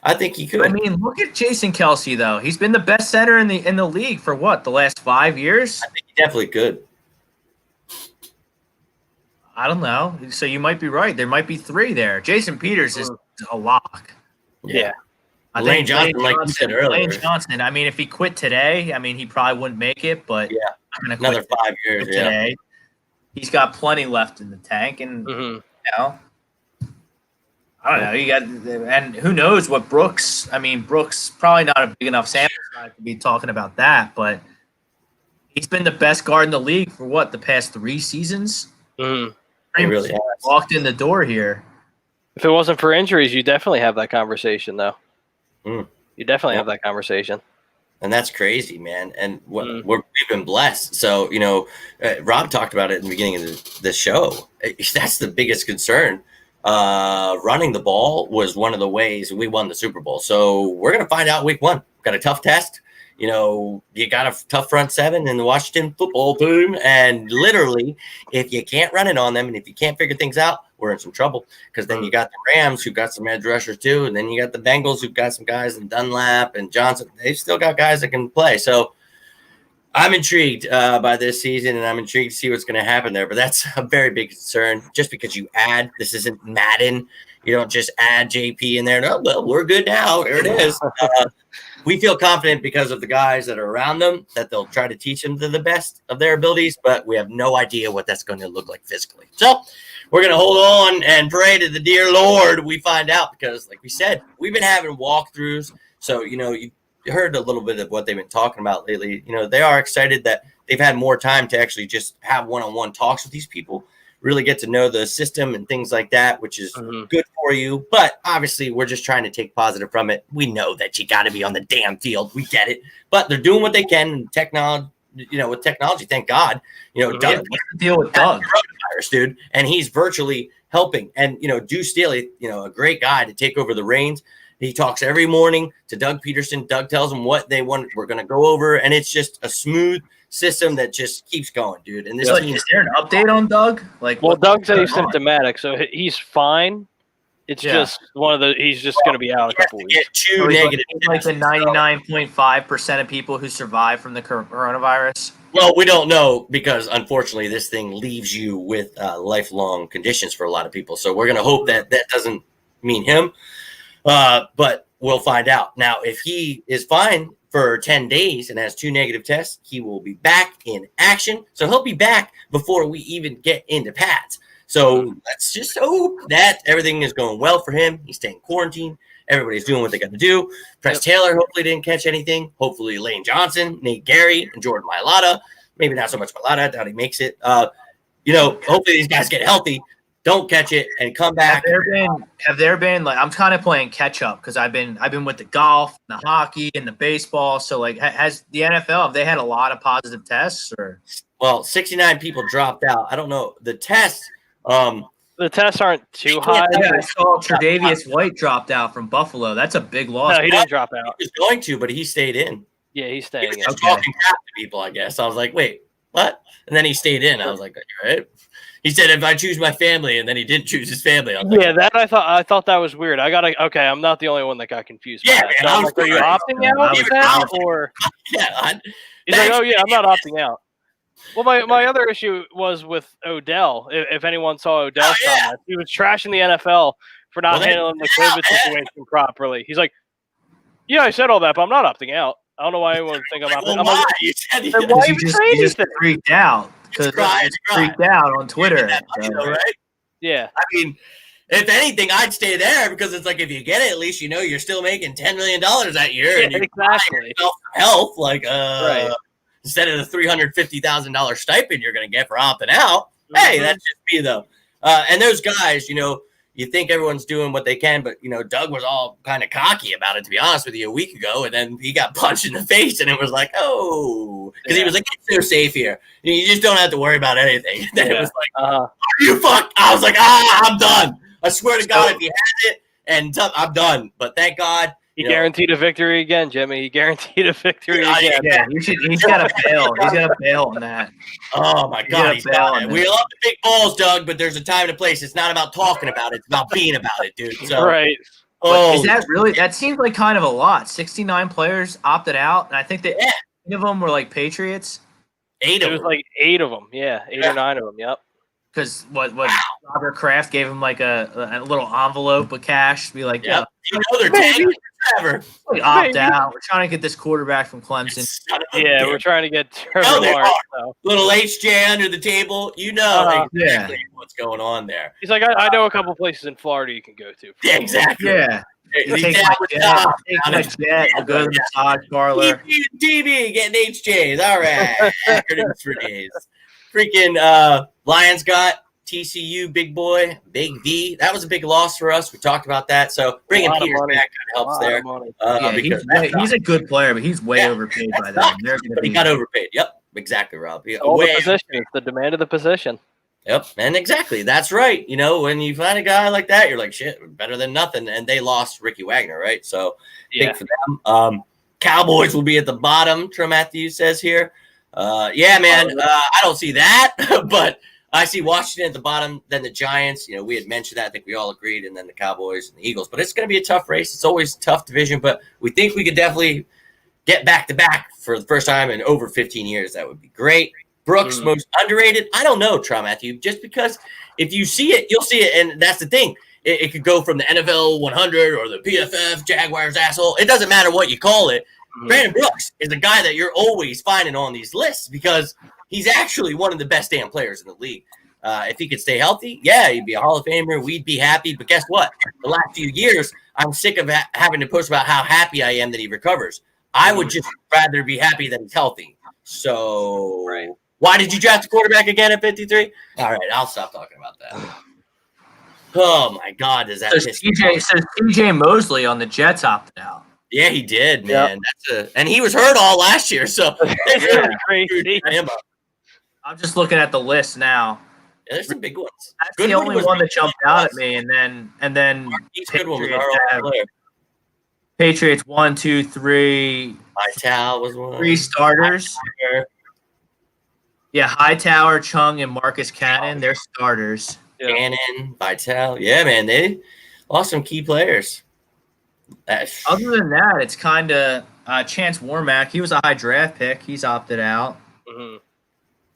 I think he could. I mean, look at Jason Kelsey, though. He's been the best center in the league for the last 5 years? I think he definitely could. I don't know. So you might be right. There might be three there. Jason Peters is a lock. Yeah. Lane Johnson, like you said earlier. Lane Johnson, I mean, if he quit today, I mean, he probably wouldn't make it, but another 5 years today. He's got plenty left in the tank, and you know, I don't know. You got, and who knows what Brooks? I mean, Brooks probably not a big enough sample size to be talking about that, but he's been the best guard in the league for what, the past 3 seasons. He really has. Walked in the door here. If it wasn't for injuries, you definitely have that conversation, though. You definitely have that conversation. And that's crazy, man. And we've been blessed. So, you know, Rob talked about it in the beginning of the show. That's the biggest concern. Running the ball was one of the ways we won the Super Bowl. So we're going to find out week 1. We've got a tough test. You know, you got a tough front 7 in the Washington football team. And literally, if you can't run it on them and if you can't figure things out, we're in some trouble. Because then you got the Rams who got some edge rushers too. And then you got the Bengals who've got some guys in Dunlap and Johnson. They've still got guys that can play. So I'm intrigued by this season, and I'm intrigued to see what's going to happen there. But that's a very big concern. Just because you add, this isn't Madden. You don't just add JP in there. No, well, we're good now. There it is. We feel confident because of the guys that are around them that they'll try to teach them to the best of their abilities, but we have no idea what that's going to look like physically. So we're going to hold on and pray to the dear Lord we find out because, like we said, we've been having walkthroughs. So, you know, you heard a little bit of what they've been talking about lately. You know, they are excited that they've had more time to actually just have one-on-one talks with these people, really get to know the system and things like that, which is good for you. But obviously, we're just trying to take positive from it. We know that you got to be on the damn field. We get it. But they're doing what they can. And technology, you know, with technology, thank God. You know, Doug, what's the deal with Doug? Coronavirus, dude, and he's virtually helping. And, you know, Deuce Staley, you know, a great guy to take over the reins. He talks every morning to Doug Pederson. Doug tells him what they want. We're going to go over, and it's just a smooth system that just keeps going, dude. And this is there an update on Doug? Like, well, Doug's asymptomatic, so he's fine. It's just one of the. He's just going to be out a couple weeks. Get 2 negative. Like the 99.5% of people who survive from the coronavirus. Well, we don't know because unfortunately, this thing leaves you with lifelong conditions for a lot of people. So we're going to hope that that doesn't mean him. But we'll find out. Now, if he is fine for 10 days and has 2 negative tests, he will be back in action. So he'll be back before we even get into pads. So let's just hope that everything is going well for him. He's staying quarantined. Everybody's doing what they got to do. Press Taylor hopefully didn't catch anything. Hopefully Lane Johnson, Nate Gary, and Jordan Mailata. Maybe not so much Mailata. I doubt he makes it. You know, hopefully these guys get healthy. Don't catch it and come back. Have there been like I'm kind of playing catch up because I've been with the golf, the hockey, and the baseball. So like, has the NFL have they had a lot of positive tests or? Well, 69 people dropped out. I don't know the tests. The tests aren't too high. Yeah, I saw Tre'Davious White dropped out from Buffalo. That's a big loss. No, he didn't drop out. He was going to, but he stayed in. Yeah, he's staying in. He was talking crap to people, I guess. I was like, wait, what? And then he stayed in. I was like, all right. He said, if I choose my family, and then he didn't choose his family. Yeah, that I thought that was weird. Okay, I'm not the only one that got confused. Yeah, by that. So like, are you opting out of that, or? Yeah, he's like, oh yeah, I'm not opting out. Well, my other issue was with Odell. If anyone saw Odell's comments, he was trashing the NFL for not handling the COVID situation properly. He's like, yeah, I said all that, but I'm not opting out. I don't know why anyone would think I'm opting out. Why? Why you just freaked out? Because freaked out on Twitter. Right? Yeah. I mean, if anything, I'd stay there because it's like if you get it, at least you know you're still making $10 million that year. And exactly. Health, like right. Instead of the $350,000 stipend you're going to get for opting out. Hey, that's just me though. And those guys, you know, you think everyone's doing what they can, but you know, Doug was all kind of cocky about it, to be honest with you, a week ago, and then he got punched in the face, and it was like, oh, because he was like, it's so safe here. You just don't have to worry about anything. And then it was like, are you fuck? I was like, I'm done. I swear to God, if he has it, and I'm done. But thank God. He guaranteed a victory again, Jimmy. He guaranteed a victory again. Yeah, he's got to bail. He's got to bail on that. Oh, my God. We love the big balls, Doug, but there's a time and a place. It's not about talking about it. It's about being about it, dude. So, right. Is that really – that seems like kind of a lot. 69 players opted out, and I think that 8 of them were like Patriots. 8 of them. It was like 8 of them. Yeah, 8 or 9 of them. Yep. Because what Robert Kraft gave him like a little envelope of cash to be like, yeah, they're tanking forever. We opt out. We're trying to get this quarterback from Clemson. Yeah, we're trying to get Trevor Lawrence. So. Little HJ under the table. Exactly what's going on there. He's like, I know a couple places in Florida you can go to. Yeah, exactly. Yeah. Take my jet, I'll go to the massage parlor. DB getting HJs. All right. Acronyms for days. Freaking Lions got TCU, big boy, Big V. That was a big loss for us. We talked about that. So bringing Peters back kind of helps there. He's a good player, but he's way overpaid by them. But he got overpaid. Yep, exactly, Rob. All the position. It's the demand of the position. Yep, and exactly. That's right. When you find a guy like that, you're like, shit, better than nothing. And they lost Ricky Wagner, right? So big for them. Cowboys will be at the bottom, Trim Matthews says here. Yeah, man, I don't see that, but I see Washington at the bottom, then the Giants. We had mentioned that. I think we all agreed, and then the Cowboys and the Eagles. But it's going to be a tough race. It's always a tough division, but we think we could definitely get back-to-back for the first time in over 15 years. That would be great. Brooks, most underrated. I don't know, Try Matthew, just because if you see it, you'll see it, and that's the thing. It could go from the NFL 100 or the PFF Jaguars asshole. It doesn't matter what you call it. Brandon Brooks is a guy that you're always finding on these lists because he's actually one of the best damn players in the league. If he could stay healthy, yeah, he'd be a Hall of Famer. We'd be happy. But guess what? The last few years, I'm sick of having to post about how happy I am that he recovers. I would just rather be happy that he's healthy. So why did you draft a quarterback again at 53? All right, I'll stop talking about that. Oh, my God. Does that says TJ Mosley on the Jets opted out. Yeah, he did, man. Yep. And he was hurt all last year, so crazy. I'm just looking at the list now. Yeah, there's some big ones. That's the only one that jumped out at me, and then Patriots 1, 2, 3. Hightower was one. 3 starters. Yeah, Hightower, Chung, and Marcus Cannon. They're starters. Yeah. Cannon, Vital. Yeah, man, they lost some key players. Other than that, it's kind of Chance Warmack. He was a high draft pick. He's opted out. Mm-hmm.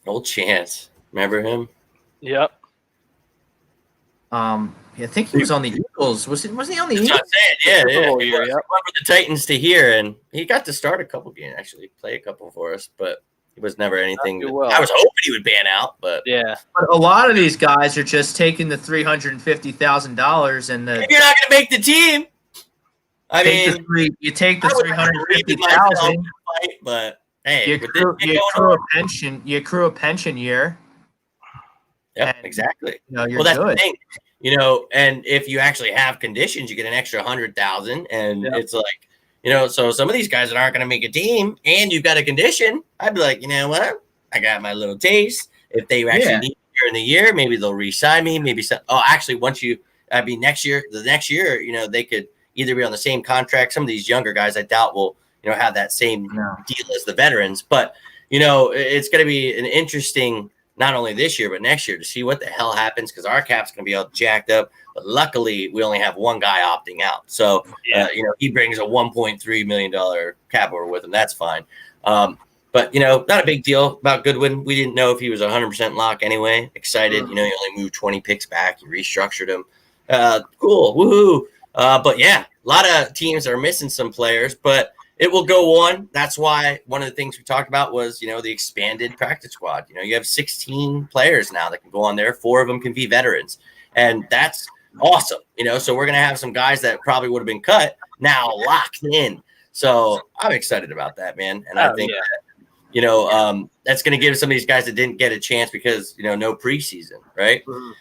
Old Chance. Remember him? Yep. I think he was on the Eagles. Wasn't he on the Eagles? Yeah. He went with the Titans to here, and he got to start a couple games, actually. Play a couple for us, but he was never anything. I was hoping he would ban out, but yeah. But a lot of these guys are just taking the $350,000 and the. If you're not going to make the team. I mean, you take the $350,000, but hey, you accrue a pension year. Yep, exactly. You're that's good. The thing. And if you actually have conditions, you get an extra $100,000, and it's like, so some of these guys that aren't going to make a team, and you've got a condition, I'd be like, you know what, I got my little taste. If they actually need me during the year, maybe they'll re-sign me. Maybe actually, next year, they could either be on the same contract. Some of these younger guys, I doubt will, have that same deal as the veterans. But, it's going to be an interesting, not only this year, but next year to see what the hell happens because our cap's going to be all jacked up. But luckily, we only have one guy opting out. So, he brings a $1.3 million cap over with him. That's fine. But, not a big deal about Goodwin. We didn't know if he was 100% lock anyway. Excited. He only moved 20 picks back. He restructured him. Cool. Woohoo. But yeah, a lot of teams are missing some players, but it will go on. That's why one of the things we talked about was, the expanded practice squad. You have 16 players now that can go on there. 4 of them can be veterans, and that's awesome. So we're going to have some guys that probably would have been cut now locked in. So I'm excited about that, man. And I think that, that's going to give some of these guys that didn't get a chance because, no preseason, right? Mm-hmm.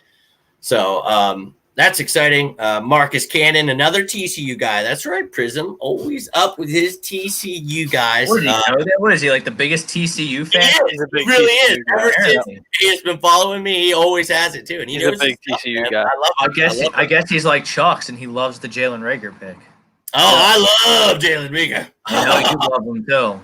So, that's exciting. Marcus Cannon, another TCU guy. That's right, Prism. Always up with his TCU guys. What is he, like the biggest TCU fan? He really is. Ever since he has been following me, he always has it too. And he's a big TCU guy. I guess he's like Chucks, and he loves the Jaylen Reagor pick. Oh, I love Jaylen Reagor. I know you love him too.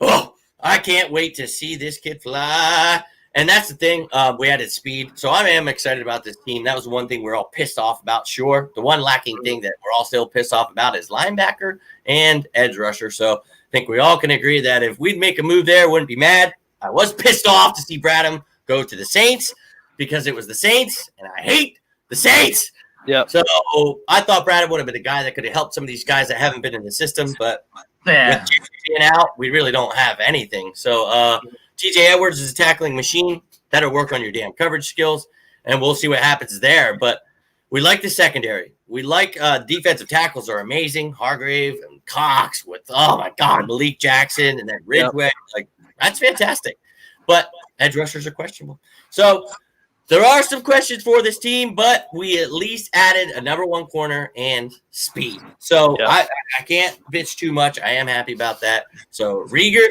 Oh, I can't wait to see this kid fly. And that's the thing. We added speed. So I am excited about this team. That was one thing we're all pissed off about, sure. The one lacking thing that we're all still pissed off about is linebacker and edge rusher. So I think we all can agree that if we'd make a move there, wouldn't be mad. I was pissed off to see Bradham go to the Saints. because it was the Saints, and I hate the Saints. Yep. So I thought Brad would have been the guy that could have helped some of these guys that haven't been in the system, but with Jaylen being out, we really don't have anything. So TJ Edwards is a tackling machine. That'll work on your damn coverage skills, and we'll see what happens there. But we like the secondary. We like defensive tackles are amazing. Hargrave and Cox with, oh, my God, Malik Jackson and then Ridgeway. Like, that's fantastic. But edge rushers are questionable. So there are some questions for this team, but we at least added a number one corner and speed. So I can't bitch too much. I am happy about that. So Rieger,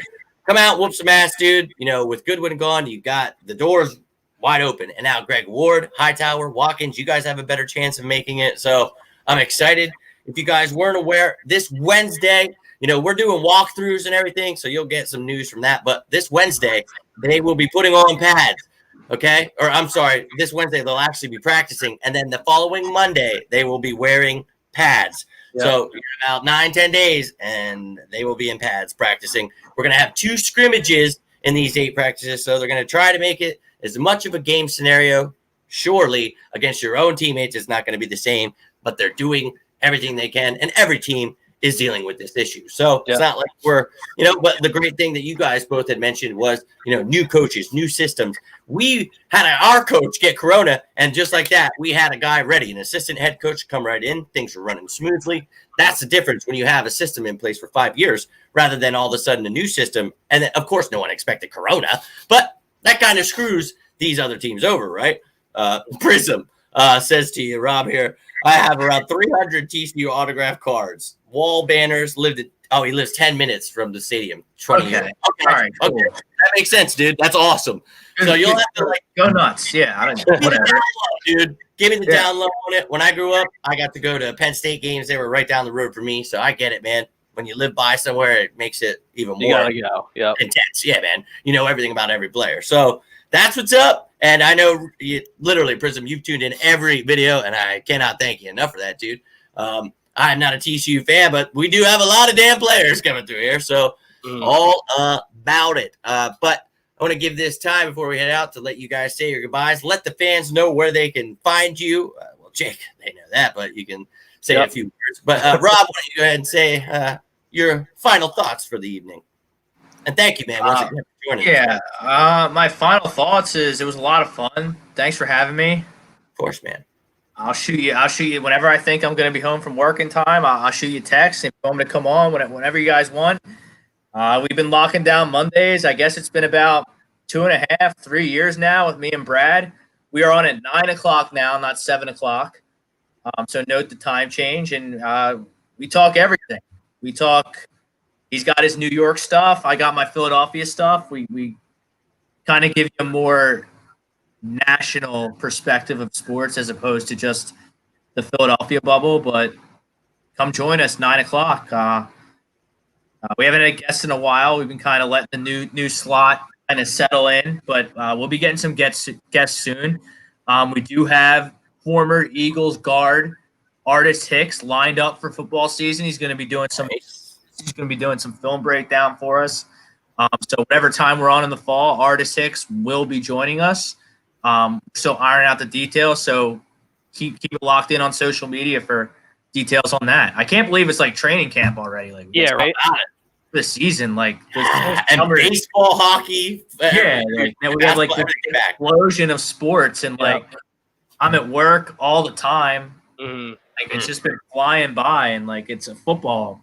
come out, whoop some ass, dude. You know, with Goodwin gone, you got the doors wide open. And now Greg Ward, Hightower, Watkins, you guys have a better chance of making it. So I'm excited. If you guys weren't aware, this Wednesday, you know, we're doing walkthroughs and everything, so you'll get some news from that. But this Wednesday, they will be putting on pads, okay? Or I'm sorry, this Wednesday they'll actually be practicing. And then the following Monday, they will be wearing pads. Yep. So about 9-10 days, and they will be in pads practicing. We're going to have 2 scrimmages in these 8 practices, so they're going to try to make it as much of a game scenario. Surely against your own teammates, it's not going to be the same, but they're doing everything they can, and every team is dealing with this issue. So it's not like we're, you know, but the great thing that you guys both had mentioned was, you know, new coaches, new systems. We had our coach get corona, and just like that, we had a guy ready, an assistant head coach come right in. Things were running smoothly. That's the difference when you have a system in place for 5 years rather than all of a sudden a new system. And then, of course, no one expected corona, but that kind of screws these other teams over, right? Prism says to you, Rob, here, I have around 300 TCU autograph cards. Wall banners he lives 10 minutes from the stadium. 20 years. Okay. All right. Cool. Okay. That makes sense, dude. That's awesome. So you'll have to go nuts. Yeah. I don't know. Whatever. Dude, give me the download on it. When I grew up, I got to go to Penn State games. They were right down the road for me. So I get it, man. When you live by somewhere, it makes it even more intense. Yeah, man. You know everything about every player. So that's what's up. And I know literally, Prism, you've tuned in every video, and I cannot thank you enough for that, dude. I'm not a TCU fan, but we do have a lot of damn players coming through here. So all about it. But I want to give this time before we head out to let you guys say your goodbyes. Let the fans know where they can find you. Well, Jake, they know that, but you can say a few words. But Rob, why don't you go ahead and say your final thoughts for the evening? And thank you, man, once again for joining us. My final thoughts is it was a lot of fun. Thanks for having me. Of course, man. I'll shoot you whenever I think I'm going to be home from work in time. I'll shoot you a text and tell me to come on whenever you guys want. We've been locking down Mondays. I guess it's been about 2.5, 3 years now with me and Brad. We are on at 9 o'clock now, not 7 o'clock. So note the time change, and we talk everything. We talk. He's got his New York stuff. I got my Philadelphia stuff. We kind of give you a more national perspective of sports as opposed to just the Philadelphia bubble. But come join us 9 o'clock. We haven't had a guest in a while. We've been kind of letting the new slot kind of settle in, but we'll be getting some guests soon. We do have former Eagles guard Artis Hicks lined up for football season. He's going to be doing some film breakdown for us. So whatever time we're on in the fall, Artis Hicks will be joining us. Still ironing out the details, so keep it locked in on social media for details on that. I can't believe it's like training camp already. Like right. The season, like and baseball, hockey. We have like the explosion of sports, and like I'm at work all the time. Like it's just been flying by, and like it's a football.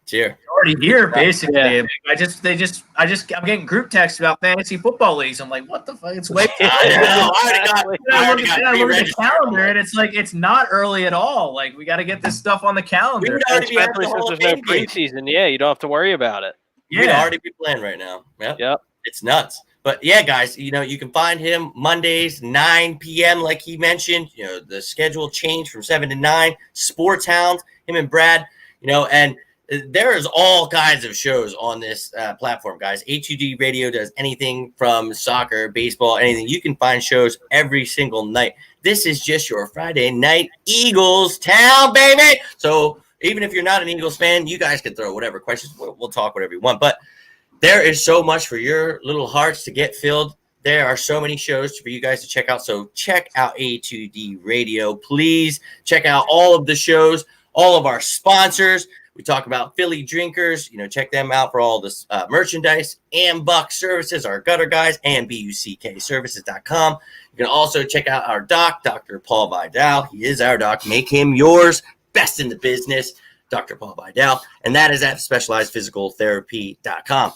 It's here. It's already here, basically. Yeah. I'm getting group texts about fantasy football leagues. I'm like, what the fuck? It's way. I look at the calendar, and it's like it's not early at all. Like we got to get this stuff on the calendar. Especially since there's no preseason. Yeah, you don't have to worry about it. We'd already be playing right now. Yep. It's nuts. But yeah, guys, you know, you can find him Mondays, 9 p.m. like he mentioned. You know, the schedule changed from 7 to 9. Sports Hounds, him and Brad, you know, and there is all kinds of shows on this platform, guys. A2D Radio does anything from soccer, baseball, anything. You can find shows every single night. This is just your Friday night Eagles town, baby. So even if you're not an Eagles fan, you guys can throw whatever questions. We'll talk whatever you want. But there is so much for your little hearts to get filled there are so many shows for you guys to check out. So check out A2D Radio. Please check out all of the shows, all of our sponsors. We talk about Philly drinkers. Check them out for all this merchandise. And Buck Services, our gutter guys, and BUCKservices.com. You can also check out our doc, Dr. Paul Vidal. He is our doc. Make him yours. Best in the business, Dr. Paul Vidal. And that is at specializedphysicaltherapy.com.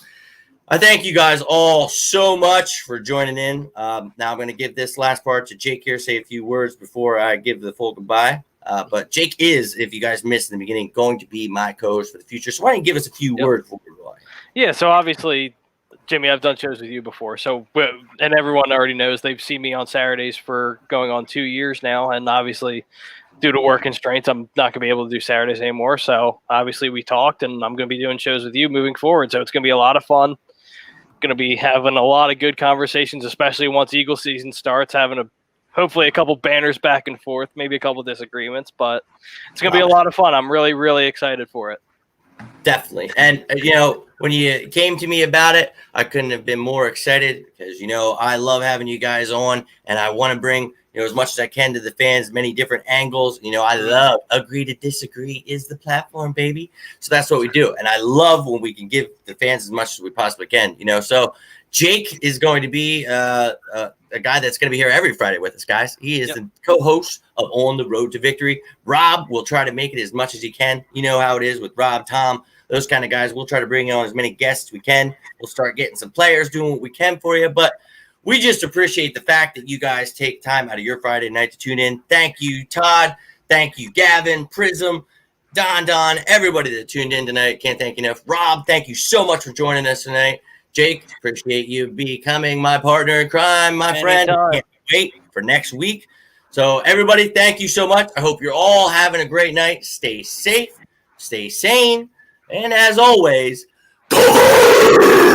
I thank you guys all so much for joining in. Now I'm going to give this last part to Jake here, say a few words before I give the full goodbye. But Jake is, if you guys missed in the beginning, going to be my co-host for the future. So why don't you give us a few words before we go on? Yeah, so obviously, Jimmy, I've done shows with you before. And everyone already knows they've seen me on Saturdays for going on 2 years now. And obviously, due to work constraints, I'm not going to be able to do Saturdays anymore. So obviously, we talked, and I'm going to be doing shows with you moving forward. So it's going to be a lot of fun. Going to be having a lot of good conversations, especially once Eagle season starts, hopefully a couple banners back and forth, maybe a couple disagreements, but it's going to be a lot of fun. I'm really, really excited for it. Definitely. And, when you came to me about it, I couldn't have been more excited because, I love having you guys on, and I want to bring, as much as I can to the fans, many different angles. I love agree to disagree is the platform, baby. So that's what we do. And I love when we can give the fans as much as we possibly can, So Jake is going to be a guy that's going to be here every Friday with us, guys. He is the co-host of On the Road to Victory. Rob will try to make it as much as he can. You know how it is with Rob, Tom, those kind of guys. We'll try to bring on as many guests as we can. We'll start getting some players, doing what we can for you. But we just appreciate the fact that you guys take time out of your Friday night to tune in. Thank you, Todd. Thank you, Gavin, Prism, Don, everybody that tuned in tonight. Can't thank you enough. Rob, thank you so much for joining us tonight. Jake, appreciate you becoming my partner in crime, my friend. Can't wait for next week. So, everybody, thank you so much. I hope you're all having a great night. Stay safe, stay sane, and as always, go!